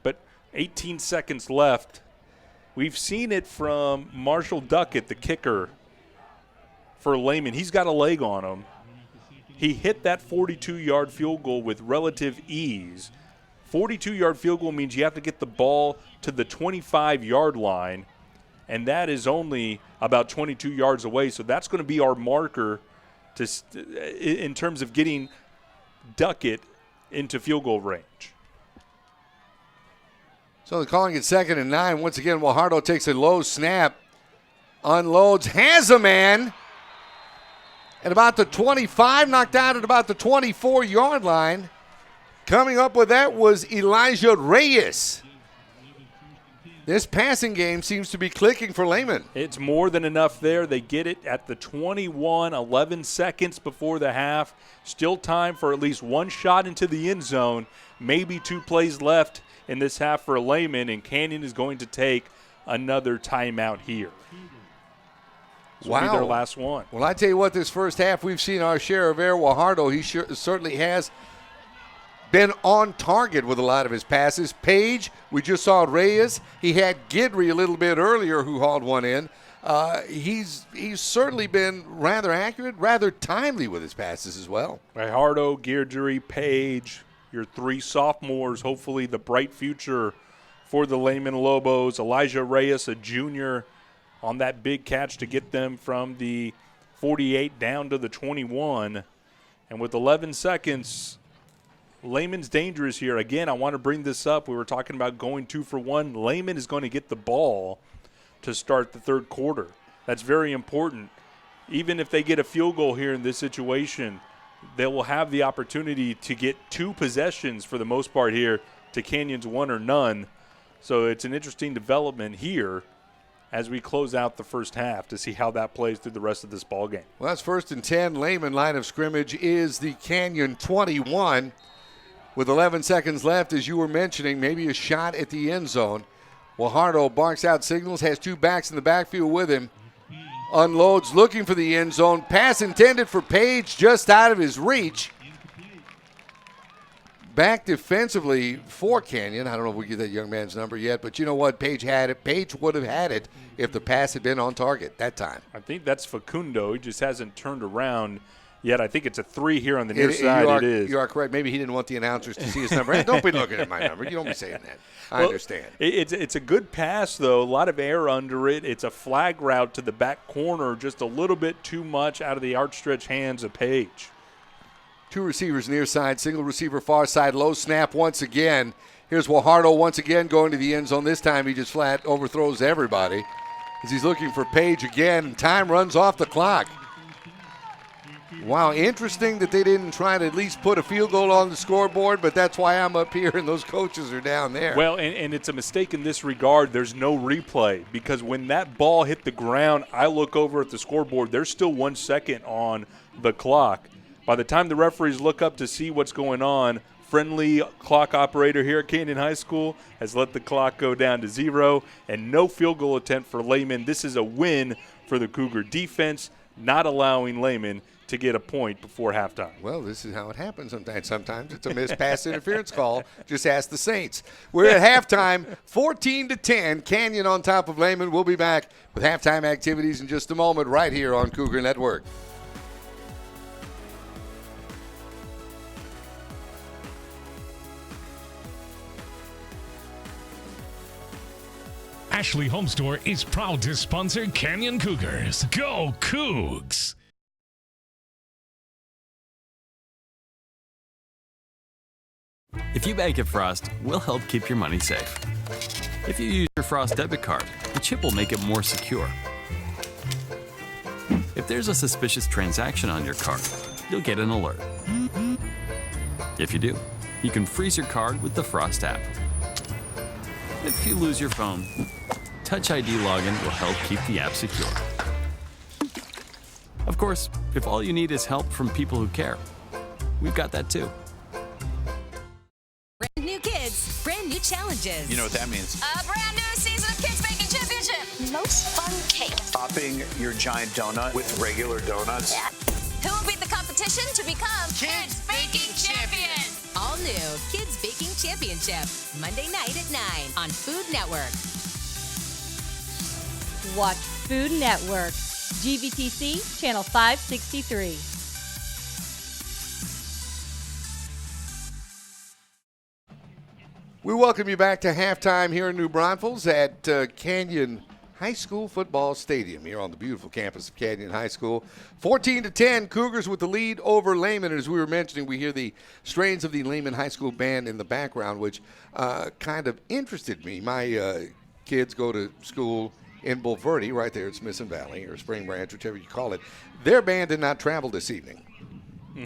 But 18 seconds left. We've seen it from Marshall Duckett, the kicker for Lehman. He's got a leg on him. He hit that 42-yard field goal with relative ease. 42-yard field goal means you have to get the ball to the 25-yard line, and that is only about 22 yards away. So that's going to be our marker in terms of getting Duckett into field goal range. So they're calling it 2nd and 9. Once again, Guajardo takes a low snap, unloads, has a man at about the 25, knocked out at about the 24-yard line. Coming up with that was Elijah Reyes. This passing game seems to be clicking for Lehman. It's more than enough there. They get it at the 21, 11 seconds before the half. Still time for at least one shot into the end zone. Maybe 2 plays left in this half for Lehman, and Canyon is going to take another timeout here. This will be their last one. Well, I tell you what, this first half we've seen our share of Air Guajardo. He certainly has been on target with a lot of his passes. Page, we just saw Reyes. He had Guidry a little bit earlier who hauled one in. He's certainly been rather accurate, rather timely with his passes as well. Guajardo, Guidry, Page, your 3 sophomores, hopefully the bright future for the Lehman Lobos. Elijah Reyes, a junior, on that big catch to get them from the 48 down to the 21. And with 11 seconds, Lehman's dangerous here. Again, I want to bring this up. We were talking about going 2 for 1. Lehman is going to get the ball to start the third quarter. That's very important. Even if they get a field goal here in this situation, they will have the opportunity to get 2 possessions for the most part here to Canyon's 1 or none. So it's an interesting development here as we close out the first half to see how that plays through the rest of this ball game. Well, that's 1st and 10. Lehman line of scrimmage is the Canyon 21. With 11 seconds left, as you were mentioning, maybe a shot at the end zone. Guajardo barks out signals, has 2 backs in the backfield with him. Unloads, looking for the end zone. Pass intended for Page, just out of his reach. Back defensively for Canyon. I don't know if we get that young man's number yet, but you know what? Page had it. Page would have had it if the pass had been on target that time. I think that's Facundo. He just hasn't turned around yet. I think it's a 3 here on the near side. It is. You are correct. Maybe he didn't want the announcers to see his number. Hey, don't be looking at my number. You don't be saying that. I understand. It's a good pass, though. A lot of air under it. It's a flag route to the back corner, just a little bit too much out of the outstretched hands of Page. 2 receivers near side, single receiver far side, low snap once again. Here's Guajardo once again going to the end zone. This time he just flat overthrows everybody as he's looking for Page again, and time runs off the clock. Wow, interesting that they didn't try to at least put a field goal on the scoreboard, but that's why I'm up here and those coaches are down there. Well, and it's a mistake in this regard. There's no replay because when that ball hit the ground, I look over at the scoreboard. There's still 1 second on the clock. By the time the referees look up to see what's going on, friendly clock operator here at Canyon High School has let the clock go down to 0, and no field goal attempt for Lehman. This is a win for the Cougar defense, not allowing Lehman to get a point before halftime. Well, this is how it happens sometimes. Sometimes it's a missed pass interference call. Just ask the Saints. We're at halftime, 14-10. Canyon on top of Lehman. We'll be back with halftime activities in just a moment right here on Cougar Network. Ashley Home Store is proud to sponsor Canyon Cougars. Go Cougs! If you bank at Frost, we'll help keep your money safe. If you use your Frost debit card, the chip will make it more secure. If there's a suspicious transaction on your card, you'll get an alert. If you do, you can freeze your card with the Frost app. If you lose your phone, Touch ID login will help keep the app secure. Of course, if all you need is help from people who care, we've got that too. Brand new kids, brand new challenges. You know what that means? A brand new season of Kids Baking Championship. Most fun cake. Topping your giant donut with regular donuts. Yeah. Who will beat the competition to become Kids Baking Champion? All new Kids Baking Championship, Monday night at 9 on Food Network. Watch Food Network, GVTC, Channel 563. We welcome you back to halftime here in New Braunfels at Canyon High School Football Stadium here on the beautiful campus of Canyon High School. 14-10, Cougars with the lead over Lehman. And as we were mentioning, we hear the strains of the Lehman High School band in the background, which kind of interested me. My kids go to school in Bulverde, right there at Smithson Valley, or Spring Branch, whichever you call it. Their band did not travel this evening.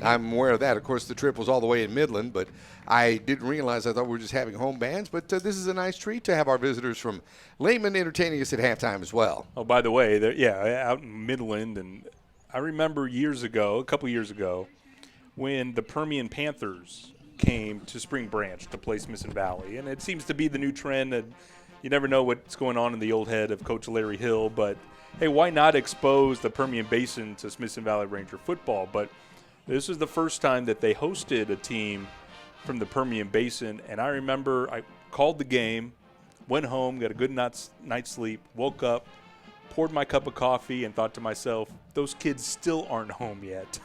I'm aware of that. Of course, the trip was all the way in Midland, but I didn't realize. I thought we were just having home bands. But this is a nice treat to have our visitors from Lehman entertaining us at halftime as well. Oh, by the way, out in Midland, and I remember a couple years ago, when the Permian Panthers came to Spring Branch to play Smithson Valley. And it seems to be the new trend that you never know what's going on in the old head of Coach Larry Hill. But, hey, why not expose the Permian Basin to Smithson Valley Ranger football? But this was the first time that they hosted a team from the Permian Basin, and I remember I called the game, went home, got a good night's sleep, woke up, poured my cup of coffee, and thought to myself, those kids still aren't home yet.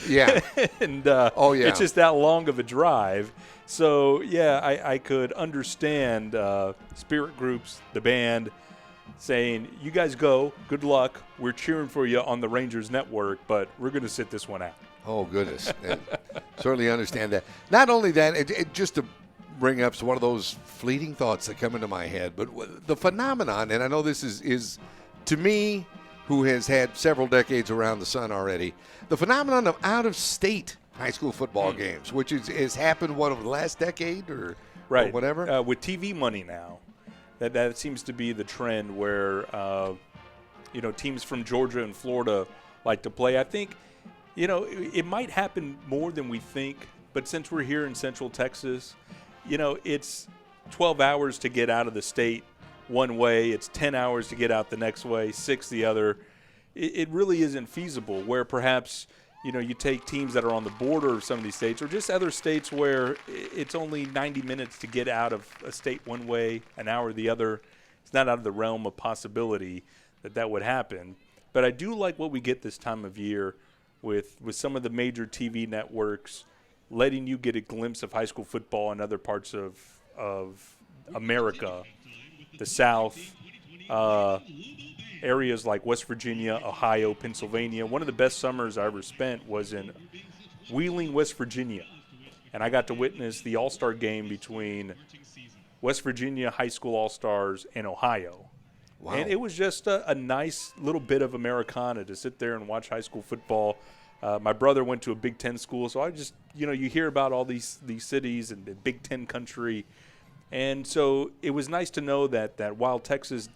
Yeah. And oh, yeah. It's just that long of a drive. So, yeah, I could understand spirit groups, the band, saying, you guys go, good luck, we're cheering for you on the Rangers Network, but we're going to sit this one out. Oh, goodness. Certainly understand that. Not only that, it just to bring up one of those fleeting thoughts that come into my head, but the phenomenon, and I know this is to me, who has had several decades around the sun already, the phenomenon of out-of-state high school football games, which has happened, over the last decade or whatever? With TV money now. That seems to be the trend where, teams from Georgia and Florida like to play. I think, it might happen more than we think, but since we're here in Central Texas, it's 12 hours to get out of the state one way. It's 10 hours to get out the next way, 6 the other. It really isn't feasible where perhaps, you take teams that are on the border of some of these states or just other states where it's only 90 minutes to get out of a state one way, an hour the other. It's not out of the realm of possibility that would happen. But I do like what we get this time of year with some of the major TV networks letting you get a glimpse of high school football in other parts of America, the South, areas like West Virginia, Ohio, Pennsylvania. One of the best summers I ever spent was in Wheeling, West Virginia. And I got to witness the all-star game between West Virginia High School All-Stars and Ohio. Wow. And it was just a nice little bit of Americana to sit there and watch high school football. My brother went to a Big Ten school, so I just, you hear about all these cities and the Big Ten country. And so it was nice to know that while Texas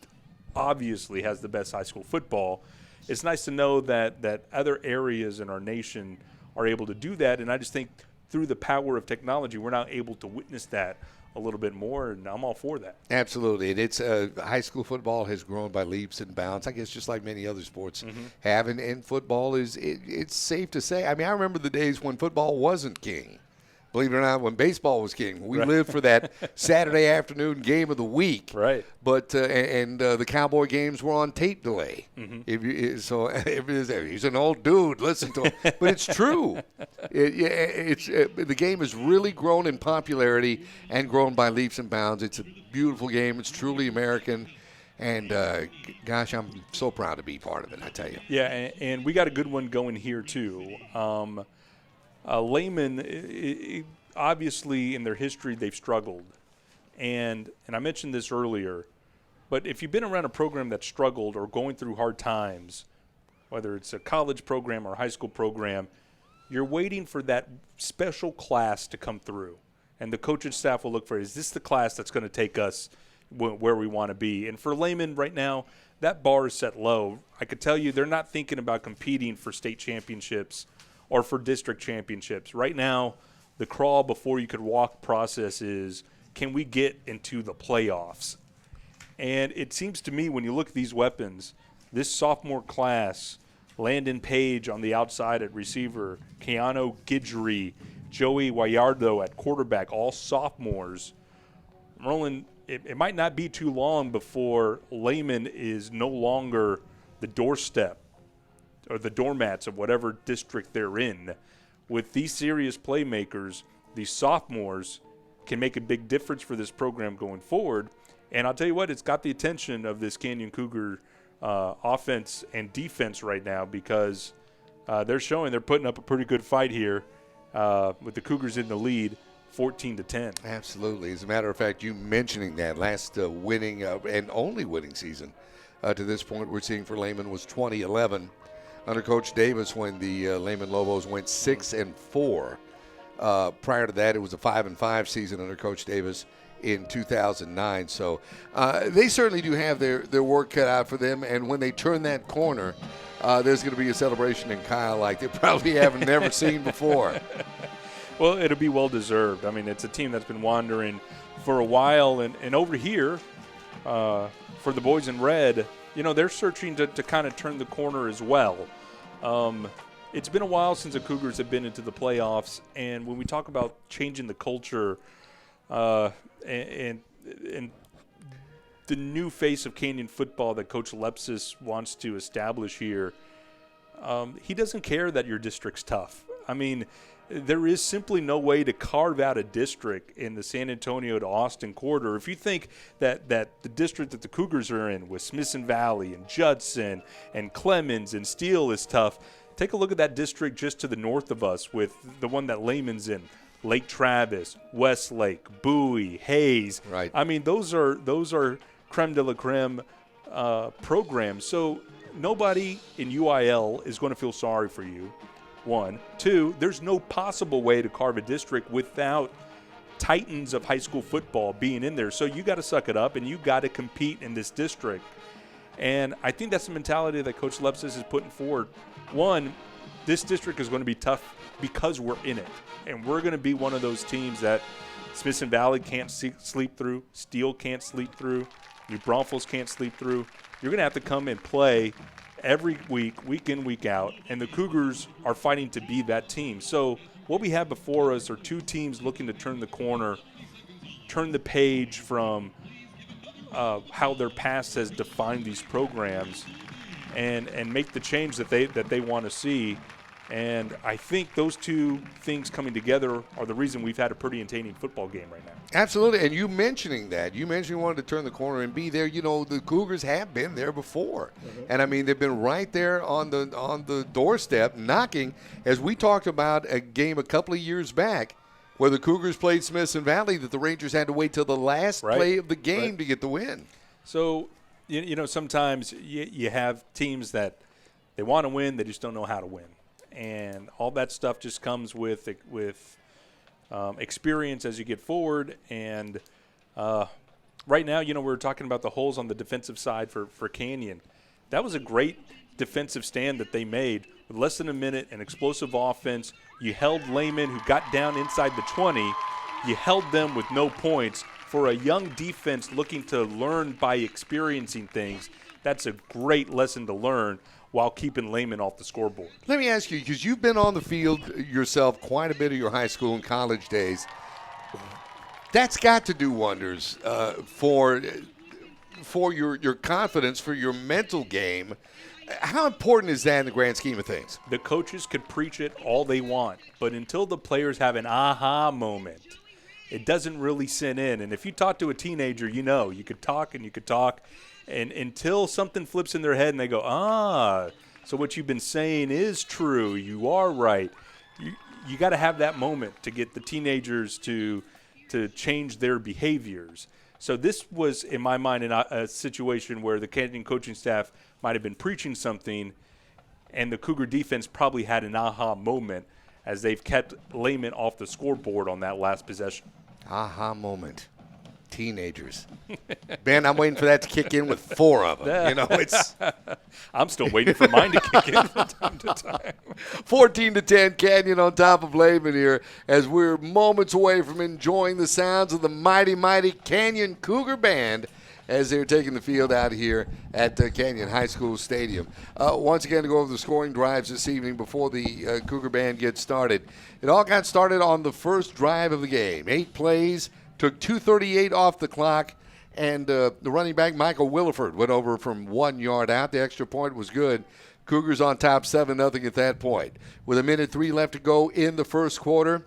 obviously has the best high school football, it's nice to know that other areas in our nation are able to do that. And I just think through the power of technology, we're now able to witness that a little bit more, and I'm all for that. Absolutely. And it's high school football has grown by leaps and bounds, I guess, just like many other sports have. And football it's safe to say. I mean, I remember the days when football wasn't king. Believe it or not, when baseball was king. We lived for that Saturday afternoon game of the week. Right. But the Cowboy games were on tape delay. He's an old dude. Listen to him. But it's true. The game has really grown in popularity and grown by leaps and bounds. It's a beautiful game. It's truly American. And, gosh, I'm so proud to be part of it, I tell you. Yeah, and we got a good one going here, too. Lehman, obviously in their history, they've struggled. And I mentioned this earlier, but if you've been around a program that struggled or going through hard times, whether it's a college program or a high school program, you're waiting for that special class to come through. And the coaching staff will look for, is this the class that's going to take us where we want to be? And for Lehman right now, that bar is set low. I could tell you they're not thinking about competing for state championships or for district championships. Right now, the crawl before you could walk process is, can we get into the playoffs? And it seems to me when you look at these weapons, this sophomore class, Landon Page on the outside at receiver, Keanu Guidry, Joey Guayardo at quarterback, all sophomores. Roland, it might not be too long before Lehman is no longer the doorstep or the doormats of whatever district they're in. With these serious playmakers, these sophomores, can make a big difference for this program going forward. And I'll tell you what, it's got the attention of this Canyon Cougar offense and defense right now, because they're putting up a pretty good fight here with the Cougars in the lead, 14-10. Absolutely. As a matter of fact, you mentioning that last winning and only winning season to this point we're seeing for Lehman was 2011 under Coach Davis, when the Lehman Lobos went 6-4. Prior to that, it was a 5-5 season under Coach Davis in 2009. So they certainly do have their work cut out for them, and when they turn that corner, there's going to be a celebration in Kyle like they probably haven't never seen before. Well, it'll be well-deserved. I mean, it's a team that's been wandering for a while, and over here, for the boys in red, they're searching to kind of turn the corner as well. It's been a while since the Cougars have been into the playoffs, and when we talk about changing the culture and the new face of Canyon football that Coach Lepsis wants to establish here, he doesn't care that your district's tough. I mean, there is simply no way to carve out a district in the San Antonio to Austin corridor. If you think that the district that the Cougars are in with Smithson Valley and Judson and Clemens and Steele is tough, take a look at that district just to the north of us with the one that Lehman's in. Lake Travis, Westlake, Bowie, Hayes. Right. I mean, those are creme de la creme programs. So nobody in UIL is going to feel sorry for you. 1. 2, there's no possible way to carve a district without titans of high school football being in there. So you got to suck it up, and you got to compete in this district. And I think that's the mentality that Coach Lepsis is putting forward. 1, this district is going to be tough because we're in it. And we're going to be one of those teams that Smithson Valley can't sleep through, Steele can't sleep through, New Braunfels can't sleep through. You're going to have to come and play every week, week in, week out, and the Cougars are fighting to be that team. So what we have before us are two teams looking to turn the corner, turn the page from how their past has defined these programs, and make the change that they want to see. And I think those two things coming together are the reason we've had a pretty entertaining football game right now. Absolutely, and you mentioning that. You mentioned you wanted to turn the corner and be there. The Cougars have been there before. Mm-hmm. And, I mean, they've been right there on the doorstep knocking, as we talked about a game a couple of years back where the Cougars played Smithson Valley that the Rangers had to wait till the last play of the game to get the win. So, sometimes you have teams that they want to win, they just don't know how to win. And all that stuff just comes with experience as you get forward. And right now, we're talking about the holes on the defensive side for Canyon. That was a great defensive stand that they made with less than a minute, an explosive offense. You held Lehman, who got down inside the 20. You held them with no points. For a young defense looking to learn by experiencing things, that's a great lesson to learn while keeping Lehman off the scoreboard. Let me ask you, because you've been on the field yourself quite a bit of your high school and college days, that's got to do wonders for your confidence, for your mental game. How important is that in the grand scheme of things? The coaches could preach it all they want, but until the players have an aha moment, it doesn't really sink in. And if you talk to a teenager, you could talk and you could talk. And until something flips in their head and they go, so what you've been saying is true. You are right. You got to have that moment to get the teenagers to change their behaviors. So this was, in my mind, a situation where the Canyon coaching staff might have been preaching something, and the Cougar defense probably had an aha moment as they've kept Lehman off the scoreboard on that last possession. Aha moment. Teenagers. Ben, I'm waiting for that to kick in with 4 of them. I'm still waiting for mine to kick in from time to time. 14-10, Canyon on top of Lehman here as we're moments away from enjoying the sounds of the mighty, mighty Canyon Cougar Band as they're taking the field out here at Canyon High School Stadium. Once again, to go over the scoring drives this evening before the Cougar Band gets started. It all got started on the first drive of the game. 8 plays. Took 2:38 off the clock, and the running back, Michael Williford, went over from 1 yard out. The extra point was good. Cougars on top 7-0 at that point. With 1:03 left to go in the first quarter,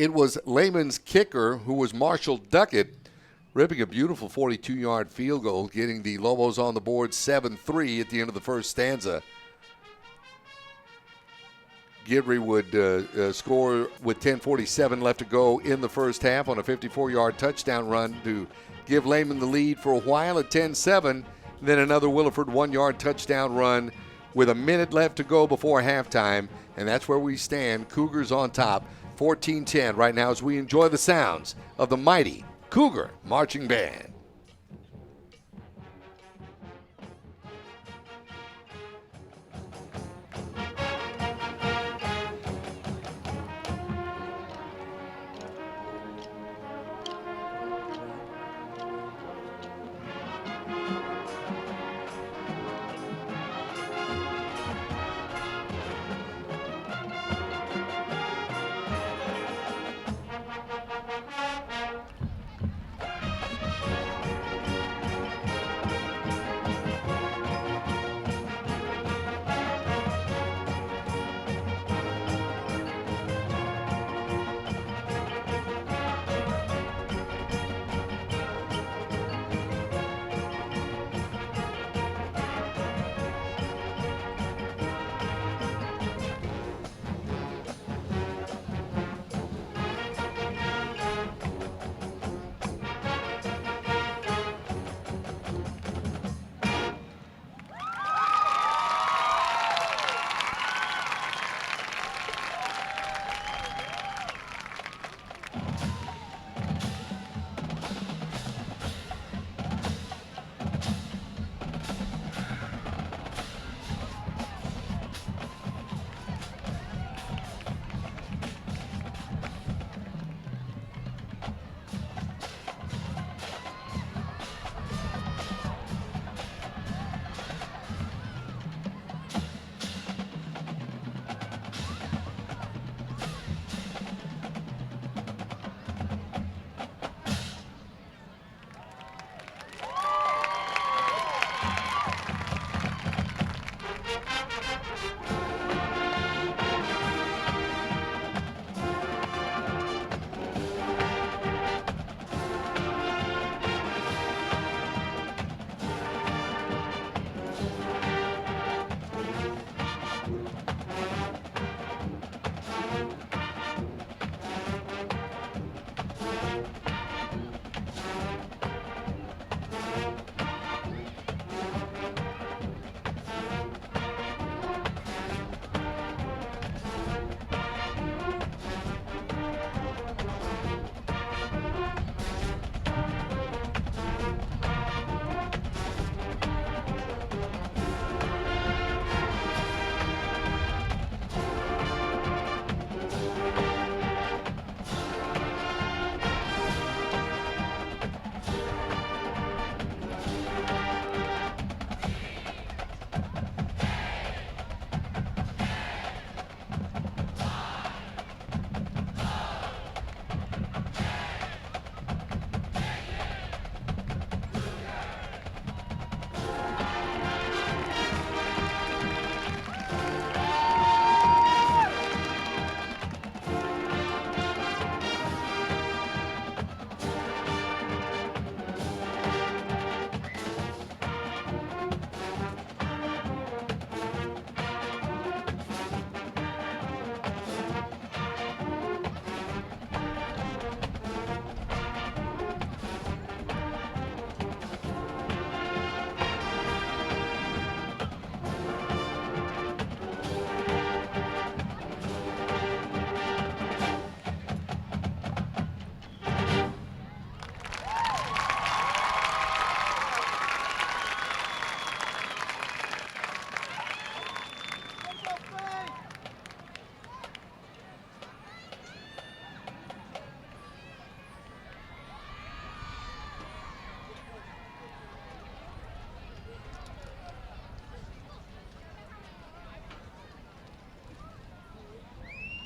It was Lehman's kicker, who was Marshall Duckett, ripping a beautiful 42-yard field goal, getting the Lobos on the board 7-3 at the end of the first stanza. Gidry would score with 10:47 left to go in the first half on a 54-yard touchdown run to give Lehman the lead for a while at 10-7. Then another Williford 1-yard touchdown run with a minute left to go before halftime. And that's where we stand. Cougars on top, 14-10 right now as we enjoy the sounds of the mighty Cougar Marching Band.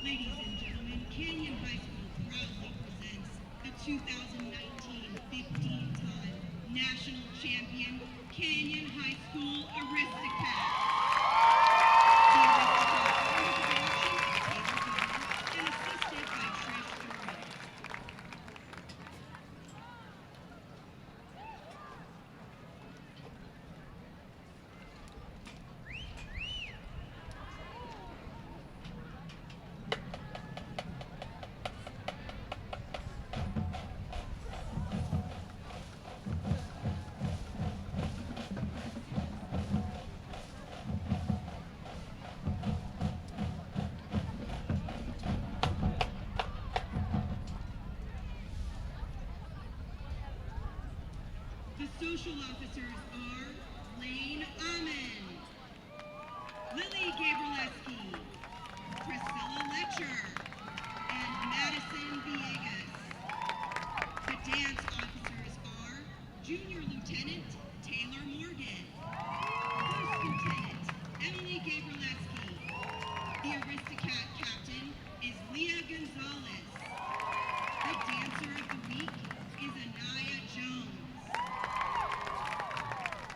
Ladies and gentlemen, Canyon High School proudly presents the 2019 15-time national champion, Canyon High School Aristocats. The Aristocats are the production of Taylor Thomas and assisted by Trish Durant. Special officers are Lane Amon, Lily Gabrielski, Priscilla Letcher, and Madison Villegas. The dance officers are Junior Lieutenant Taylor Morgan, First Lieutenant Emily Gabrielski. The Aristocat captain is Leah Gonzalez. The dancer of the week is Anaya Jones.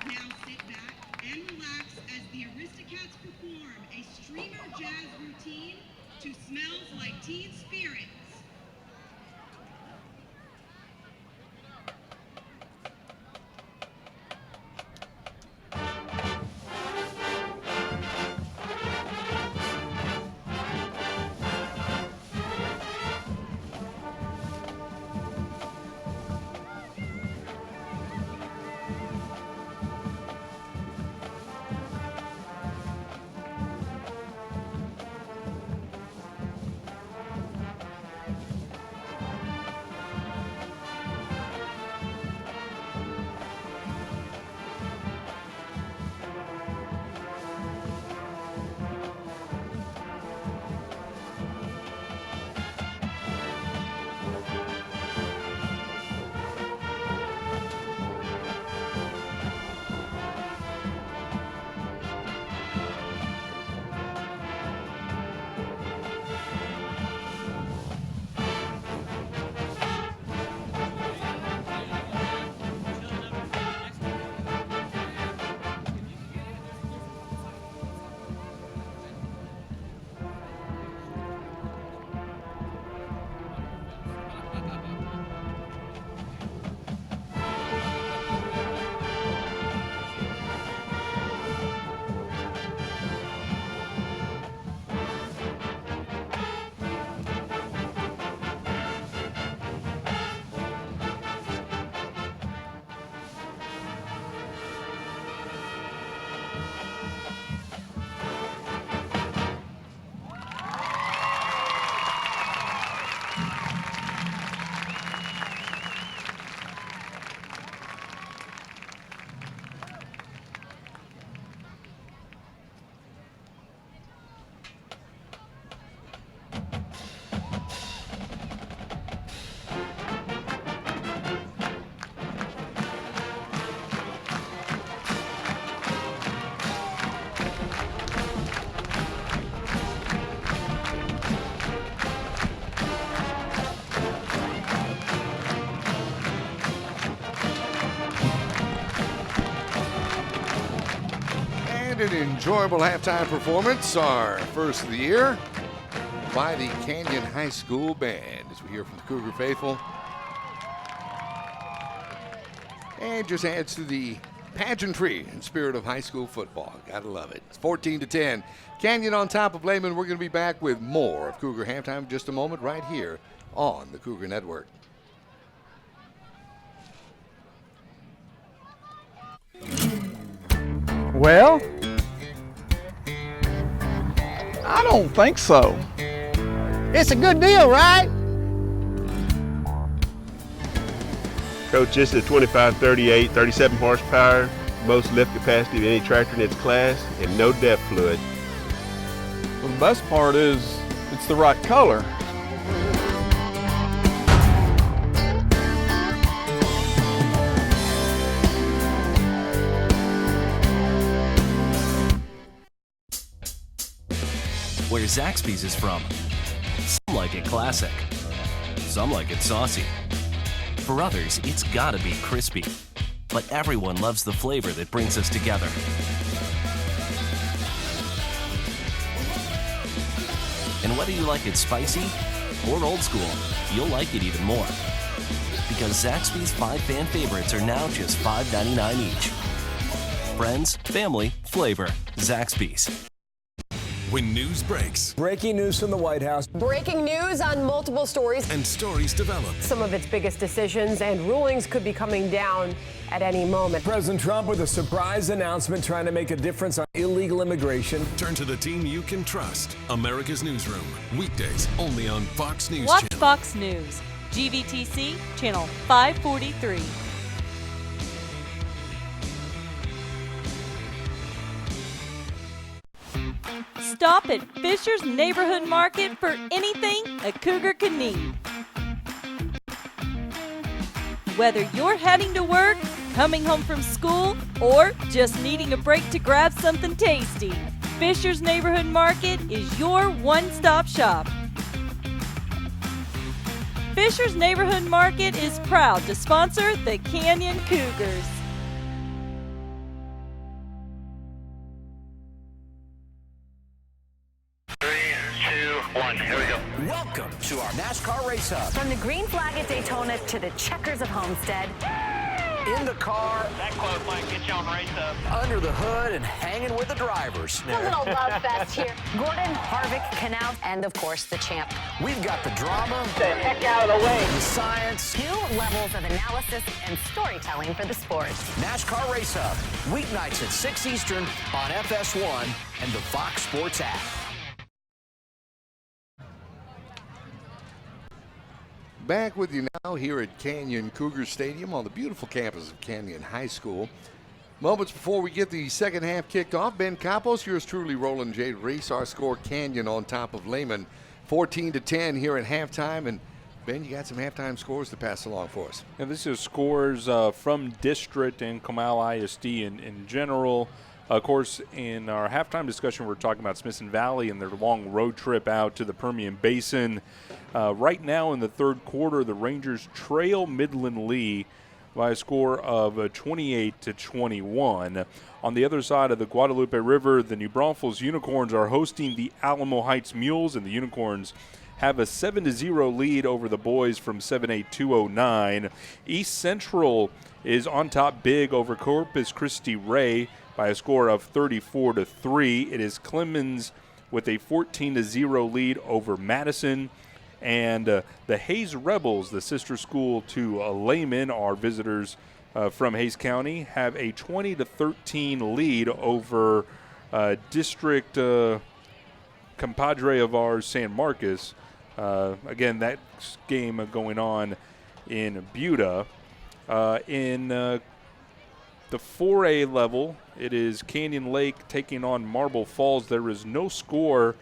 Now sit back and relax as the Aristocats perform a streamer jazz routine to Smells Like Teen Spirits. An enjoyable halftime performance, our first of the year, by the Canyon High School Band, as we hear from the Cougar faithful. And just adds to the pageantry and spirit of high school football. Gotta love it. It's 14-10. Canyon on top of Lehman. We're going to be back with more of Cougar Halftime in just a moment right here on the Cougar Network. Well, I don't think so. It's a good deal, right? Coach, this is a 2538, 37 horsepower, most lift capacity of any tractor in its class, and no depth fluid. Well, the best part is it's the right color. Where Zaxby's is from. Some like it classic. Some like it saucy. For others, it's gotta be crispy. But everyone loves the flavor that brings us together. And whether you like it spicy or old school, you'll like it even more. Because Zaxby's 5 fan favorites are now just $5.99 each. Friends, family, flavor. Zaxby's. When news breaks. Breaking news from the White House. Breaking news on multiple stories. And stories develop. Some of its biggest decisions and rulings could be coming down at any moment. President Trump with a surprise announcement trying to make a difference on illegal immigration. Turn to the team you can trust. America's Newsroom. Weekdays only on Fox News Watch Channel. Fox News. GVTC, channel 543. stop at Fisher's Neighborhood Market for anything a Cougar could need. Whether you're heading to work, coming home from school, or just needing a break to grab something tasty, Fisher's Neighborhood Market is your one-stop shop. Fisher's Neighborhood Market is proud to sponsor the Canyon Cougars. Here we go. Welcome to our NASCAR Race Hub. From the green flag at Daytona to the checkers of Homestead. In the car. That close might get you on race up. Under the hood and hanging with the drivers. A little love fest here. Gordon, Harvick, Canal, and of course the champ. We've got the drama. Get the heck out of the way. The science. New levels of analysis and storytelling for the sport. NASCAR Race Hub. Weeknights at 6 Eastern on FS1 and the Fox Sports app. Back with you now here at Canyon Cougar Stadium on the beautiful campus of Canyon High School. Moments before we get the second half kicked off, Ben Campos, yours truly, Roland J. Reese. Our score, Canyon on top of Lehman, 14-10 here at halftime. And Ben, you got some halftime scores to pass along for us. And this is scores from district and Comal ISD in general. Of course, in our halftime discussion, we're talking about Smithson Valley and their long road trip out to the Permian Basin. Right now in the third quarter, the Rangers trail Midland Lee by a score of 28-21. On the other side of the Guadalupe River, the New Braunfels Unicorns are hosting the Alamo Heights Mules, and the Unicorns have a 7-0 lead over the boys from 7A-209. East Central is on top big over Corpus Christi Ray by a score of 34-3. It is Clemens with a 14-0 lead over Madison. And the Hayes Rebels, the sister school to Lehman, our visitors from Hayes County, have a 20-13 lead over district compadre of ours, San Marcos. Again, that game going on in Buda. In the 4A level, it is Canyon Lake taking on Marble Falls. There is no score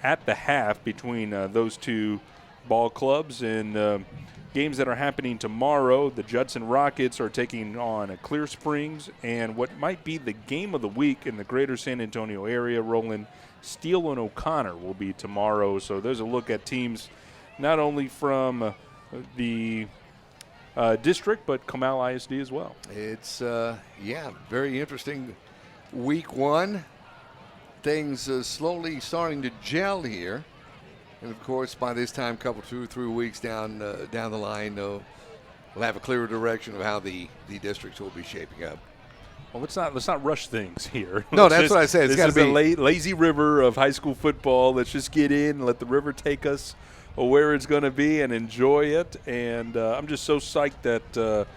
at the half between those two ball clubs. And games that are happening tomorrow, the Judson Rockets are taking on Clear Springs, and what might be the game of the week in the greater San Antonio area, Roland, Steele and O'Connor will be tomorrow. So there's a look at teams not only from the district, but Comal ISD as well. It's, very interesting. Week one, things slowly starting to gel here. And, of course, by this time, couple 2-3 weeks down the line, we'll have a clearer direction of how the districts will be shaping up. Well, let's not rush things here. No, that's what I said. It's got to be the lazy river of high school football. Let's just get in and let the river take us where it's going to be and enjoy it. And I'm just so psyched that,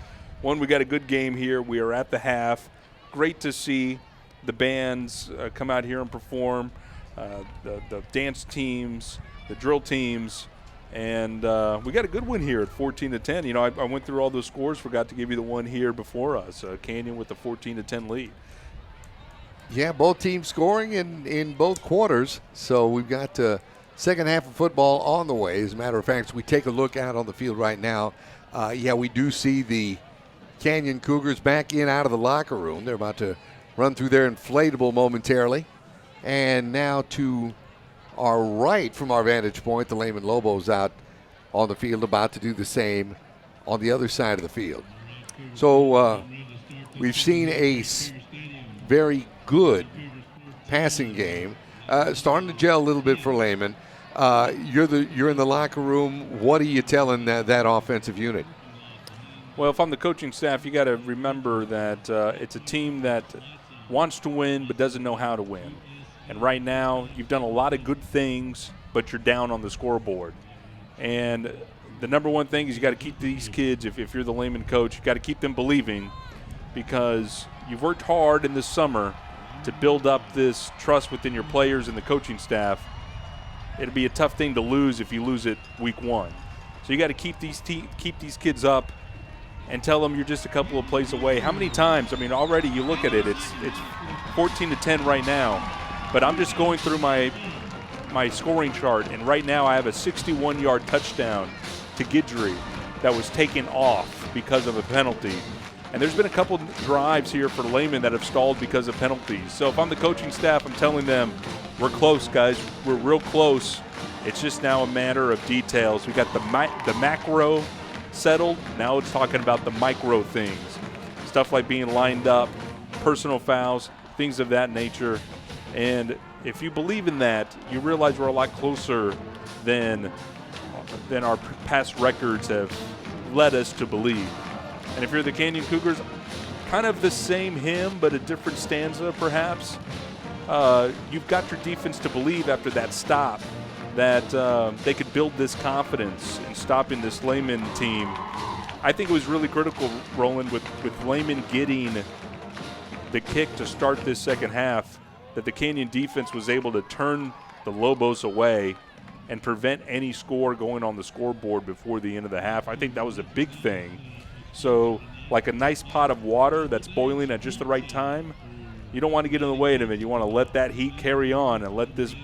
one, we got a good game here. We are at the half. Great to see the bands come out here and perform, the dance teams, the drill teams, and we got a good one here at 14-10. You know, I went through all those scores, forgot to give you the one here before us. Canyon with the 14-10 lead. Yeah, both teams scoring in both quarters. So we've got second half of football on the way. As a matter of fact, as we take a look out on the field right now, we do see the Canyon Cougars back out of the locker room. They're about to run through their inflatable momentarily. And now to our right from our vantage point, the Lehman Lobos out on the field, about to do the same on the other side of the field. So we've seen a very good passing game, starting to gel a little bit for Lehman. You're in the locker room. What are you telling that offensive unit? Well, if I'm the coaching staff, you got to remember that it's a team that wants to win but doesn't know how to win. And right now, you've done a lot of good things, but you're down on the scoreboard. And the number one thing is you got to keep these kids, if you're the Lehman coach, you got to keep them believing, because you've worked hard in the summer to build up this trust within your players and the coaching staff. It'll be a tough thing to lose if you lose it week one. So you got to keep these kids up and tell them you're just a couple of plays away. How many times? I mean, already you look at it, it's 14-10 right now. But I'm just going through my scoring chart, and right now I have a 61-yard touchdown to Guidry that was taken off because of a penalty. And there's been a couple drives here for Lehman that have stalled because of penalties. So if I'm the coaching staff, I'm telling them, we're close, guys. We're real close. It's just now a matter of details. We got the macro settled. Now it's talking about the micro things. Stuff like being lined up, personal fouls, things of that nature. And if you believe in that, you realize we're a lot closer than our past records have led us to believe. And if you're the Canyon Cougars, kind of the same hymn, but a different stanza perhaps. You've got your defense to believe after that stop that they could build this confidence in stopping this Lehman team. I think it was really critical, Roland, with Lehman getting the kick to start this second half, that the Canyon defense was able to turn the Lobos away and prevent any score going on the scoreboard before the end of the half. I think that was a big thing. So like a nice pot of water that's boiling at just the right time, you don't want to get in the way of it. You want to let that heat carry on and let this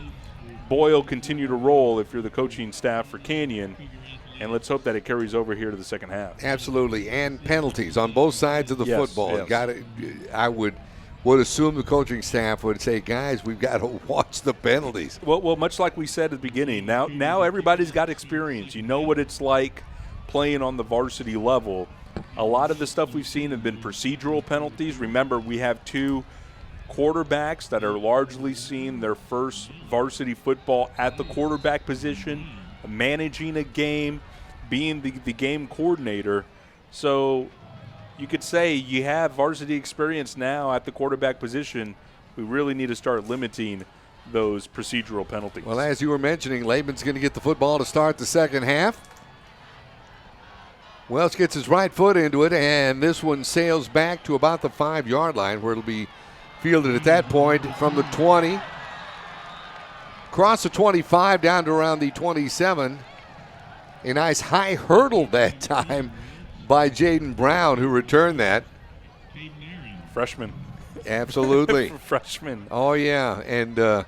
boil continue to roll if you're the coaching staff for Canyon. And let's hope that it carries over here to the second half. Absolutely. And penalties on both sides of the football. Yes. Got it. I would assume the coaching staff would say, guys, we've got to watch the penalties. Well, much like we said at the beginning, now everybody's got experience. You know what it's like playing on the varsity level. A lot of the stuff we've seen have been procedural penalties. Remember, we have two quarterbacks that are largely seeing their first varsity football at the quarterback position, managing a game, being the game coordinator. So you could say you have varsity experience now at the quarterback position. We really need to start limiting those procedural penalties. Well, as you were mentioning, Lehman's going to get the football to start the second half. Welch gets his right foot into it, and this one sails back to about the 5-yard line, where it'll be fielded at that point from the 20. Across the 25 down to around the 27. A nice high hurdle that time by Jaden Brown, who returned that. Freshman. Absolutely. Freshman. Oh, yeah. And the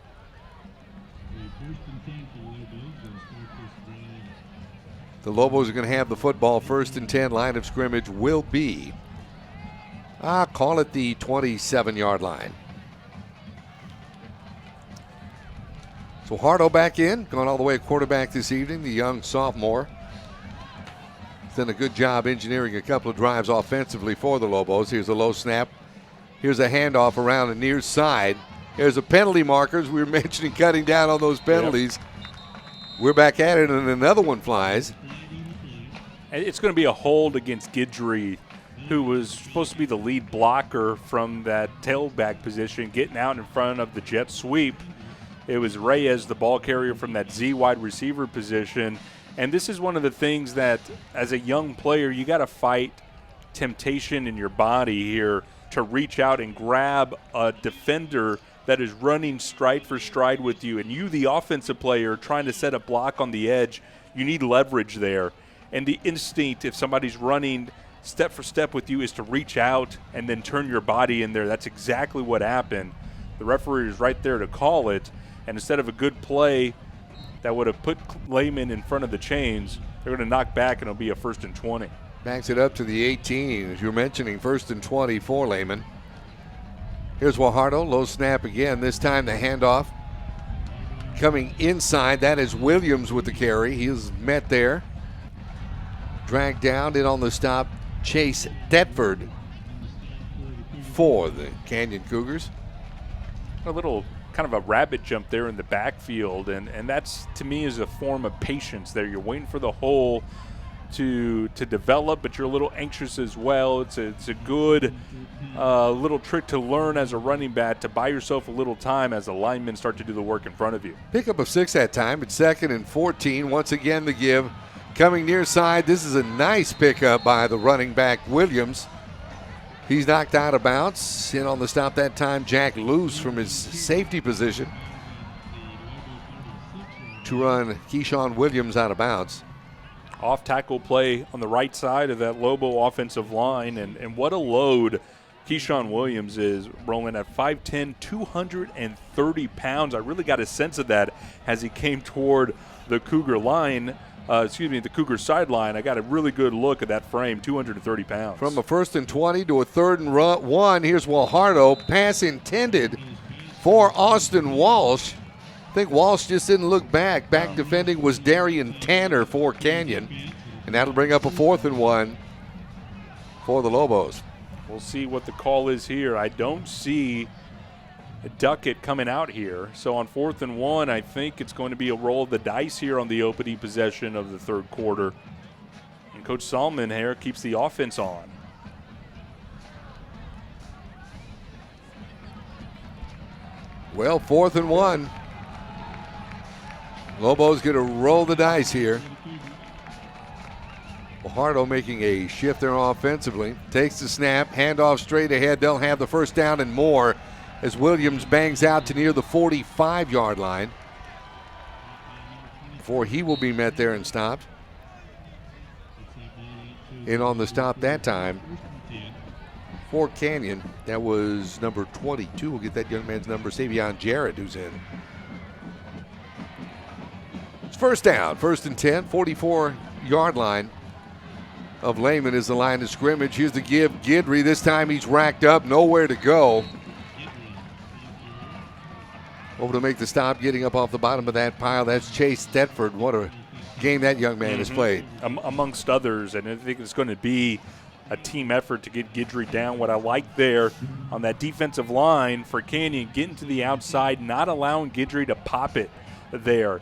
Lobos are going to have the football. First and 10. Line of scrimmage will be, call it the 27-yard line. So Hardo back in, going all the way at quarterback this evening, the young sophomore. He's done a good job engineering a couple of drives offensively for the Lobos. Here's a low snap. Here's a handoff around the near side. There's a penalty markers. We were mentioning cutting down on those penalties. Yep. We're back at it, and another one flies. It's going to be a hold against Guidry, who was supposed to be the lead blocker from that tailback position, getting out in front of the jet sweep. It was Reyes, the ball carrier from that Z wide receiver position. And this is one of the things that, as a young player, you got to fight temptation in your body here to reach out and grab a defender that is running stride for stride with you. And you, the offensive player, trying to set a block on the edge, you need leverage there. And the instinct, if somebody's running step for step with you, is to reach out and then turn your body in there. That's exactly what happened. The referee is right there to call it. And instead of a good play that would have put Lehman in front of the chains, they're going to knock back, and it'll be a 1st and 20. Backs it up to the 18, as you were mentioning, 1st and 20 for Lehman. Here's Wahardo, low snap again. This time the handoff coming inside. That is Williams with the carry. He is met there. Dragged down, in on the stop, Chase Thetford for the Canyon Cougars. A little kind of a rabbit jump there in the backfield, and that's, to me, is a form of patience there. You're waiting for the hole to develop, but you're a little anxious as well. It's a good little trick to learn as a running back, to buy yourself a little time as the linemen start to do the work in front of you. Pickup of 6 that time. It's 2nd and 14. Once again, the give coming near side. This is a nice pickup by the running back, Williams. He's knocked out of bounds. In on the stop that time, Jack Loose from his safety position to run Keyshawn Williams out of bounds. Off tackle play on the right side of that Lobo offensive line, and what a load Keyshawn Williams is rolling at 5'10", 230 pounds. I really got a sense of that as he came toward the Cougar line. The Cougar sideline. I got a really good look at that frame, 230 pounds. From a 1st and 20 to a 3rd and 1, here's Guajardo. Pass intended for Austin Walsh. I think Walsh just didn't look back. Back defending was Darian Tanner for Canyon. And that'll bring up a 4th and 1 for the Lobos. We'll see what the call is here. I don't see Duckett coming out here. So on 4th and 1, I think it's going to be a roll of the dice here on the opening possession of the 3rd quarter. And Coach Solomon here keeps the offense on. Well, 4th and 1. Lobos going to roll the dice here. Guajardo making a shift there offensively. Takes the snap, handoff straight ahead. They'll have the 1st down and more as Williams bangs out to near the 45-yard line before he will be met there and stopped. And on the stop that time for Canyon, that was number 22. We'll get that young man's number, Savion Jarrett, who's in. It's 1st down, 1st and 10, 44-yard line of Lehman is the line of scrimmage. Here's the give. Guidry, this time he's racked up, nowhere to go. Over to make the stop, getting up off the bottom of that pile. That's Chase Thetford. What a game that young man has played. Amongst others, and I think it's going to be a team effort to get Guidry down. What I like there on that defensive line for Canyon, getting to the outside, not allowing Guidry to pop it there.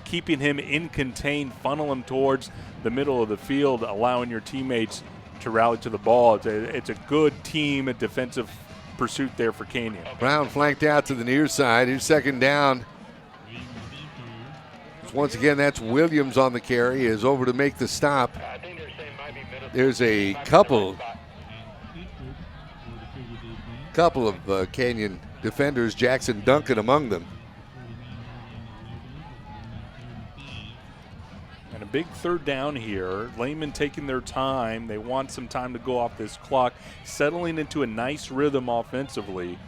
Keeping him in contained, funnel him towards the middle of the field, allowing your teammates to rally to the ball. It's a good team defensive pursuit there for Canyon. Brown flanked out to the near side. Here's 2nd down. Once again, that's Williams on the carry. Is over to make the stop. There's a couple of Canyon defenders, Jackson Duncan among them. And a big 3rd down here. Lehman taking their time. They want some time to go off this clock, settling into a nice rhythm offensively.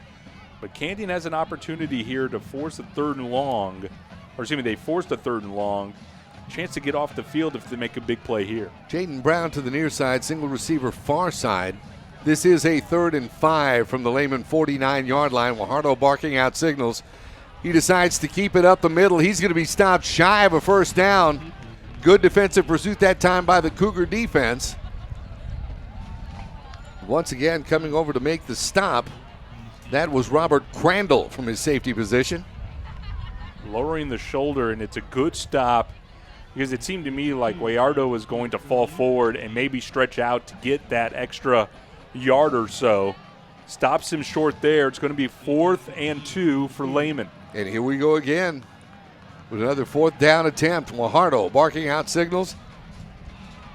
But Canyon has an opportunity here to force a 3rd and long. Or excuse me, they forced a 3rd and long. Chance to get off the field if they make a big play here. Jaden Brown to the near side, single receiver far side. This is a 3rd and 5 from the Lehman 49-yard line. Guajardo barking out signals. He decides to keep it up the middle. He's going to be stopped shy of a 1st down. Good defensive pursuit that time by the Cougar defense. Once again, coming over to make the stop, that was Robert Crandall from his safety position. Lowering the shoulder, and it's a good stop because it seemed to me like Guajardo was going to fall forward and maybe stretch out to get that extra yard or so. Stops him short there. It's going to be 4th and 2 for Lehman. And here we go again with another 4th down attempt. Guajardo barking out signals.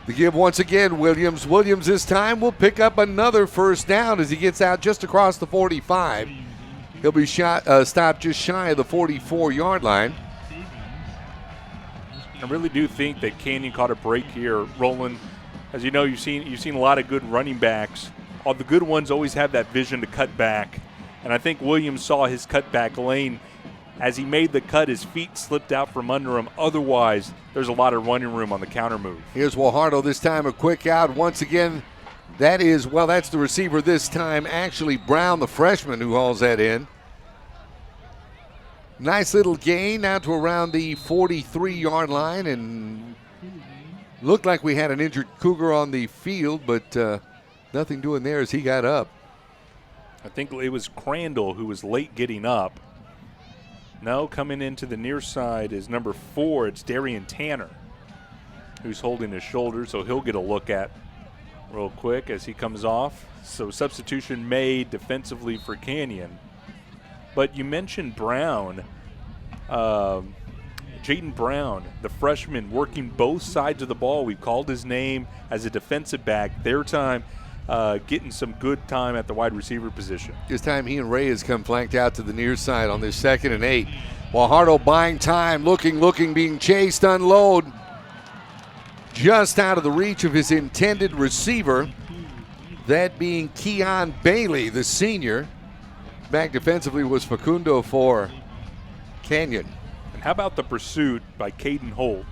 The give once again, Williams. Williams this time will pick up another 1st down as he gets out just across the 45. He'll be stopped just shy of the 44-yard line. I really do think that Canyon caught a break here, Roland. As you know, you've seen a lot of good running backs. All the good ones always have that vision to cut back. And I think Williams saw his cutback lane. As he made the cut, his feet slipped out from under him. Otherwise, there's a lot of running room on the counter move. Here's Guajardo this time, a quick out. Once again, that's the receiver this time. Actually, Brown, the freshman, who hauls that in. Nice little gain out to around the 43-yard line, and looked like we had an injured Cougar on the field, but nothing doing there as he got up. I think it was Crandall who was late getting up. No, coming into the near side is number 4. It's Darian Tanner, who's holding his shoulder, so he'll get a look at real quick as he comes off. So substitution made defensively for Canyon. But you mentioned Brown, Jaden Brown, the freshman, working both sides of the ball. We've called his name as a defensive back. Their time getting some good time at the wide receiver position. This time he and Reyes come flanked out to the near side on this 2nd and 8. Guajardo buying time, looking, being chased, unload. Just out of the reach of his intended receiver. That being Keon Bailey, the senior. Back defensively was Facundo for Canyon. And how about the pursuit by Caden Holt,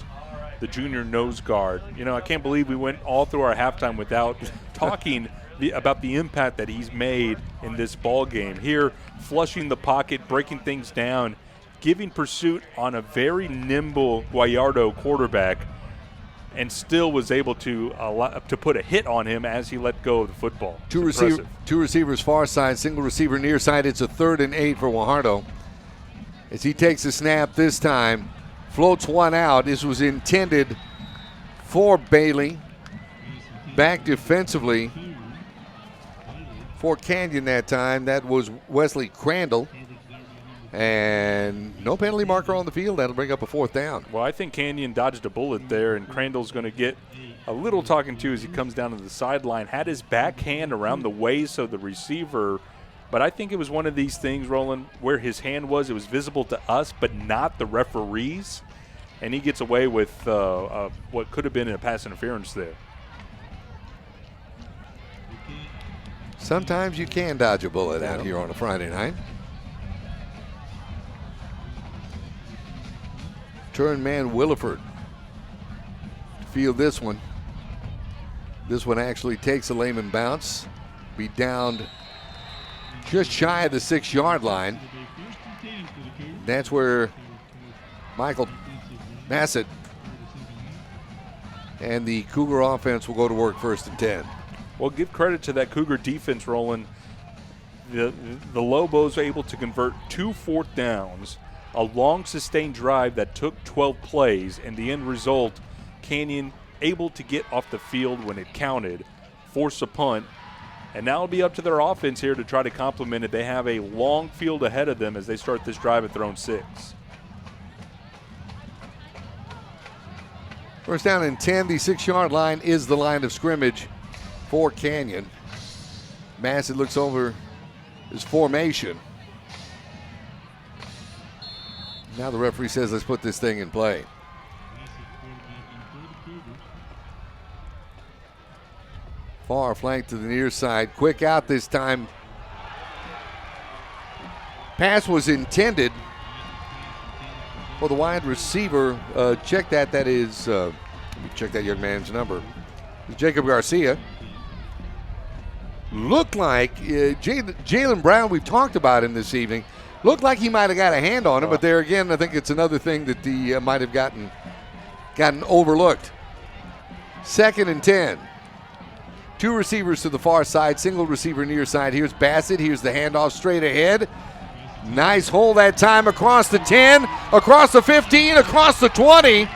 the junior nose guard? You know, I can't believe we went all through our halftime without talking about the impact that he's made in this ball game. Here, flushing the pocket, breaking things down, giving pursuit on a very nimble Gallardo quarterback, and still was able to put a hit on him as he let go of the football. Two receivers far side, single receiver near side. It's a 3rd and 8 for Guajardo. As he takes the snap this time, floats one out. This was intended for Bailey. Back defensively for Canyon that time. That was Wesley Crandall. And no penalty marker on the field. That'll bring up a 4th down. Well, I think Canyon dodged a bullet there, and Crandall's going to get a little talking to as he comes down to the sideline. Had his backhand around the waist so the receiver, but I think it was one of these things, Roland, where his hand was, it was visible to us, but not the referees. And he gets away with what could have been a pass interference there. Sometimes you can dodge a bullet out here on a Friday night. Turn man Williford to field this one. This one actually takes a Lehman bounce. Be downed just shy of the 6-yard line. That's where Michael Bassett and the Cougar offense will go to work 1st and 10. Well, give credit to that Cougar defense, Roland. The Lobos were able to convert 2 4th downs, a long sustained drive that took 12 plays, and the end result, Canyon able to get off the field when it counted, force a punt, and now it'll be up to their offense here to try to complement it. They have a long field ahead of them as they start this drive at their own 6. 1st down and 10. The 6-yard line is the line of scrimmage for Canyon. Bassett looks over his formation. Now the referee says, let's put this thing in play. Far flank to the near side. Quick out this time. Pass was intended for the wide receiver. Check that. That is, let me check that young man's number. It's Jacob Garcia. Looked like Jalen Brown, we've talked about him this evening. Looked like he might have got a hand on him, but there again, I think it's another thing that he might have gotten overlooked. 2nd and 10. 2 receivers to the far side, single receiver near side. Here's Bassett. Here's the handoff straight ahead. Nice hole that time across the 10, across the 15, across the 20.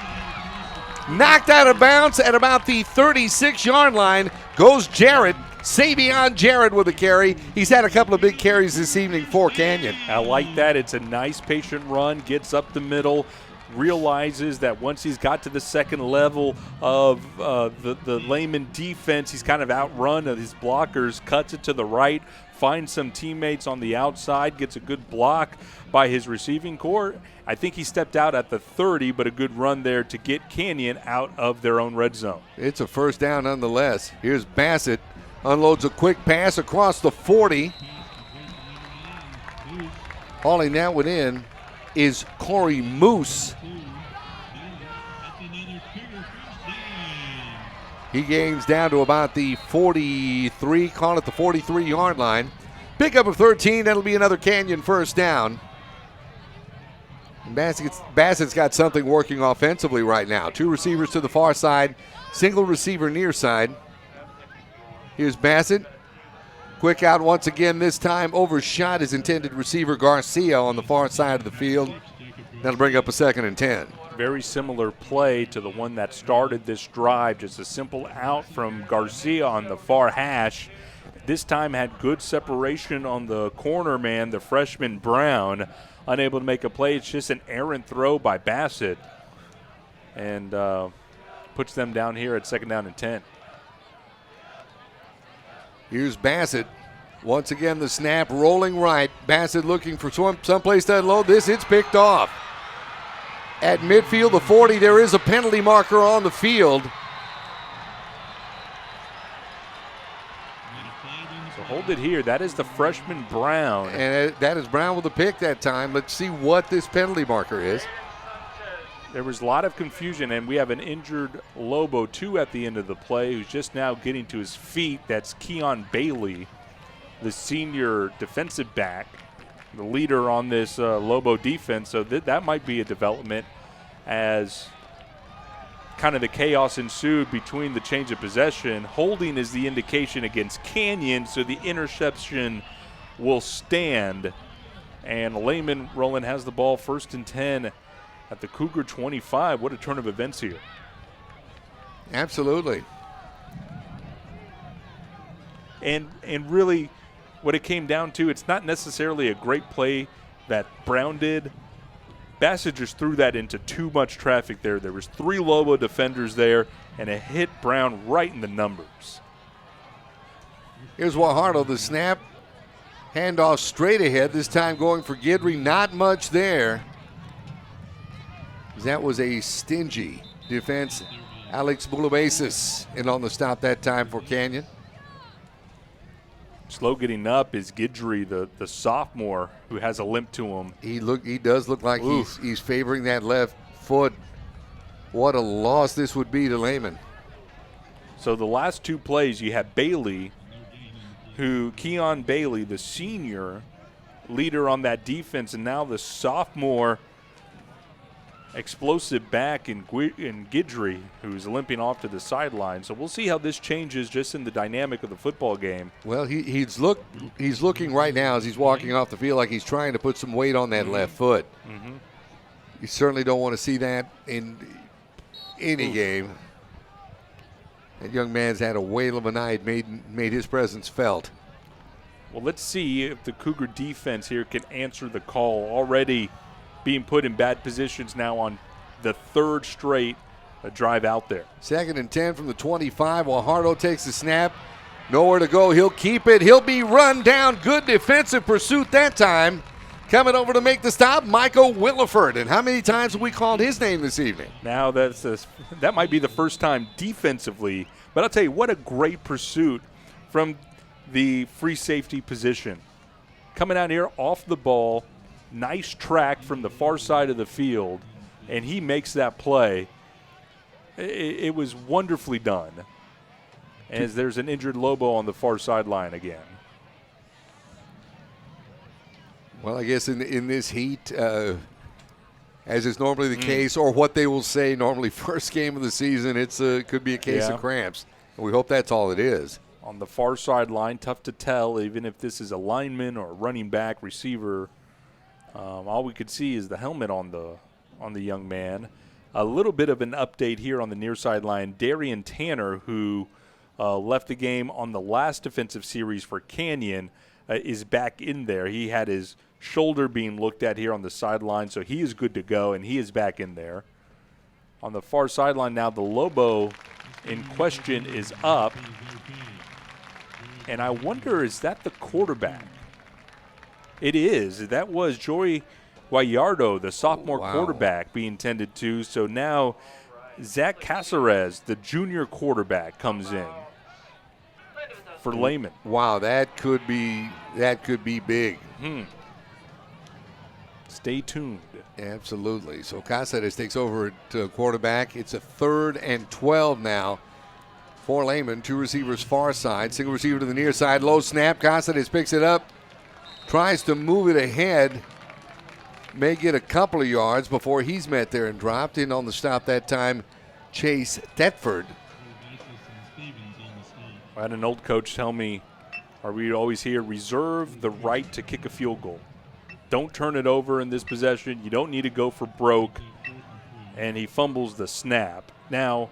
Knocked out of bounds at about the 36-yard line. Goes Jarrett. Savion Jarrett with a carry. He's had a couple of big carries this evening for Canyon. I like that. It's a nice patient run, gets up the middle, realizes that once he's got to the second level of the Lehman defense, he's kind of outrun of his blockers, cuts it to the right, finds some teammates on the outside, gets a good block by his receiving core. I think he stepped out at the 30, but a good run there to get Canyon out of their own red zone. It's a 1st down nonetheless. Here's Bassett. Unloads a quick pass across the 40. Hauling that one in is Corey Moose. He gains down to about the 43, call it the 43-yard line. Pickup of 13, that'll be another Canyon 1st down. And Bassett's got something working offensively right now. 2 receivers to the far side, single receiver near side. Here's Bassett. Quick out once again, this time overshot his intended receiver Garcia on the far side of the field. That'll bring up a 2nd and 10. Very similar play to the one that started this drive. Just a simple out from Garcia on the far hash. This time had good separation on the corner man, the freshman Brown. Unable to make a play. It's just an errant throw by Bassett. And puts them down here at 2nd down and 10. Here's Bassett. Once again, the snap rolling right. Bassett looking for someplace to unload this. It's picked off. At midfield, the 40, there is a penalty marker on the field. Hold it here. That is the freshman Brown. And that is Brown with the pick that time. Let's see what this penalty marker is. There was a lot of confusion, and we have an injured Lobo, too, at the end of the play, who's just now getting to his feet. That's Keon Bailey, the senior defensive back, the leader on this Lobo defense. So that might be a development as kind of the chaos ensued between the change of possession. Holding is the indication against Canyon, so the interception will stand. And Lehman Roland has the ball 1st and 10 at the Cougar 25. What a turn of events here. Absolutely. And really what it came down to, it's not necessarily a great play that Brown did. Bassett just threw that into too much traffic there. There was 3 Lobo defenders there, and it hit Brown right in the numbers. Here's Guajardo, the snap. Handoff straight ahead, this time going for Guidry. Not much there. That was a stingy defense. Alex Bulabasis in on the stop that time for Canyon. Slow getting up is Guidry, the sophomore, who has a limp to him. He does look like he's favoring that left foot. What a loss this would be to Lehman. So the last 2 plays, you had Bailey, Keon Bailey, the senior leader on that defense, and now the sophomore explosive back in Guidry, who's limping off to the sideline. So we'll see how this changes just in the dynamic of the football game. Well, he's looking right now as he's walking off the field like he's trying to put some weight on that left foot. Mm-hmm. You certainly don't want to see that in any game. That young man's had a whale of a night, made his presence felt. Well, let's see if the Cougar defense here can answer the call. Already being put in bad positions now on the 3rd straight drive out there. 2nd and 10 from the 25. Guajardo takes the snap. Nowhere to go. He'll keep it. He'll be run down. Good defensive pursuit that time. Coming over to make the stop, Michael Williford. And how many times have we called his name this evening? Now that might be the first time defensively. But I'll tell you, what a great pursuit from the free safety position. Coming out here off the ball. Nice track from the far side of the field, and he makes that play. It was wonderfully done. As there's an injured Lobo on the far sideline again. Well, I guess in this heat, as is normally the case, or what they will say normally first game of the season, could be a case of cramps. We hope that's all it is. On the far sideline, tough to tell, even if this is a lineman or a running back, receiver. All we could see is the helmet on the young man. A little bit of an update here on the near sideline. Darian Tanner, who left the game on the last defensive series for Canyon, is back in there. He had his shoulder being looked at here on the sideline, so he is good to go, and he is back in there. On the far sideline now, the Lobo in question is up. And I wonder, is that the quarterback? It is. That was Joey Guajardo, the sophomore quarterback, being tended to. So now Zach Caceres, the junior quarterback, comes in for Lehman. Wow, that could be big. Stay tuned. Absolutely. So Caceres takes over to quarterback. It's a 3rd and 12 now for Lehman. 2 receivers far side. Single receiver to the near side. Low snap. Caceres picks it up. Tries to move it ahead. May get a couple of yards before he's met there and dropped. In on the stop that time, Chase Thetford. I had an old coach tell me, or we always hear, reserve the right to kick a field goal. Don't turn it over in this possession. You don't need to go for broke. And he fumbles the snap. Now,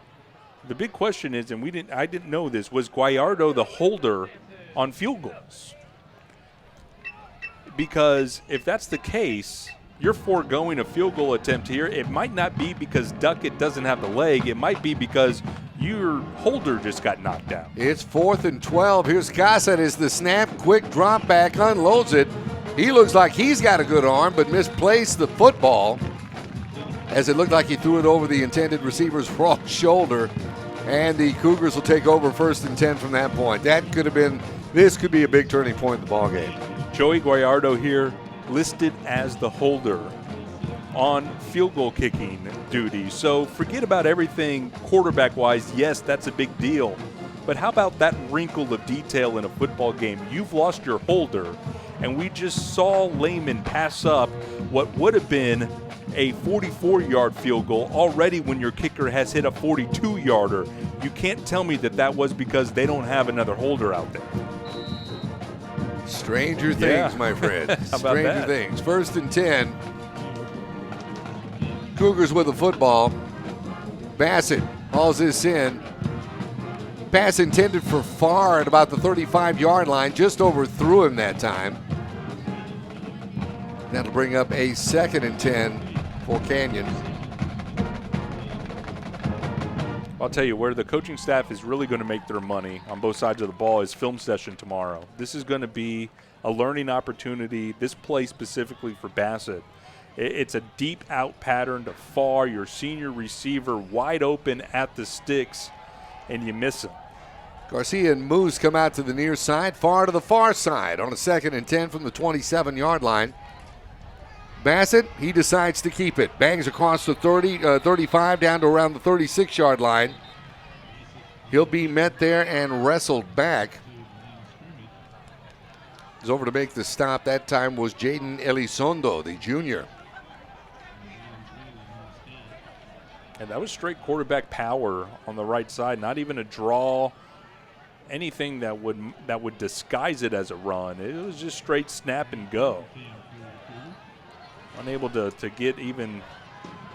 the big question is, and I didn't know this, was Guajardo the holder on field goals? Because if that's the case, you're foregoing a field goal attempt here. It might not be because Duckett doesn't have the leg. It might be because your holder just got knocked out. It's 4th and 12. Here's Caceres, the snap, quick drop back, unloads it. He looks like he's got a good arm, but misplaced the football as it looked like he threw it over the intended receiver's broad shoulder. And the Cougars will take over 1st and 10 from that point. That could have been This could be a big turning point in the ballgame. Joey Guayardo here listed as the holder on field goal kicking duty. So forget about everything quarterback-wise. Yes, that's a big deal. But how about that wrinkle of detail in a football game? You've lost your holder, and we just saw Lehman pass up what would have been a 44-yard field goal already when your kicker has hit a 42-yarder. You can't tell me that that was because they don't have another holder out there. Stranger things, my friend. How about Stranger that? things. 1st and 10. Cougars with the football. Bassett hauls this in. Pass intended for far at about the 35-yard line. Just overthrew him that time. That'll bring up a 2nd and 10 for Canyon. I'll tell you, where the coaching staff is really going to make their money on both sides of the ball is film session tomorrow. This is going to be a learning opportunity, this play specifically for Bassett. It's a deep out pattern to far, your senior receiver wide open at the sticks, and you miss him. Garcia and Moose come out to the near side, far to the far side on a 2nd and 10 from the 27-yard line. Bassett, he decides to keep it. Bangs across the 35 down to around the 36-yard line. He'll be met there and wrestled back. He's over to make the stop. That time was Jaden Elizondo, the junior. And that was straight quarterback power on the right side, not even a draw, anything that would disguise it as a run. It was just straight snap and go. Unable to get even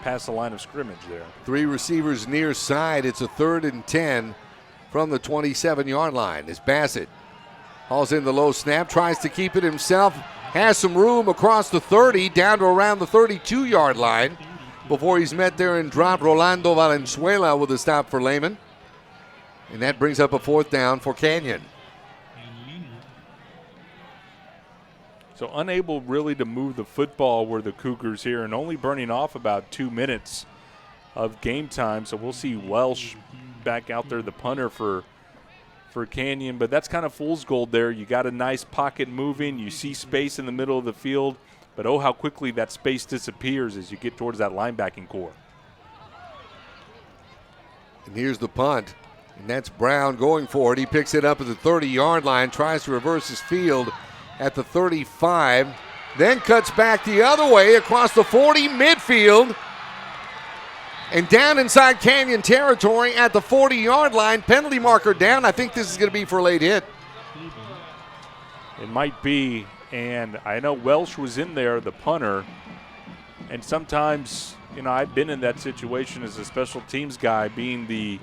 past the line of scrimmage there. 3 receivers near side. It's a 3rd and 10 from the 27-yard line. As Bassett hauls in the low snap, tries to keep it himself, has some room across the 30, down to around the 32-yard line before he's met there and dropped Rolando Valenzuela with a stop for Lehman. And that brings up a 4th down for Canyon. So unable really to move the football were the Cougars here, and only burning off about 2 minutes of game time. So we'll see Welsh back out there, the punter for Canyon. But that's kind of fool's gold there. You got a nice pocket moving. You see space in the middle of the field. But oh, how quickly that space disappears as you get towards that linebacking core. And here's the punt. And that's Brown going for it. He picks it up at the 30-yard line, tries to reverse his field at the 35, then cuts back the other way across the 40 midfield and down inside Canyon territory at the 40-yard line. Penalty marker down. I think this is going to be for a late hit. It might be, and I know Welsh was in there, the punter, and sometimes, you know, I've been in that situation as a special teams guy, being the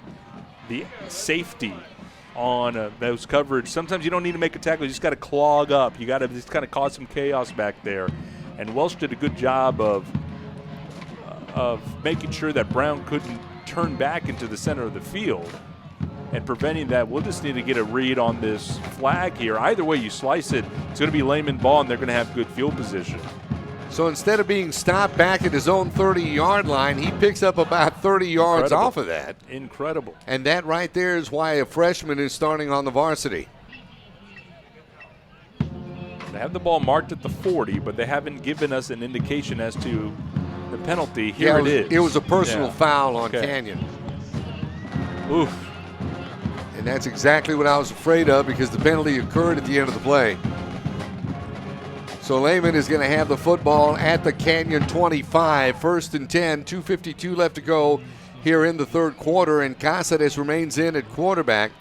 safety on those coverage. Sometimes you don't need to make a tackle. You just got to clog up. You got to just kind of cause some chaos back there. And Welsh did a good job of making sure that Brown couldn't turn back into the center of the field and preventing that. We'll just need to get a read on this flag here. Either way you slice it, it's going to be Lehman ball, and they're going to have good field position. So instead of being stopped back at his own 30-yard line, he picks up about 30 yards Incredible. off of that. Incredible. And that right there is why a freshman is starting on the varsity. They have the ball marked at the 40, but they haven't given us an indication as to the penalty. Here it is. It was a personal foul on Canyon. Oof. And that's exactly what I was afraid of, because the penalty occurred at the end of the play. So Lehman is going to have the football at the Canyon 25. 1st and 10, 2:52 left to go here in the third quarter, and Cáceres remains in at quarterback.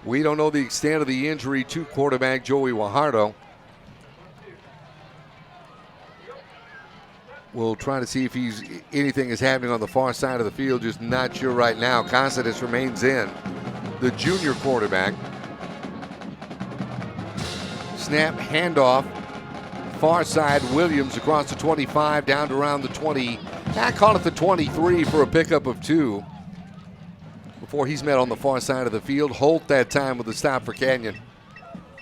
We don't know the extent of the injury to quarterback Joey Guajardo. We'll try to see if anything is happening on the far side of the field. Just not sure right now. Cáceres remains in, the junior quarterback. Snap, handoff. Far side, Williams across the 25 down to around the 20. I call it the 23 for a pickup of 2 before he's met on the far side of the field. Holt that time with the stop for Canyon.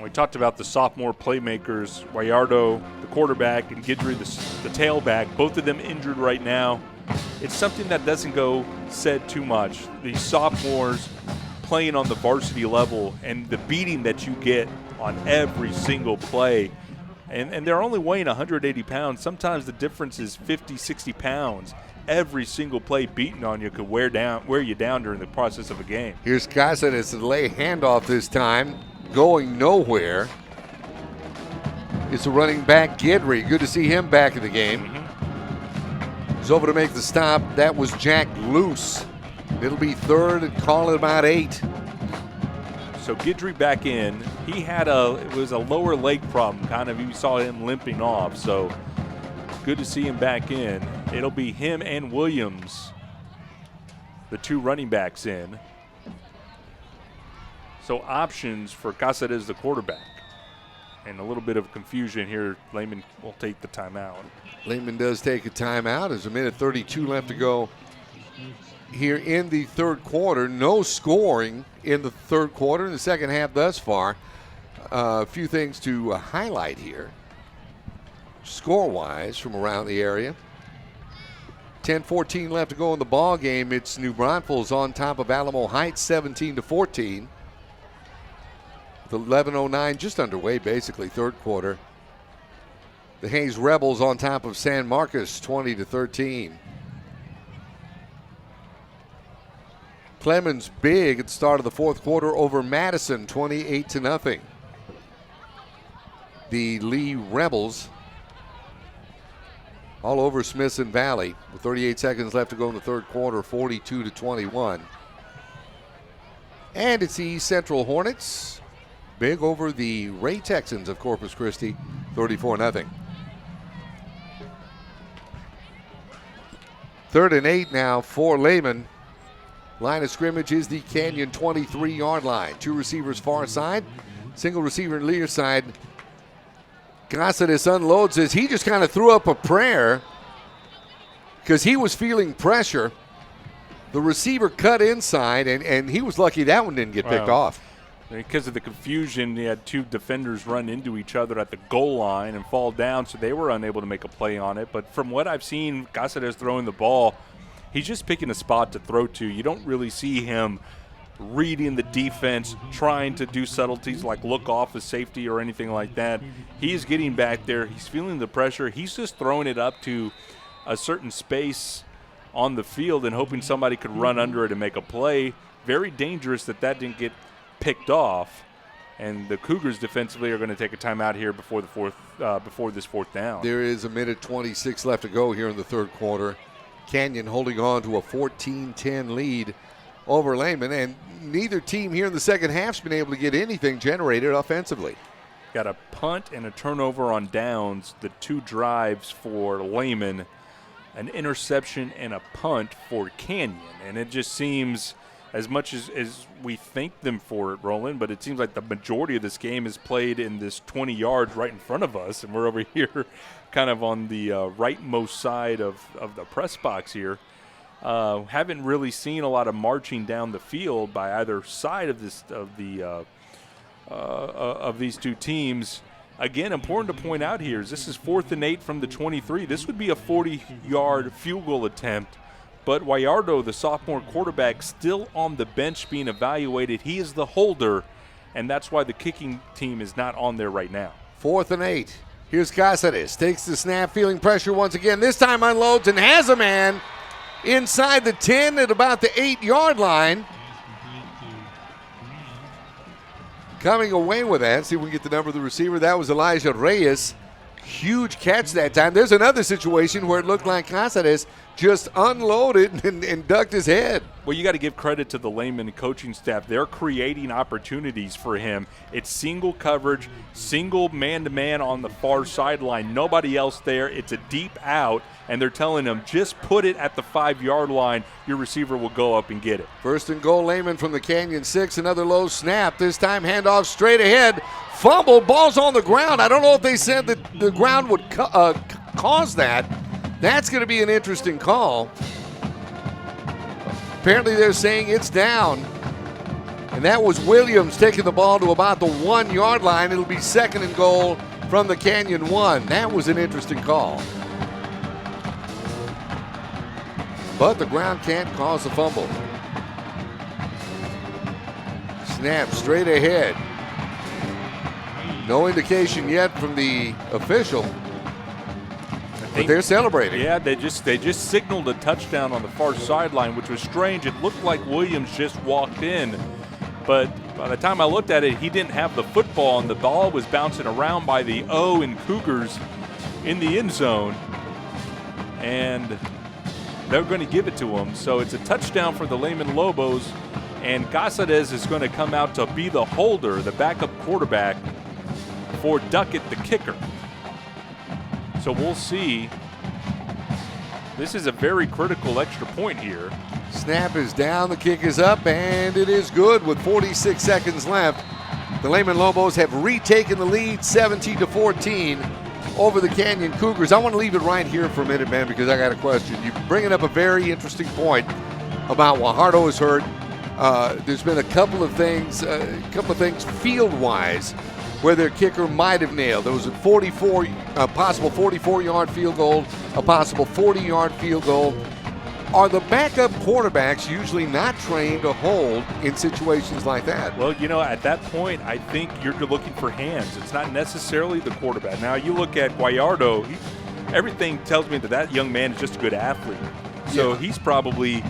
We talked about the sophomore playmakers, Guayardo, the quarterback, and Guidry, the tailback, both of them injured right now. It's something that doesn't go said too much. These sophomores playing on the varsity level and the beating that you get on every single play. And they're only weighing 180 pounds. Sometimes the difference is 50, 60 pounds. Every single play beating on you could wear you down during the process of a game. Here's Cáceres to lay handoff this time, going nowhere. It's a running back, Guidry. Good to see him back in the game. He's over to make the stop. That was Jack Loose. It'll be third and call it about 8. So Guidry back in. It was a lower leg problem, kind of. You saw him limping off. So good to see him back in. It'll be him and Williams, the 2 running backs in. So options for Cáceres, the quarterback. And a little bit of confusion here. Lehman will take the timeout. Lehman does take a timeout. There's a minute 32 left to go here in the third quarter. No scoring in the third quarter, in the second half thus far. A few things to highlight here, score-wise, from around the area. 10-14 left to go in the ball game. It's New Braunfels on top of Alamo Heights, 17-14. With 11:09 just underway, basically, third quarter. The Hayes Rebels on top of San Marcos, 20-13. Clemens big at the start of the fourth quarter over Madison, 28-0. The Lee Rebels all over Smithson Valley with 38 seconds left to go in the third quarter, 42-21. And it's the East Central Hornets, big over the Ray Texans of Corpus Christi, 34-0. 3rd and 8 now for Lehman. Line of scrimmage is the Canyon 23-yard line. 2 receivers far side, single receiver near side. Cáceres unloads this. He just kind of threw up a prayer because he was feeling pressure. The receiver cut inside, and he was lucky that one didn't get picked off. Because of the confusion, he had 2 defenders run into each other at the goal line and fall down, so they were unable to make a play on it. But from what I've seen, Cáceres throwing the ball, he's just picking a spot to throw to. You don't really see him reading the defense, trying to do subtleties like look off as safety or anything like that. He's getting back there. He's feeling the pressure. He's just throwing it up to a certain space on the field and hoping somebody could run under it and make a play. Very dangerous that didn't get picked off. And the Cougars defensively are going to take a timeout here before this fourth down. There is a minute 26 left to go here in the third quarter. Canyon holding on to a 14-10 lead over Lehman, and neither team here in the second half's been able to get anything generated offensively. Got a punt and a turnover on downs, the 2 drives for Lehman, an interception and a punt for Canyon. And it just seems, as much as we thank them for it, Roland, but it seems like the majority of this game is played in this 20 yards right in front of us, and we're over here kind of on the rightmost side of the press box here. Haven't really seen a lot of marching down the field by either side of these 2 teams. Again, important to point out here is this is 4th and 8 from the 23. This would be a 40-yard field goal attempt, but Guayardo, the sophomore quarterback, still on the bench being evaluated. He is the holder, and that's why the kicking team is not on there right now. 4th and 8. Here's Cáceres, takes the snap, feeling pressure once again. This time unloads and has a man inside the 10 at about the 8-yard line. Coming away with that. See if we can get the number of the receiver. That was Elijah Reyes. Huge catch that time. There's another situation where it looked like Cáceres just unloaded and ducked his head. Well, you got to give credit to the Lehman coaching staff. They're creating opportunities for him. It's single coverage, single man-to-man on the far sideline. Nobody else there. It's a deep out, and they're telling him, just put it at the 5-yard line. Your receiver will go up and get it. First and goal, Lehman from the Canyon 6. Another low snap. This time handoff straight ahead. Fumble, ball's on the ground. I don't know if they said that the ground would cause that. That's going to be an interesting call. Apparently they're saying it's down. And that was Williams taking the ball to about the 1-yard line. It'll be 2nd and goal from the Canyon 1. That was an interesting call. But the ground can't cause a fumble. Snap straight ahead. No indication yet from the official, but they're celebrating. Yeah, they just signaled a touchdown on the far sideline, which was strange. It looked like Williams just walked in, but by the time I looked at it, he didn't have the football, and the ball was bouncing around by the O in Cougars in the end zone, and they're going to give it to him. So it's a touchdown for the Lehman Lobos, and Cáceres is going to come out to be the holder, the backup quarterback for Duckett, the kicker. So we'll see. This is a very critical extra point here. Snap is down, the kick is up, and it is good with 46 seconds left. The Lehman Lobos have retaken the lead 17-14 over the Canyon Cougars. I want to leave it right here for a minute, man, because I got a question. You're bringing up a very interesting point about Guajardo is hurt. There's been a couple of things field-wise where their kicker might have nailed. There was a possible 44-yard field goal, a possible 40-yard field goal. Are the backup quarterbacks usually not trained to hold in situations like that? Well, at that point, I think you're looking for hands. It's not necessarily the quarterback. Now, you look at Guajardo, everything tells me that young man is just a good athlete. So he's probably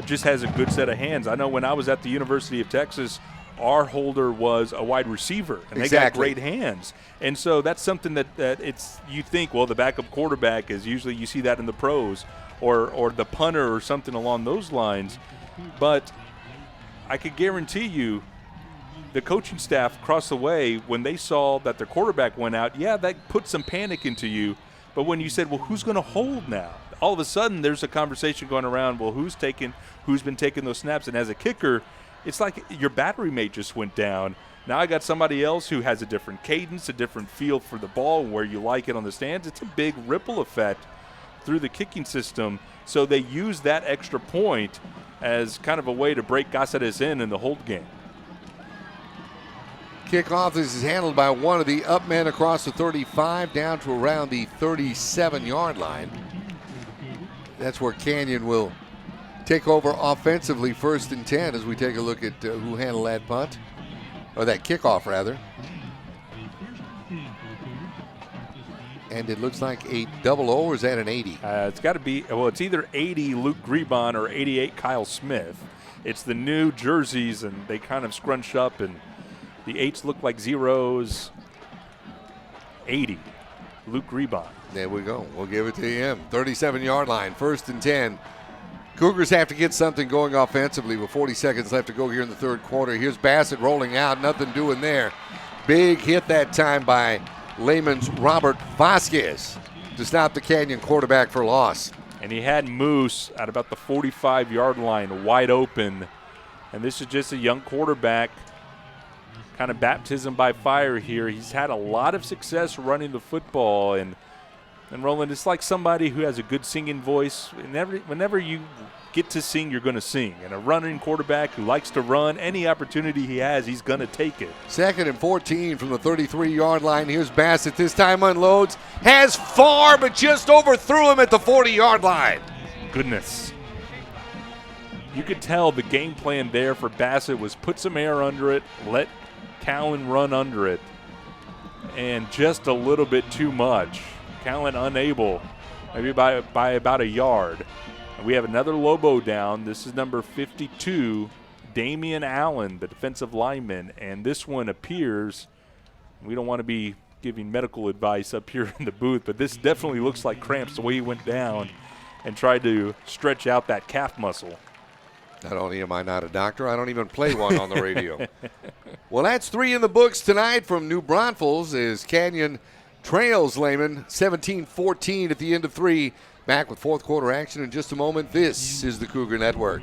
just has a good set of hands. I know when I was at the University of Texas, our holder was a wide receiver, and they got great hands. And so that's something that you think, well, the backup quarterback is usually, you see that in the pros, or the punter or something along those lines. But I could guarantee you the coaching staff across the way, when they saw that their quarterback went out, that put some panic into you. But when you said, well, who's going to hold now? All of a sudden there's a conversation going around, well, who's been taking those snaps? And as a kicker, it's like your battery mate just went down. Now I got somebody else who has a different cadence, a different feel for the ball, where you like it on the stands. It's a big ripple effect through the kicking system. So they use that extra point as kind of a way to break Cáceres in the hold game. Kickoff. This is handled by one of the up men across the 35 down to around the 37-yard line. That's where Canyon will take over offensively, 1st and 10, as we take a look at who handled that punt, or that kickoff rather. And it looks like a double O, or is that an 80? It's got to be, well, it's either 80 Luke Grebon or 88 Kyle Smith. It's the new jerseys, and they kind of scrunch up, and the 8s look like zeros. 80 Luke Grebon. There we go. We'll give it to him. 37-yard line, 1st and 10. Cougars have to get something going offensively with 40 seconds left to go here in the third quarter. Here's Bassett rolling out, nothing doing there. Big hit that time by Lehman's Robert Vasquez to stop the Canyon quarterback for loss. And he had Moose at about the 45-yard line wide open. And this is just a young quarterback, kind of baptism by fire here. He's had a lot of success running the football. And Roland, it's like somebody who has a good singing voice. Whenever you get to sing, you're going to sing. And a running quarterback who likes to run, any opportunity he has, he's going to take it. 2nd and 14 from the 33-yard line. Here's Bassett. This time unloads. Has far, but just overthrew him at the 40-yard line. Goodness. You could tell the game plan there for Bassett was put some air under it, let Callan run under it, and just a little bit too much. Callan unable, maybe by about a yard. And we have another Lobo down. This is number 52, Damian Allen, the defensive lineman. And this one appears, we don't want to be giving medical advice up here in the booth, but this definitely looks like cramps the way he went down and tried to stretch out that calf muscle. Not only am I not a doctor, I don't even play one on the radio. Well, that's 3 in the books tonight from New Braunfels as Canyon trails Lehman 17-14 at the end of 3. Back with fourth quarter action in just a moment. This is the Cougar Network.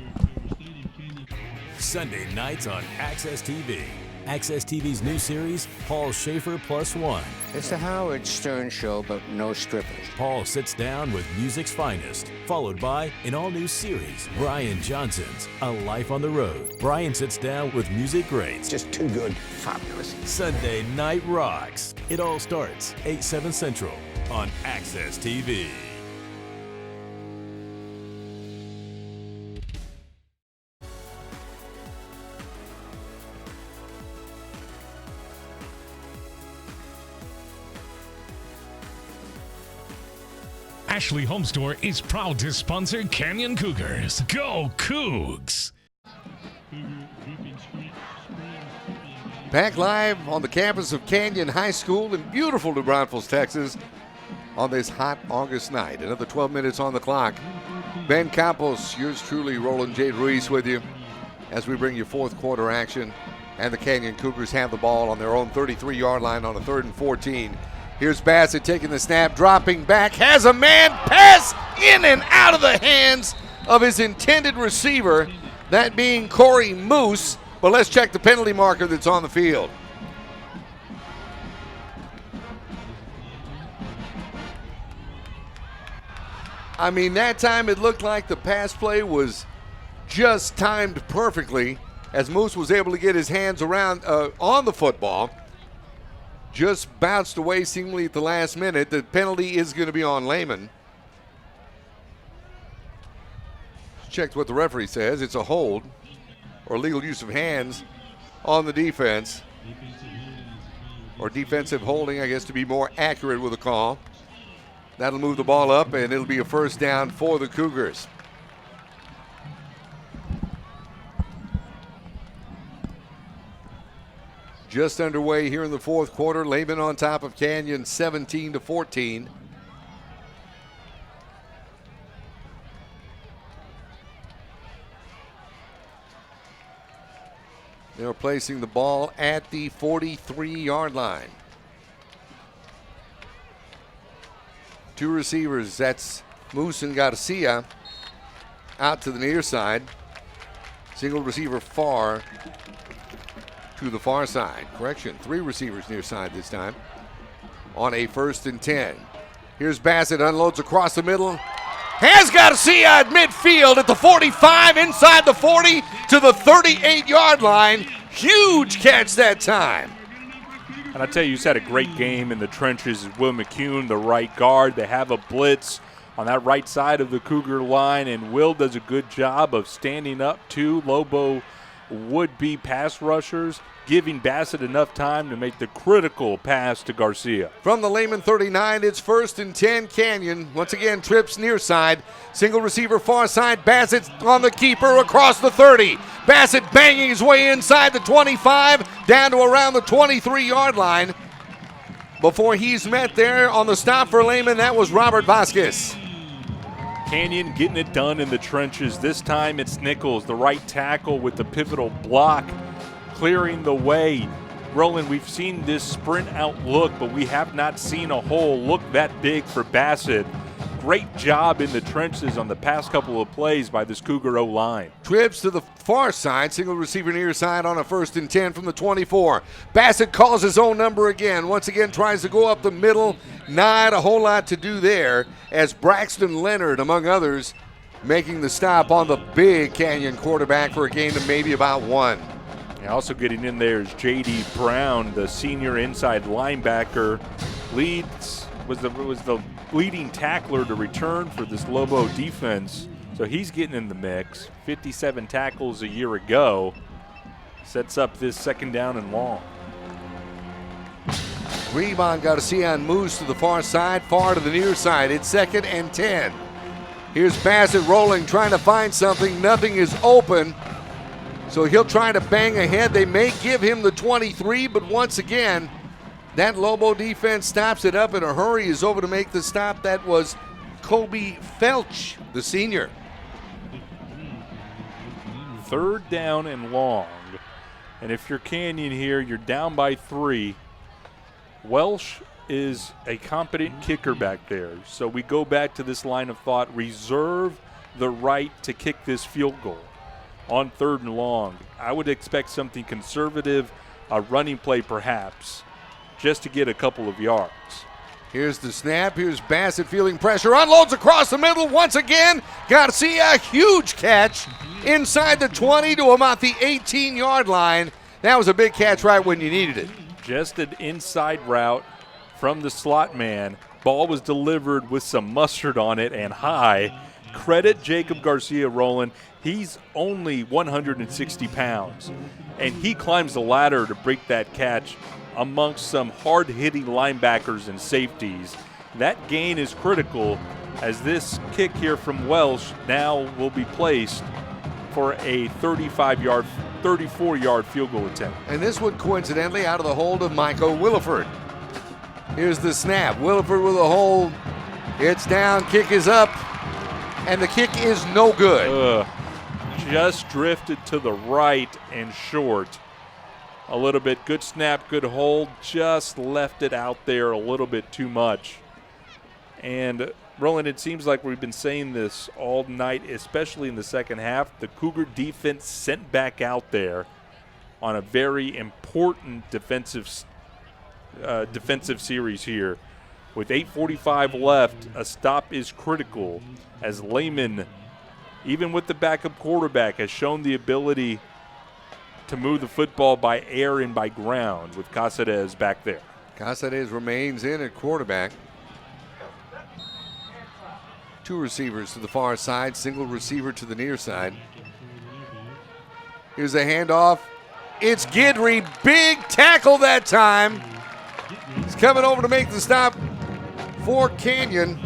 Sunday nights on Access TV. Access TV's new series, Paul Schaefer Plus One. It's the Howard Stern Show, but no strippers. Paul sits down with music's finest, followed by an all-new series, Brian Johnson's A Life on the Road. Brian sits down with music greats. Just too good. Fabulous. Sunday Night Rocks. It all starts 8/7 Central on Access TV. Ashley Home Store is proud to sponsor Canyon Cougars. Go Cougs! Back live on the campus of Canyon High School in beautiful New Braunfels, Texas, on this hot August night. Another 12 minutes on the clock. Ben Campos, yours truly, Roland J. Ruiz with you as we bring you fourth quarter action. And the Canyon Cougars have the ball on their own 33-yard line on a 3rd and 14. Here's Bassett taking the snap, dropping back, has a man, pass in and out of the hands of his intended receiver, that being Corey Moose. But let's check the penalty marker that's on the field. I mean, that time it looked like the pass play was just timed perfectly as Moose was able to get his hands around on the football. Just bounced away seemingly at the last minute. The penalty is going to be on Lehman. Checked what the referee says. It's a hold or legal use of hands on the defense. Or defensive holding, I guess, to be more accurate with a call. That'll move the ball up, and it'll be a first down for the Cougars. Just underway here in the fourth quarter. Lehman on top of Canyon 17-14. They're placing the ball at the 43-yard line. Two receivers, that's Moose and Garcia, out to the near side. Single receiver far to the far side. Correction, three receivers near side this time on a 1st and 10. Here's Bassett, unloads across the middle. Has Garcia at midfield at the 45, inside the 40 to the 38-yard line. Huge catch that time. And I tell you, he's had a great game in the trenches. Will McCune, the right guard. They have a blitz on that right side of the Cougar line, and Will does a good job of standing up to Lobo would-be pass rushers, giving Bassett enough time to make the critical pass to Garcia. From the Lehman 39, it's 1st and 10 Canyon. Once again, trips near side. Single receiver far side. Bassett on the keeper across the 30. Bassett banging his way inside the 25, down to around the 23-yard line. Before he's met there on the stop for Lehman, that was Robert Vasquez. Canyon getting it done in the trenches. This time it's Nichols, the right tackle, with the pivotal block, clearing the way. Roland, we've seen this sprint out look, but we have not seen a hole look that big for Bassett. Great job in the trenches on the past couple of plays by this Cougar O-line. Trips to the far side, single receiver near side on a 1st and 10 from the 24. Bassett calls his own number again. Once again tries to go up the middle. Not a whole lot to do there as Braxton Leonard, among others, making the stop on the big Canyon quarterback for a gain of maybe about 1. And also getting in there is J.D. Brown, the senior inside linebacker. Was the leading tackler to return for this Lobo defense. So he's getting in the mix. 57 tackles a year ago. Sets up this 2nd down and long. Rebound Garcia and Moose to the far side, far to the near side. It's 2nd and 10. Here's Bassett rolling, trying to find something. Nothing is open. So he'll try to bang ahead. They may give him the 23, but once again, that Lobo defense stops it up in a hurry. Is over to make the stop. That was Kobe Felch, the senior. 3rd down and long. And if you're Canyon here, you're down by 3. Welsh is a competent kicker back there. So we go back to this line of thought. Reserve the right to kick this field goal on 3rd and long. I would expect something conservative, a running play perhaps, just to get a couple of yards. Here's the snap. Here's Bassett feeling pressure. Unloads across the middle once again. Garcia, huge catch inside the 20 to about the 18-yard line. That was a big catch right when you needed it. Just an inside route from the slot man. Ball was delivered with some mustard on it and high. Credit Jacob Garcia, Roland. He's only 160 pounds, and he climbs the ladder to break that catch amongst some hard-hitting linebackers and safeties. That gain is critical as this kick here from Welsh now will be placed for a 34-yard field goal attempt. And this one coincidentally out of the hold of Michael Williford. Here's the snap. Williford with a hold. It's down, kick is up, and the kick is no good. Just drifted to the right and short a little bit. Good snap, good hold. Just left it out there a little bit too much. And Roland, it seems like we've been saying this all night, especially in the second half. The Cougar defense sent back out there on a very important defensive series here. With 8:45 left, a stop is critical as Lehman, even with the backup quarterback, has shown the ability to move the football by air and by ground with Cáceres back there. Cáceres remains in at quarterback. Two receivers to the far side, single receiver to the near side. Here's a handoff. It's Guidry, big tackle that time. He's coming over to make the stop for Canyon.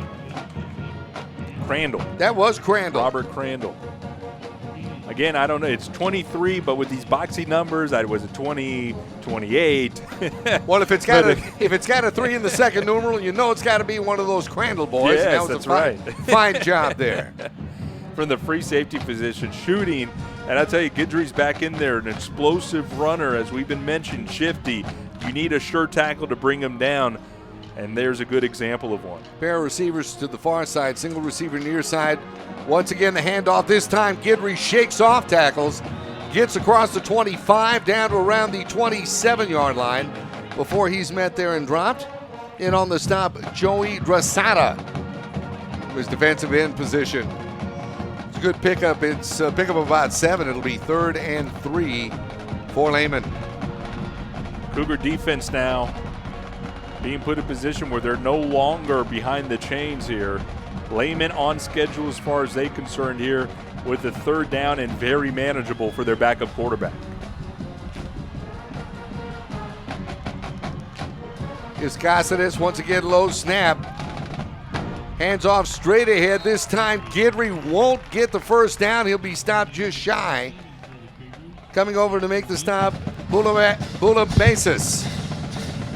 Crandall. That was Crandall. Robert Crandall. Again, I don't know. It's 23, but with these boxy numbers, was it 20, 28? Well, if it's got a 3 in the second numeral, you know it's got to be one of those Crandall boys. Yes, that was right. Fine job there. From the free safety position, shooting. And I tell you, Guidry's back in there, an explosive runner, as we've been mentioned, shifty. You need a sure tackle to bring him down, and there's a good example of one. Pair of receivers to the far side, single receiver near side. Once again, the handoff. This time, Guidry shakes off tackles, gets across the 25, down to around the 27-yard line before he's met there and dropped. In on the stop, Joey Drasada, his defensive end position. It's a good pickup. It's a pickup of about 7. It'll be 3rd and 3 for Lehman. Cougar defense now being put in a position where they're no longer behind the chains here. Lehman on schedule as far as they're concerned here with the 3rd down and very manageable for their backup quarterback. Is Cáceres once again low snap. Hands off straight ahead. This time Guidry won't get the first down. He'll be stopped just shy. Coming over to make the stop, Bulabasis.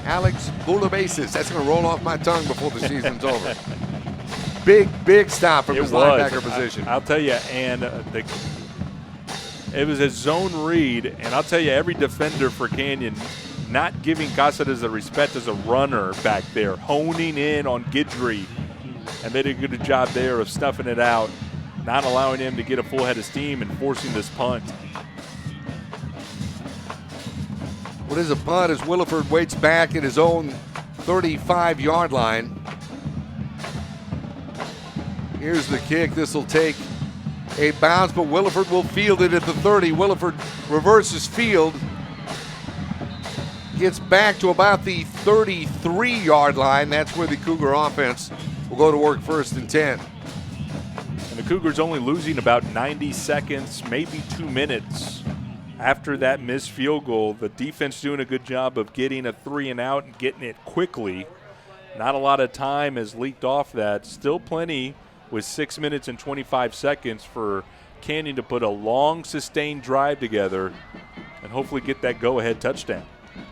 Alex Bulabasis. That's going to roll off my tongue before the season's over. Big stop from his linebacker position. I'll tell you, and it was a zone read, and I'll tell you, every defender for Canyon not giving Cáceres the respect as a runner back there, honing in on Guidry, and they did a good job there of stuffing it out, not allowing him to get a full head of steam and forcing this punt. What is a punt as Williford waits back at his own 35-yard line. Here's the kick. This will take a bounce, but Williford will field it at the 30. Williford reverses field. Gets back to about the 33-yard line. That's where the Cougar offense will go to work 1st and 10. And the Cougars only losing about 90 seconds, maybe 2 minutes after that missed field goal. The defense doing a good job of getting a 3 and out and getting it quickly. Not a lot of time has leaked off that. Still plenty with 6 minutes and 25 seconds for Canyon to put a long, sustained drive together and hopefully get that go-ahead touchdown.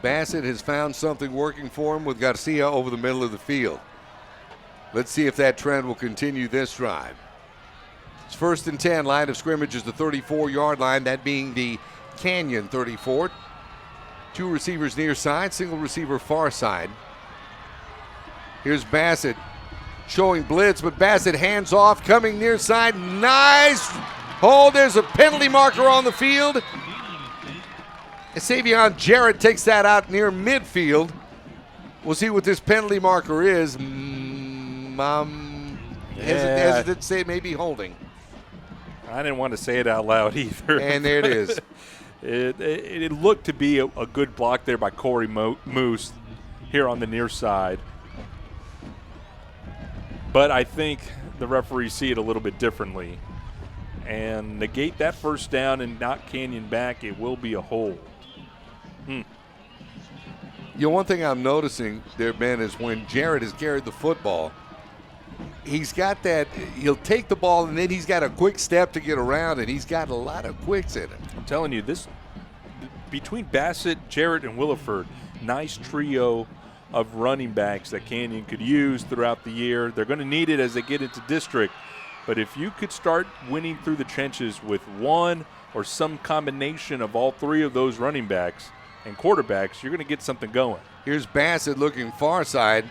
Bassett has found something working for him with Garcia over the middle of the field. Let's see if that trend will continue this drive. It's 1st and 10. Line of scrimmage is the 34-yard line, that being the Canyon 34. 2 receivers near side, single receiver far side. Here's Bassett showing blitz, but Bassett hands off, coming near side. Nice hold. There's a penalty marker on the field. Savion Jarrett takes that out near midfield. We'll see what this penalty marker is. Hesitant to say maybe holding. I didn't want to say it out loud either. And there it is. It looked to be a good block there by Corey Moose here on the near side. But I think the referees see it a little bit differently. And negate that first down and knock Canyon back, it will be a hold. You know, one thing I'm noticing there, Ben, is when Jarrett has carried the football, he's got that. He'll take the ball, and then he's got a quick step to get around, and he's got a lot of quicks in him. I'm telling you, this between Bassett, Jarrett, and Williford, nice trio of running backs that Canyon could use throughout the year. They're going to need it as they get into district. But if you could start winning through the trenches with one or some combination of all three of those running backs and quarterbacks, you're going to get something going. Here's Bassett looking far side.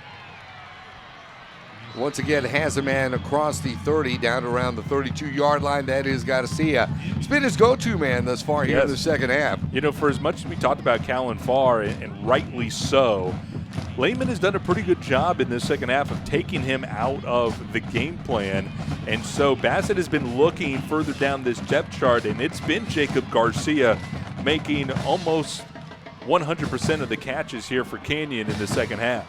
Once again, has a man across the 30 down around the 32-yard line. That is Garcia. It's been his go-to man thus far here in the second half. You know, for as much as we talked about Callan Farr, and rightly so, Lehman has done a pretty good job in this second half of taking him out of the game plan. And so Bassett has been looking further down this depth chart, and it's been Jacob Garcia making almost 100% of the catches here for Canyon in the second half.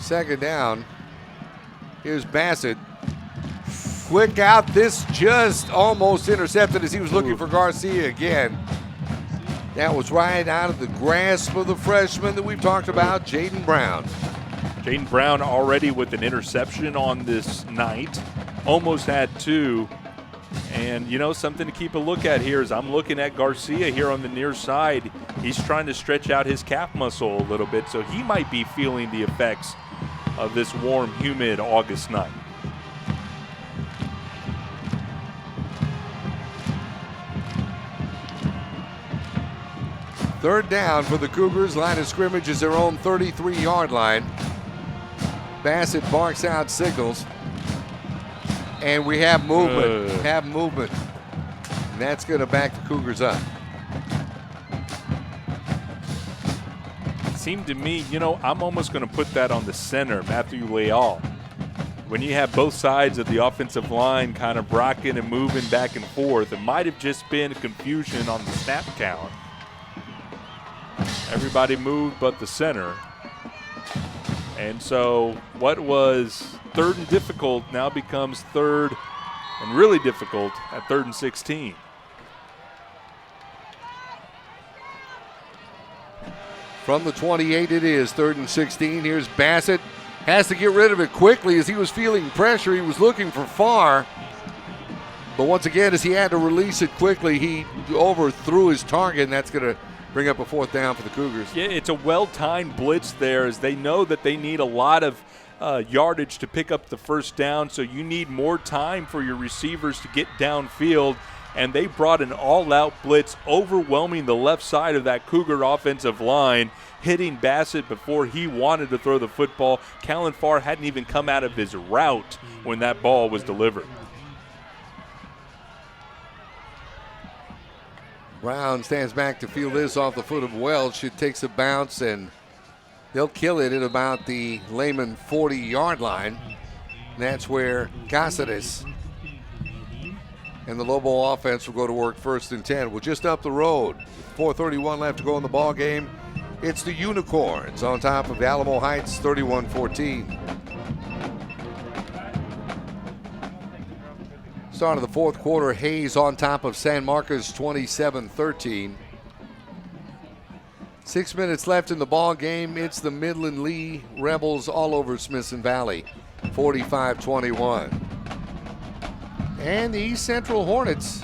Second down. Here's Bassett. Quick out. This just almost intercepted as he was looking for Garcia again. That was right out of the grasp of the freshman that we've talked about, Jaden Brown. Jaden Brown already with an interception on this night. Almost had two. And, you know, something to keep a look at here is I'm looking at Garcia here on the near side. He's trying to stretch out his calf muscle a little bit, so he might be feeling the effects of this warm, humid August night. Third down for the Cougars. Line of scrimmage is their own 33-yard line. Bassett barks out signals. And we have movement. And that's going to back the Cougars up. It seemed to me, you know, I'm almost going to put that on the center, Matthew Leal. When you have both sides of the offensive line kind of rocking and moving back and forth, it might have just been confusion on the snap count. Everybody moved but the center. And so what was third and difficult now becomes third and really difficult at 3rd and 16. From the 28 it is 3rd and 16. Here's Bassett. Has to get rid of it quickly as he was feeling pressure. He was looking for Farr. But once again, as he had to release it quickly, he overthrew his target, and that's going to bring up a 4th down for the Cougars. Yeah, it's a well-timed blitz there as they know that they need a lot of yardage to pick up the first down, so you need more time for your receivers to get downfield. And they brought an all-out blitz, overwhelming the left side of that Cougar offensive line, hitting Bassett before he wanted to throw the football. Callan Farr hadn't even come out of his route when that ball was delivered. Brown stands back to field this off the foot of Welch. It takes a bounce, and they'll kill it at about the Lehman 40-yard line. And that's where Cáceres and the Lobo offense will go to work 1st and 10. Well, just up the road, 4:31 left to go in the ball game. It's the Unicorns on top of Alamo Heights, 31-14. Start of the 4th quarter, Hayes on top of San Marcos, 27-13. 6 minutes left in the ball game. It's the Midland Lee Rebels all over Smithson Valley, 45-21. And the East Central Hornets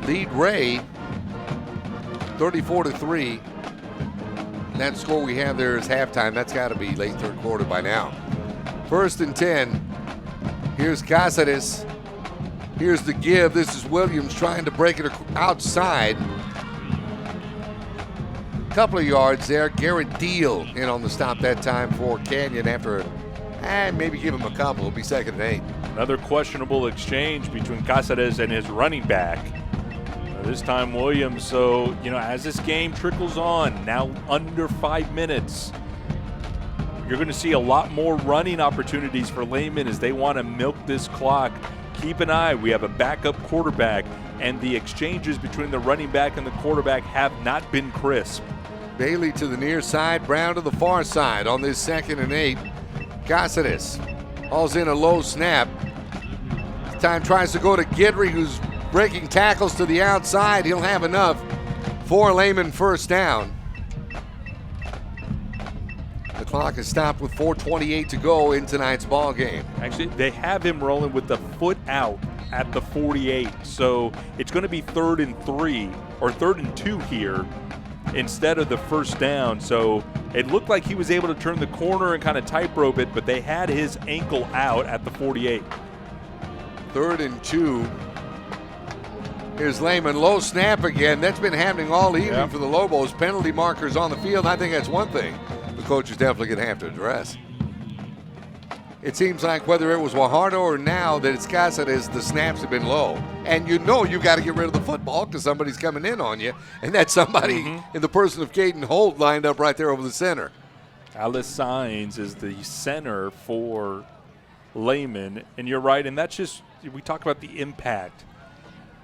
lead Ray 34-3. And that score we have there is halftime. That's got to be late 3rd quarter by now. 1st and 10. Here's Cáceres. Here's the give. This is Williams trying to break it outside. Couple of yards there. Garrett Deal in on the stop that time for Canyon after maybe give him a couple. It'll be 2nd and 8. Another questionable exchange between Cáceres and his running back. This time Williams. So, you know, as this game trickles on, now under 5 minutes, you're going to see a lot more running opportunities for Lehman as they want to milk this clock. Keep an eye. We have a backup quarterback, and the exchanges between the running back and the quarterback have not been crisp. Bailey to the near side, Brown to the far side on this 2nd and 8. Cáceres hauls in a low snap. This time tries to go to Guidry, who's breaking tackles to the outside. He'll have enough for Lehman 1st down. A clock is stopped with 4:28 to go in tonight's ball game. Actually, they have him rolling with the foot out at the 48. So it's going to be 3rd and 3 or 3rd and 2 here instead of the first down. So it looked like he was able to turn the corner and kind of tightrope it, but they had his ankle out at the 48. 3rd and 2. Here's Lehman. Low snap again. That's been happening all evening for the Lobos. Penalty markers on the field. I think that's one thing the coach is definitely going to have to address. It seems like whether it was Guajardo or now that it's Cáceres, the snaps have been low. And you know you got to get rid of the football because somebody's coming in on you. And that's somebody in the person of Caden Holt lined up right there over the center. Alice Saenz is the center for Lehman. And you're right, and that's just, we talk about the impact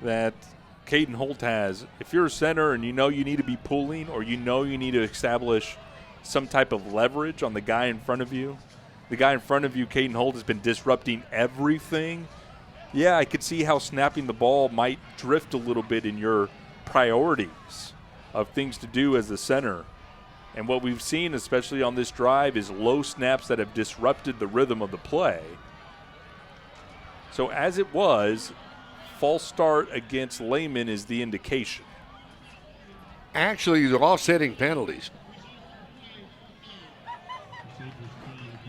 that Caden Holt has. If you're a center and you know you need to be pulling or you know you need to establish some type of leverage on the guy in front of you, the guy in front of you, Caden Holt, has been disrupting everything. Yeah, I could see how snapping the ball might drift a little bit in your priorities of things to do as the center. And what we've seen, especially on this drive, is low snaps that have disrupted the rhythm of the play. So as it was, false start against Lehman is the indication. Actually, they're offsetting penalties.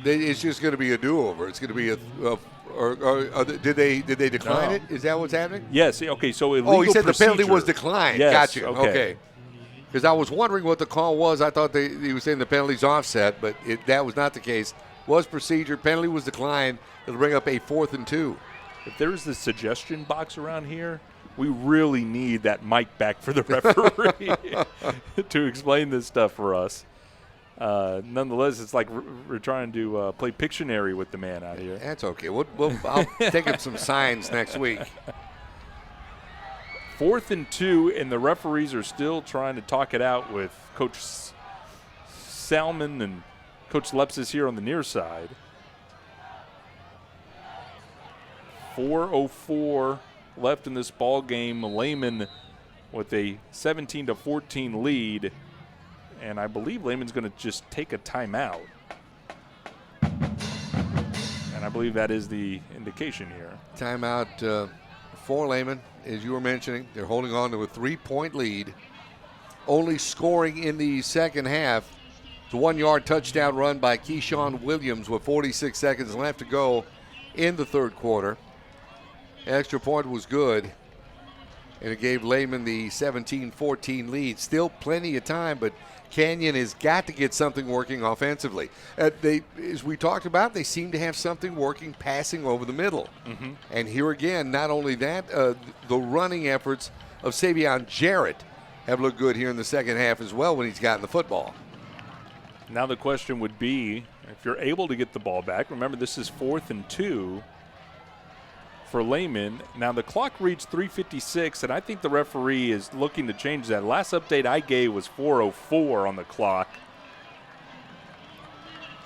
It's just going to be a do-over. It's going to be did they decline it? Is that what's happening? Yes. Okay. So illegal he said procedure. the penalty was declined. Yes, Got you. okay. Because I was wondering what the call was. I thought he was saying the penalty's offset, but that was not the case. Was procedure. Penalty was declined. It'll bring up a 4th and 2. If there's the suggestion box around here, we really need that mic back for the referee to explain this stuff for us. Nonetheless, it's like we're trying to play Pictionary with the man out here. That's okay. I'll take him some signs next week. 4th and 2, and the referees are still trying to talk it out with Coach Salmon and Coach Lepsis here on the near side. 4:04 left in this ball game. Lehman with a 17-14 lead, and I believe Lehman's going to just take a timeout. And I believe that is the indication here. Timeout for Lehman, as you were mentioning. They're holding on to a 3-point lead, only scoring in the second half. It's a 1-yard touchdown run by Keyshawn Williams with 46 seconds left to go in the third quarter. Extra point was good, and it gave Lehman the 17-14 lead. Still plenty of time, but Canyon has got to get something working offensively. As we talked about, they seem to have something working passing over the middle. And here again, not only that, the running efforts of Savion Jarrett have looked good here in the second half as well when he's gotten the football. Now the question would be, if you're able to get the ball back, remember this is 4th and 2 for Lehman. Now the clock reached 3:56, and I think the referee is looking to change that. Last update I gave was 4:04 on the clock.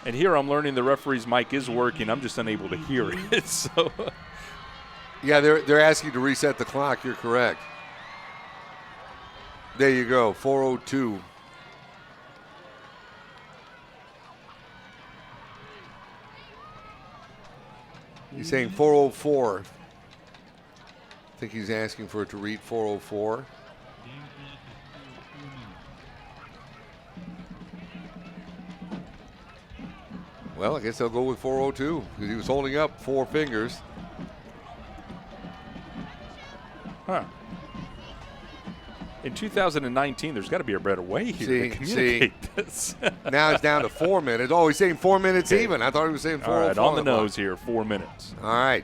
And here I'm learning the referee's mic is working. I'm just unable to hear it. So, yeah, they're asking to reset the clock. You're correct. There you go, 4:02. He's saying 4:04. I think he's asking for it to read 4:04. Well, I guess they'll go with 4:02 because he was holding up 4 fingers. Huh. In 2019, there's got to be a better way here to communicate this. Now it's down to 4 minutes. Oh, he's saying 4 minutes even. I thought he was saying 4:04. All right, on the nose here, 4 minutes. All right.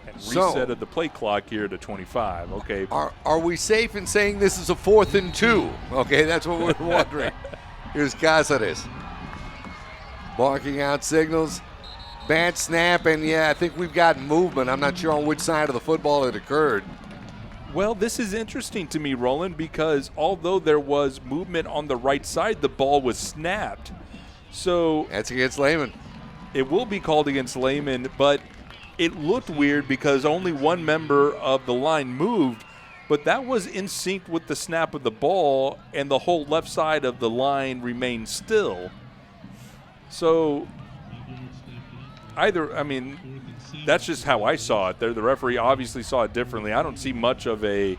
And reset of the play clock here to 25. Okay. Are we safe in saying this is a 4th and 2? Okay, that's what we're wondering. Here's Cáceres barking out signals. Bad snap, and yeah, I think we've got movement. I'm not sure on which side of the football it occurred. Well, this is interesting to me, Roland, because although there was movement on the right side, the ball was snapped. So that's against Lehman. It will be called against Lehman, but it looked weird because only one member of the line moved. but that was in sync with the snap of the ball, and the whole left side of the line remained still. So that's just how I saw it. The referee obviously saw it differently. I don't see much of a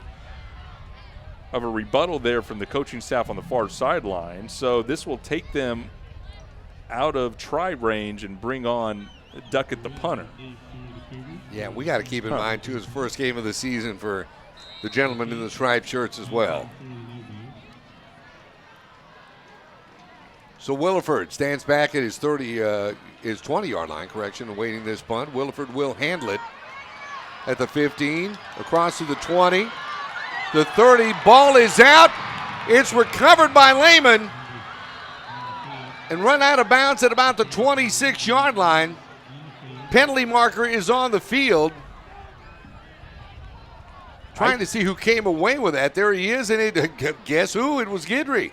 rebuttal there from the coaching staff on the far sideline. So this will take them out of try range and bring on Duckett the punter. Yeah, we got to keep in mind, too, it's the first game of the season for the gentlemen in the striped shirts as well. So Williford stands back at his 20-yard line, awaiting this punt. Williford will handle it at the 15, across to the 20, the 30. Ball is out. It's recovered by Lehman and run out of bounds at about the 26-yard line. Penalty marker is on the field. Trying to see who came away with that. There he is, and guess who? It was Guidry.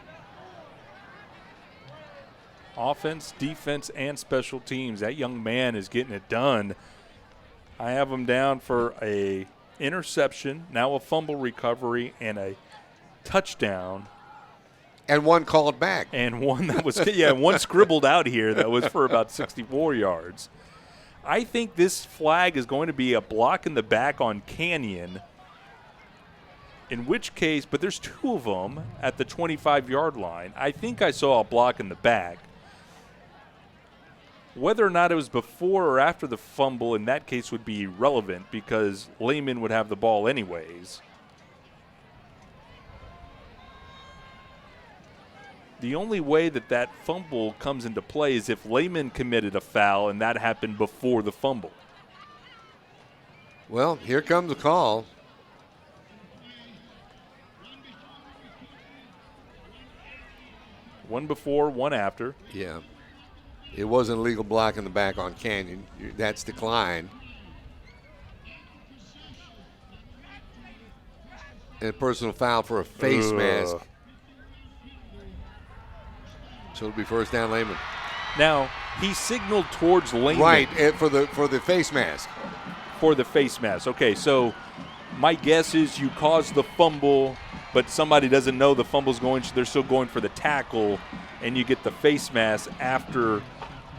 Offense, defense, and special teams. That young man is getting it done. I have him down for a interception, now a fumble recovery, and a touchdown. And one called back. And one that was, one scribbled out here that was for about 64 yards. I think this flag is going to be a block in the back on Canyon, in which case, but there's two of them at the 25-yard line. I think I saw a block in the back. Whether or not it was before or after the fumble in that case would be irrelevant because Lehman would have the ball anyways. The only way that fumble comes into play is if Lehman committed a foul and that happened before the fumble. Well, here comes the call. One before, one after. Yeah. It was an illegal block in the back on Canyon. That's declined. And a personal foul for a face mask. So it'll be first down, Lehman. Now, he signaled towards Lehman. Right, for the face mask. For the face mask. Okay, so my guess is you caused the fumble, but somebody doesn't know the fumble's going, so they're still going for the tackle, and you get the face mask after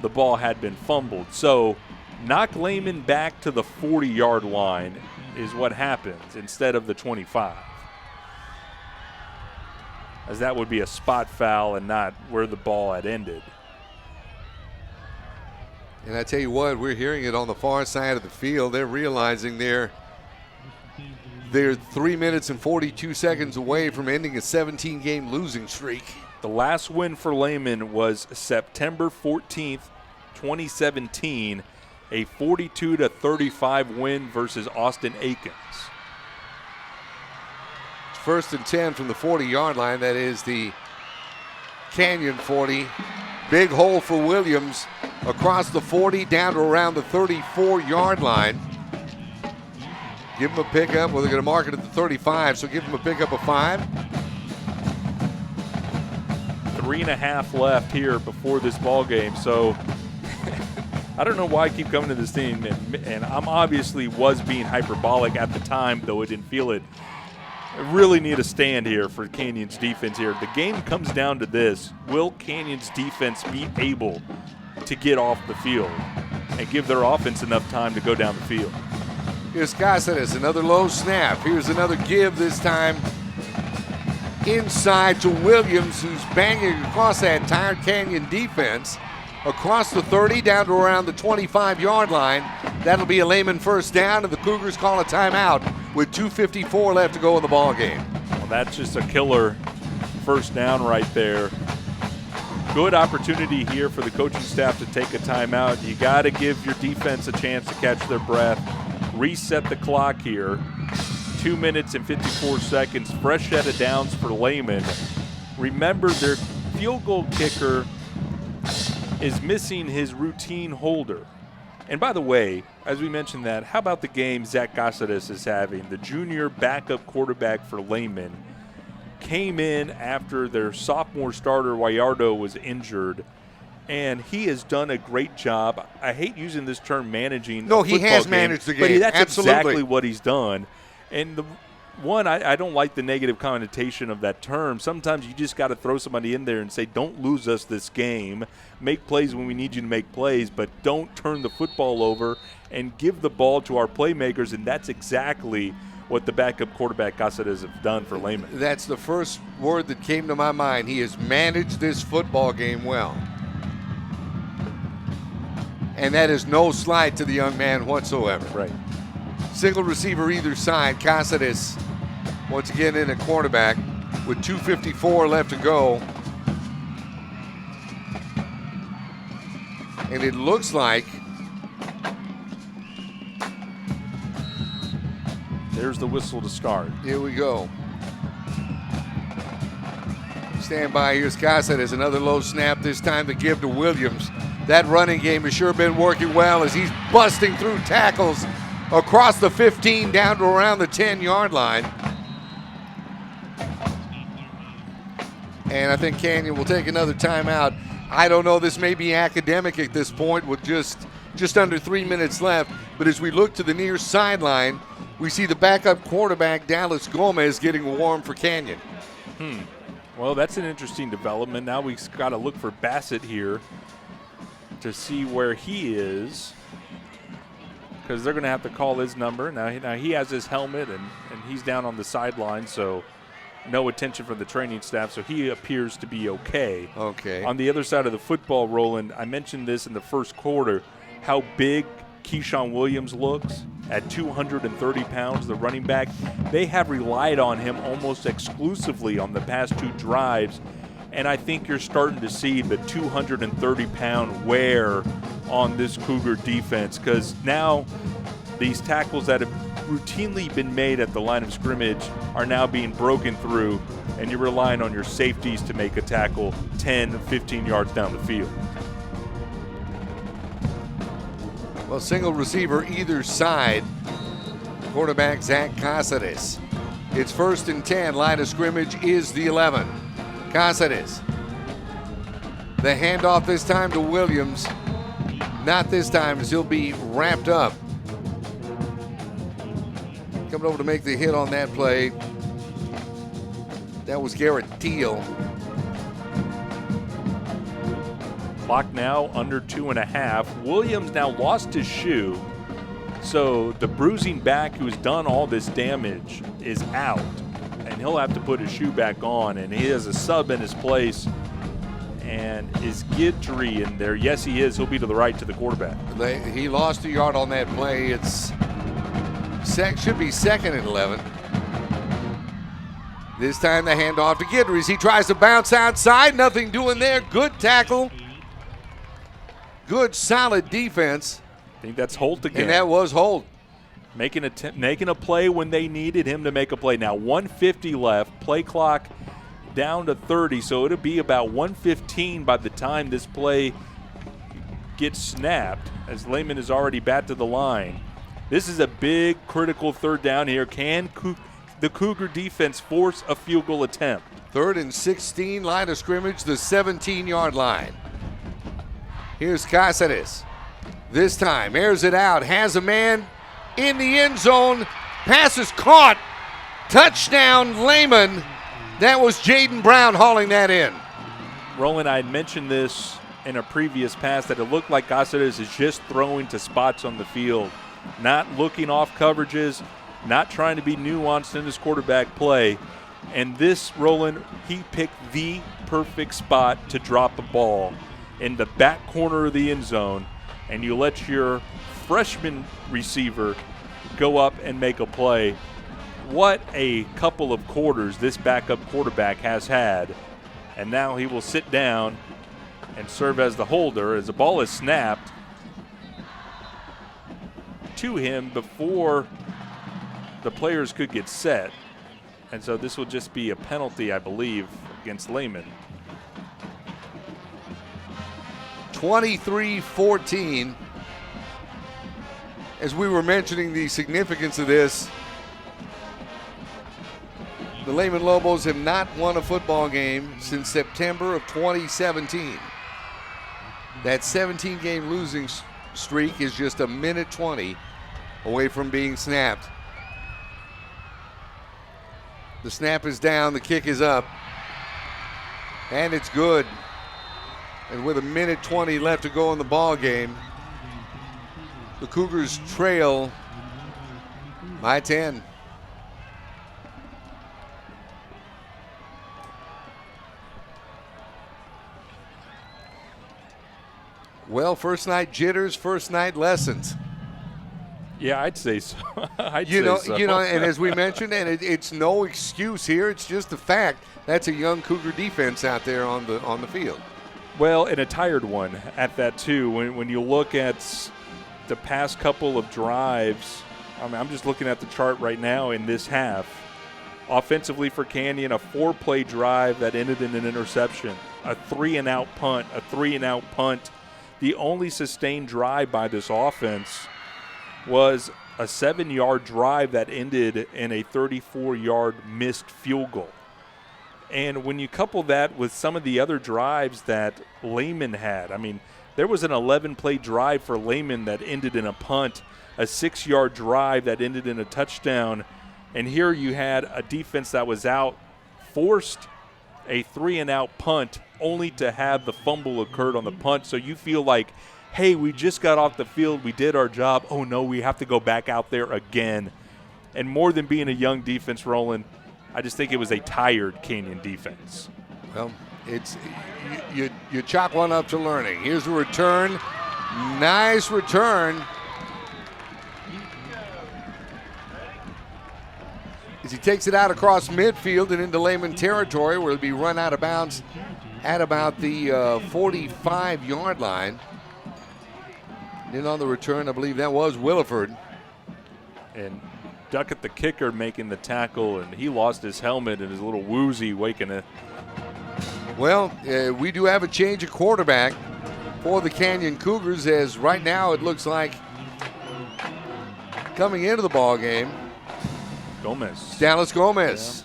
the ball had been fumbled. So knock Lehman back to the 40-yard line is what happens instead of the 25. As that would be a spot foul and not where the ball had ended. And I tell you what, we're hearing it on the far side of the field. They're realizing they're 3 minutes and 42 seconds away from ending a 17-game losing streak. The last win for Lehman was September 14th, 2017, a 42-35 win versus Austin Aikens. First and 10 from the 40-yard line. That is the Canyon 40. Big hole for Williams across the 40 down to around the 34-yard line. Give him a pickup. Well, they're going to mark it at the 35, so give him a pickup of 5. 3.5 left here before this ball game. So I don't know why I keep coming to this team, and I'm obviously was being hyperbolic at the time, though I didn't feel it. I really need a stand here for Canyon's defense here. The game comes down to this. Will Canyon's defense be able to get off the field and give their offense enough time to go down the field? Here's Cáceres, another low snap. Here's another give, this time inside to Williams, who's banging across that entire Canyon defense. Across the 30, down to around the 25-yard line. That'll be a Lehman first down, and the Cougars call a timeout with 2:54 left to go in the ball game. Well, that's just a killer first down right there. Good opportunity here for the coaching staff to take a timeout. You got to give your defense a chance to catch their breath. Reset the clock here. 2 minutes and 54 seconds. Fresh set of downs for Lehman. Remember, their field goal kicker is missing his routine holder. And by the way, as we mentioned that, how about the game Zach Cáceres is having? The junior backup quarterback for Lehman came in after their sophomore starter, Gallardo, was injured, and he has done a great job. I hate using this term managing. No, he has managed the game. But that's Absolutely exactly what he's done. And one, I don't like the negative connotation of that term. Sometimes you just got to throw somebody in there and say, don't lose us this game. Make plays when we need you to make plays, but don't turn the football over and give the ball to our playmakers, and that's exactly what the backup quarterback Cáceres have done for Lehman. That's the first word that came to my mind. He has managed this football game well. And that is no slight to the young man whatsoever. Right. Single receiver either side. Cáceres once again in a quarterback with 2:54 left to go. And it looks like there's the whistle to start. Here we go. Stand by. Here's Cáceres. Another low snap, this time to give to Williams. That running game has sure been working well as he's busting through tackles across the 15 down to around the 10-yard line. And I think Canyon will take another timeout. I don't know, this may be academic at this point with just under 3 minutes left. But as we look to the near sideline, we see the backup quarterback, Dallas Gomez, getting warm for Canyon. Well, that's an interesting development. Now we've got to look for Bassett here to see where he is, because they're going to have to call his number. Now he has his helmet, and he's down on the sideline, so no attention from the training staff, so he appears to be okay. Okay. On the other side of the football, Roland, I mentioned this in the first quarter, how big Keyshawn Williams looks at 230 pounds, the running back. They have relied on him almost exclusively on the past two drives, and I think you're starting to see the 230-pound wear on this Cougar defense, because now these tackles that have routinely been made at the line of scrimmage are now being broken through, and you're relying on your safeties to make a tackle 10, 15 yards down the field. Well, single receiver either side. Quarterback Zach Cáceres. It's 1st and 10. Line of scrimmage is the 11. Cáceres. The handoff this time to Williams. Not this time, as he'll be wrapped up. Coming over to make the hit on that play. That was Garrett Teal. Clock now under 2.5. Williams now lost his shoe, so the bruising back who's done all this damage is out, and he'll have to put his shoe back on, and he has a sub in his place. And is Guidry in there? Yes, he is. He'll be to the right to the quarterback. He lost a yard on that play. It's should be 2nd and 11. This time the handoff to Guidry. He tries to bounce outside. Nothing doing there. Good tackle. Good, solid defense. I think that's Holt again. And that was Holt. Making a play when they needed him to make a play. Now 150 left. Play clock down to 30, so it'll be about 1:15 by the time this play gets snapped, as Lehman is already back to the line. This is a big, critical 3rd down here. Can the Cougar defense force a field goal attempt? 3rd and 16, line of scrimmage, the 17-yard line. Here's Cáceres. This time, airs it out, has a man in the end zone. Pass is caught. Touchdown, Lehman. That was Jaden Brown hauling that in. Roland, I had mentioned this in a previous pass that it looked like Cáceres is just throwing to spots on the field, not looking off coverages, not trying to be nuanced in his quarterback play. And this, Roland, he picked the perfect spot to drop a ball in the back corner of the end zone, and you let your freshman receiver go up and make a play. What a couple of quarters this backup quarterback has had. And now he will sit down and serve as the holder as the ball is snapped to him before the players could get set. And so this will just be a penalty, I believe, against Lehman. 23-14. As we were mentioning the significance of this, the Lehman Lobos have not won a football game since September of 2017. That 17-game losing streak is just a minute 20 away from being snapped. The snap is down, the kick is up, and it's good. And with 1:20 left to go in the ball game, the Cougars trail by 10. Well, first night jitters, first night lessons. Yeah, I'd say so. I'd You say so. know, and as we mentioned, and it's no excuse here. It's just a fact. That's a young Cougar defense out there on the field. Well, and a tired one at that too. When you look at the past couple of drives, I mean, I'm just looking at the chart right now in this half. Offensively for Canyon, a 4-play drive that ended in an interception, a 3-and-out punt, a 3-and-out punt. The only sustained drive by this offense was a 7-yard drive that ended in a 34-yard missed field goal. And when you couple that with some of the other drives that Lehman had, I mean, there was an 11-play drive for Lehman that ended in a punt, a 6-yard drive that ended in a touchdown, and here you had a defense that was out, forced a 3-and-out punt, only to have the fumble occurred on the punt. So you feel like, hey, we just got off the field, we did our job. Oh, no, we have to go back out there again. And more than being a young defense, Roland, I just think it was a tired Canyon defense. Well, it's you chalk one up to learning. Here's a return. Nice return. As he takes it out across midfield and into Lehman territory, where it'll be run out of bounds at about the 45-yard line. And on the return, I believe that was Williford. And Duckett, the kicker, making the tackle, and he lost his helmet and his little woozy waking it. Well, we do have a change of quarterback for the Canyon Cougars, as right now it looks like coming into the ball game, Dallas Gomez,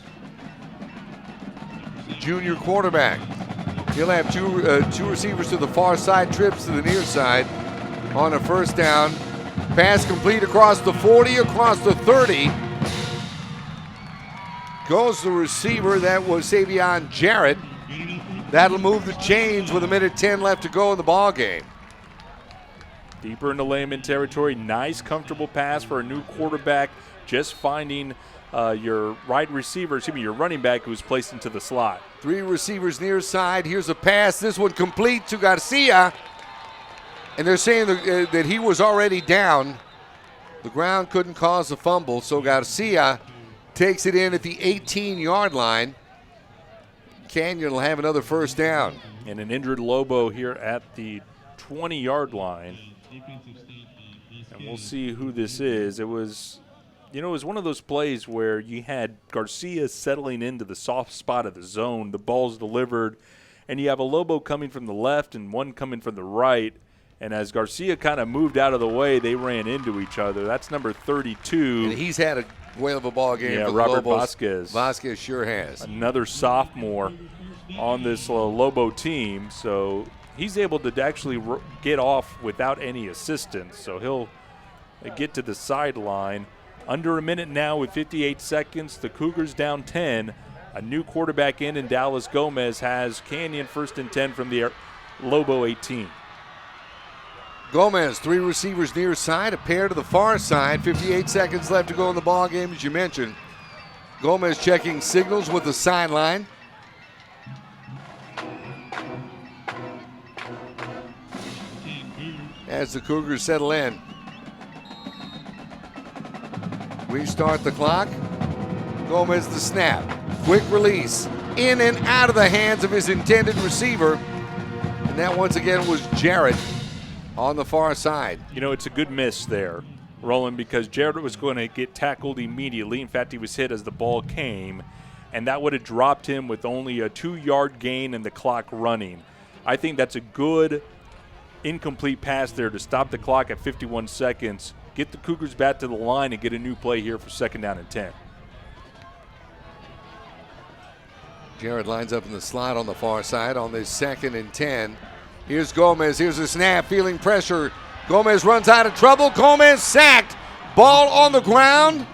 junior quarterback. He'll have two receivers to the far side, trips to the near side on a first down. Pass complete across the 40, across the 30. Goes the receiver. That was Savion Jarrett. That'll move the chains with 1:10 left to go in the ball game. Deeper into Lehman territory. Nice, comfortable pass for a new quarterback. Just finding your your running back who's placed into the slot. 3 receivers near side. Here's a pass. This one complete to Garcia. And they're saying that he was already down. The ground couldn't cause a fumble, so Garcia takes it in at the 18-yard line. Canyon will have another first down. And an injured Lobo here at the 20-yard line. And we'll see who this is. It was one of those plays where you had Garcia settling into the soft spot of the zone. The ball's delivered, and you have a Lobo coming from the left and one coming from the right. And as Garcia kind of moved out of the way, they ran into each other. That's number 32. And he's had a whale of a ball game for the Robert Lobos. Vasquez. Vasquez sure has. Another sophomore on this Lobo team. So he's able to actually get off without any assistance. So he'll get to the sideline. Under a minute now with 58 seconds. The Cougars down 10. A new quarterback in, and Dallas Gomez has Canyon 1st and 10 from the Lobo 18. Gomez, 3 receivers near side, a pair to the far side. 58 seconds left to go in the ball game, as you mentioned. Gomez checking signals with the sideline. As the Cougars settle in. Restart the clock. Gomez the snap. Quick release. In and out of the hands of his intended receiver. And that once again was Jarrett on the far side. It's a good miss there, Roland, because Jarrett was going to get tackled immediately. In fact, he was hit as the ball came, and that would have dropped him with only a 2-yard gain and the clock running. I think that's a good incomplete pass there to stop the clock at 51 seconds, get the Cougars back to the line, and get a new play here for 2nd down and 10. Jarrett lines up in the slot on the far side on this 2nd and 10. Here's Gomez. Here's a snap. Feeling pressure. Gomez runs out of trouble. Gomez sacked. Ball on the ground.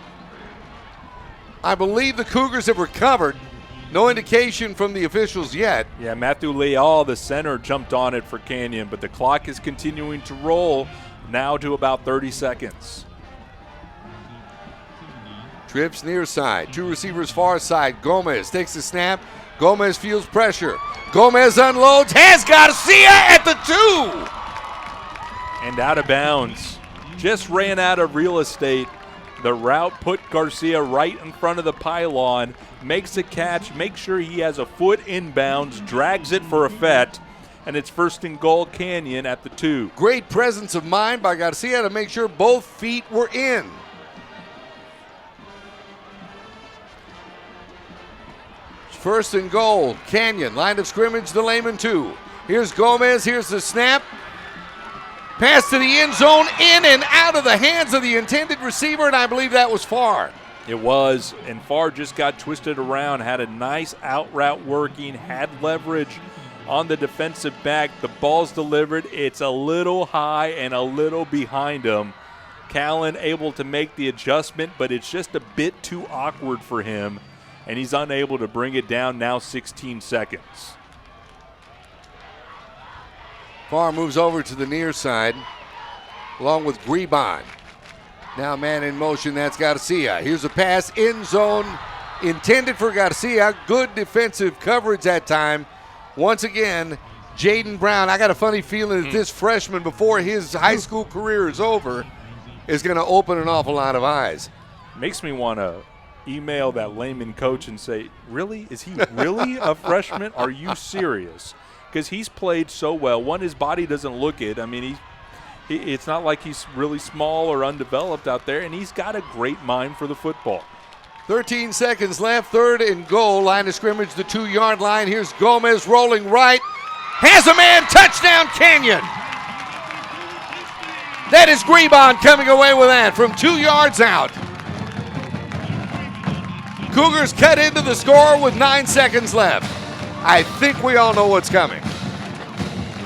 I believe the Cougars have recovered. No indication from the officials yet. Yeah, Matthew Leal, the center, jumped on it for Canyon, but the clock is continuing to roll now to about 30 seconds. Trips near side. Two receivers far side. Gomez takes the snap. Gomez feels pressure. Gomez unloads. Has Garcia at the 2. And out of bounds. Just ran out of real estate. The route put Garcia right in front of the pylon. Makes a catch. Makes sure he has a foot inbounds. Drags it for effect. And it's 1st and goal, Canyon at the 2. Great presence of mind by Garcia to make sure both feet were in. First and goal, Canyon, line of scrimmage, the Lehman 2. Here's Gomez, here's the snap. Pass to the end zone, in and out of the hands of the intended receiver, and I believe that was Farr. It was, and Farr just got twisted around, had a nice out route working, had leverage on the defensive back. The ball's delivered. It's a little high and a little behind him. Callan able to make the adjustment, but it's just a bit too awkward for him, and he's unable to bring it down. Now 16 seconds. Farr moves over to the near side along with Grebon. Now man in motion, that's Garcia. Here's a pass, end zone, intended for Garcia. Good defensive coverage that time. Once again, Jaden Brown, I got a funny feeling that this freshman, before his high school career is over, is going to open an awful lot of eyes. Makes me want to email that Lehman coach and say, really? Is he really a freshman? Are you serious? Because he's played so well. One, his body doesn't look it. I mean, it's not like he's really small or undeveloped out there, and he's got a great mind for the football. 13 seconds left, 3rd and goal. Line of scrimmage, the 2-yard line. Here's Gomez rolling right. Has a man, touchdown Canyon. That is Grebon coming away with that from 2 yards out. Cougars cut into the score with 9 seconds left. I think we all know what's coming.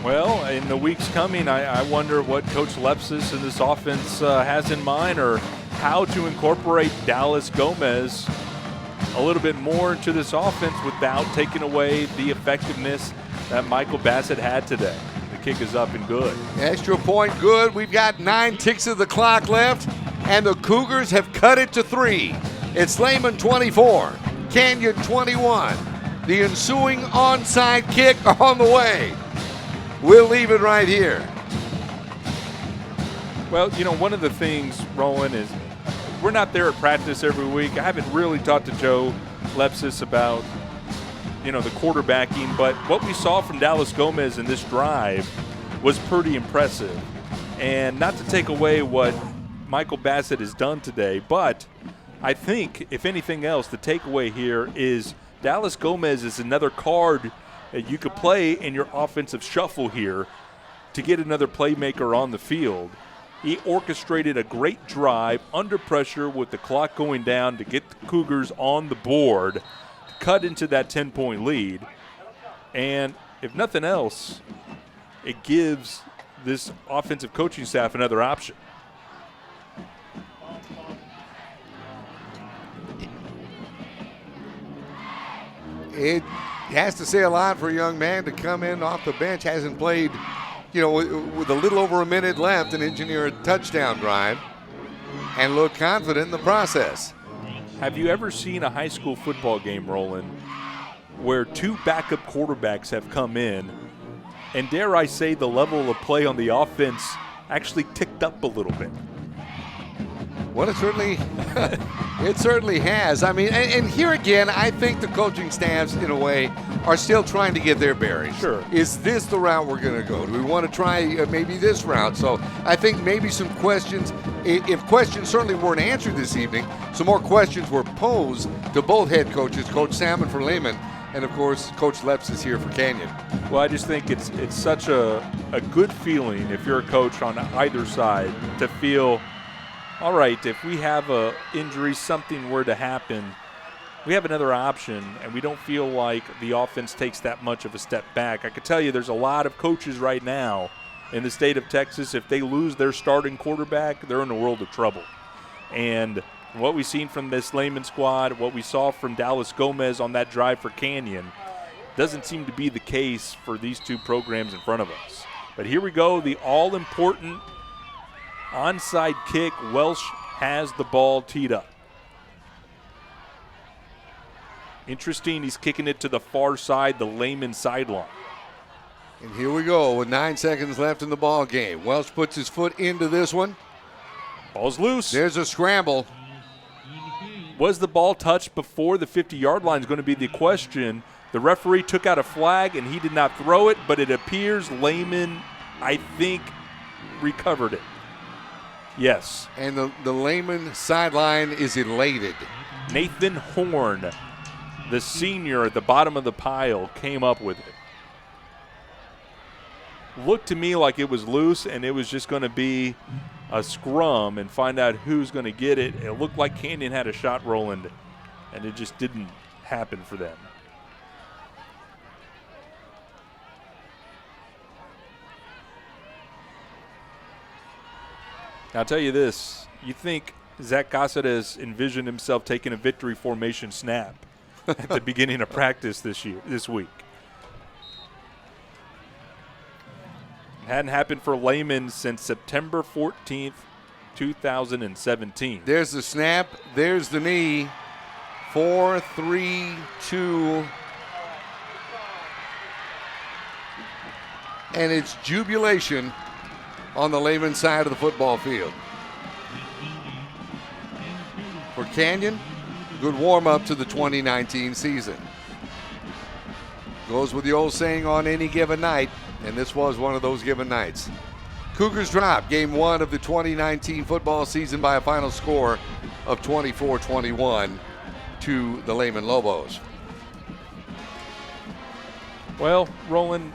Well, in the weeks coming, I wonder what Coach Lepsis and this offense has in mind, or how to incorporate Dallas Gomez a little bit more into this offense without taking away the effectiveness that Michael Bassett had today. The kick is up and good. Extra point good. We've got 9 ticks of the clock left, and the Cougars have cut it to 3. It's Lehman 24, Canyon 21. The ensuing onside kick on the way. We'll leave it right here. Well, you know, one of the things, Roland, is we're not there at practice every week. I haven't really talked to Joe Lepsis about, you know, the quarterbacking, but what we saw from Dallas Gomez in this drive was pretty impressive. And not to take away what Michael Bassett has done today, but I think, if anything else, the takeaway here is Dallas Gomez is another card that you could play in your offensive shuffle here to get another playmaker on the field. He orchestrated a great drive under pressure with the clock going down to get the Cougars on the board, to cut into that 10-point lead. And if nothing else, it gives this offensive coaching staff another option. It has to say a lot for a young man to come in off the bench, hasn't played, you know, with a little over a minute left, and engineer a touchdown drive and look confident in the process. Have you ever seen a high school football game, Roland, where 2 backup quarterbacks have come in, and dare I say the level of play on the offense actually ticked up a little bit? Well, it certainly has. I mean, and here again, I think the coaching staffs, in a way, are still trying to get their bearings. Sure. Is this the route we're going to go? Do we want to try maybe this route? So I think maybe some questions, if questions certainly weren't answered this evening, some more questions were posed to both head coaches, Coach Salmon for Lehman, and of course, Coach Lepsis here for Canyon. Well, I just think it's such a good feeling if you're a coach on either side to feel, all right, if we have a injury, something were to happen, we have another option, and we don't feel like the offense takes that much of a step back. I can tell you there's a lot of coaches right now in the state of Texas, if they lose their starting quarterback, they're in a world of trouble. And What we've seen from this Lehman squad, what we saw from Dallas Gomez on that drive for Canyon, doesn't seem to be the case for these two programs in front of us. But here we go, the all-important onside kick. Welsh has the ball teed up. Interesting, he's kicking it to the far side, the Lehman sideline. And here we go with 9 seconds left in the ball game. Welsh puts his foot into this one. Ball's loose. There's a scramble. Was the ball touched before the 50-yard line is going to be the question. The referee took out a flag, and he did not throw it, but it appears Lehman, I think, recovered it. Yes. And the Lehman sideline is elated. Nathan Horn, the senior at the bottom of the pile, came up with it. Looked to me like it was loose, and it was just going to be a scrum and find out who's going to get it. It looked like Canyon had a shot, Roland, and it just didn't happen for them. I'll tell you this. You think Zach Gossett has envisioned himself taking a victory formation snap at the beginning of practice this week. It hadn't happened for Lehman since September 14th, 2017. There's the snap. There's the knee. 4, 3, 2. And it's jubilation on the Lehman side of the football field. For Canyon, good warm-up to the 2019 season. Goes with the old saying, on any given night, and this was one of those given nights. Cougars drop game 1 of the 2019 football season by a final score of 24-21 to the Lehman Lobos. Well, Roland,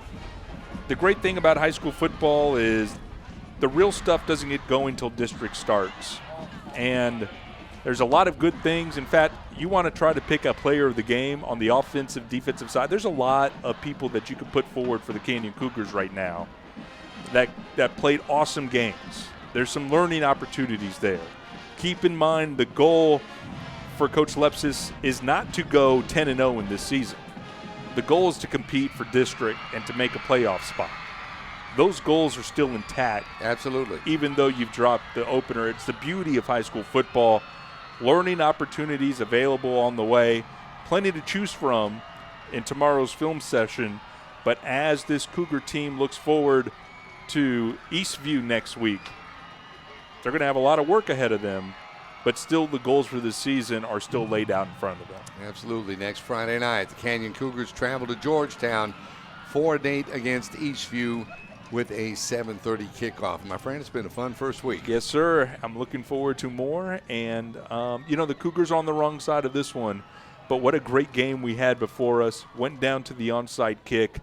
the great thing about high school football is the real stuff doesn't get going until district starts. And there's a lot of good things. In fact, you want to try to pick a player of the game on the offensive, defensive side. There's a lot of people that you can put forward for the Canyon Cougars right now that played awesome games. There's some learning opportunities there. Keep in mind the goal for Coach Lepsis is not to go 10-0 in this season. The goal is to compete for district and to make a playoff spot. Those goals are still intact. Absolutely. Even though you've dropped the opener. It's the beauty of high school football. Learning opportunities available on the way. Plenty to choose from in tomorrow's film session. But as this Cougar team looks forward to Eastview next week, they're going to have a lot of work ahead of them. But still, the goals for this season are still laid out in front of them. Absolutely. Next Friday night, the Canyon Cougars travel to Georgetown for a date against Eastview with a 7:30 kickoff. My friend, it's been a fun first week. Yes, sir. I'm looking forward to more. And, the Cougars are on the wrong side of this one. But what a great game we had before us. Went down to the onside kick.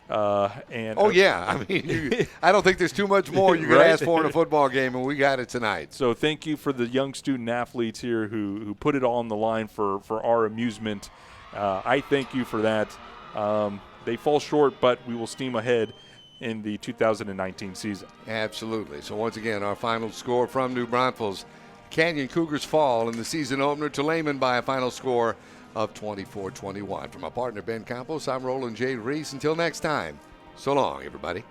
I don't think there's too much more you could ask for in a football game, and we got it tonight. So thank you for the young student athletes here who put it all on the line for our amusement. I thank you for that. They fall short, but we will steam ahead in the 2019 season. Absolutely. So once again, our final score from New Braunfels. Canyon Cougars fall in the season opener to Lehman by a final score of 24-21. From my partner Ben Campos, I'm Roland J. Reese. Until next time, so long, everybody.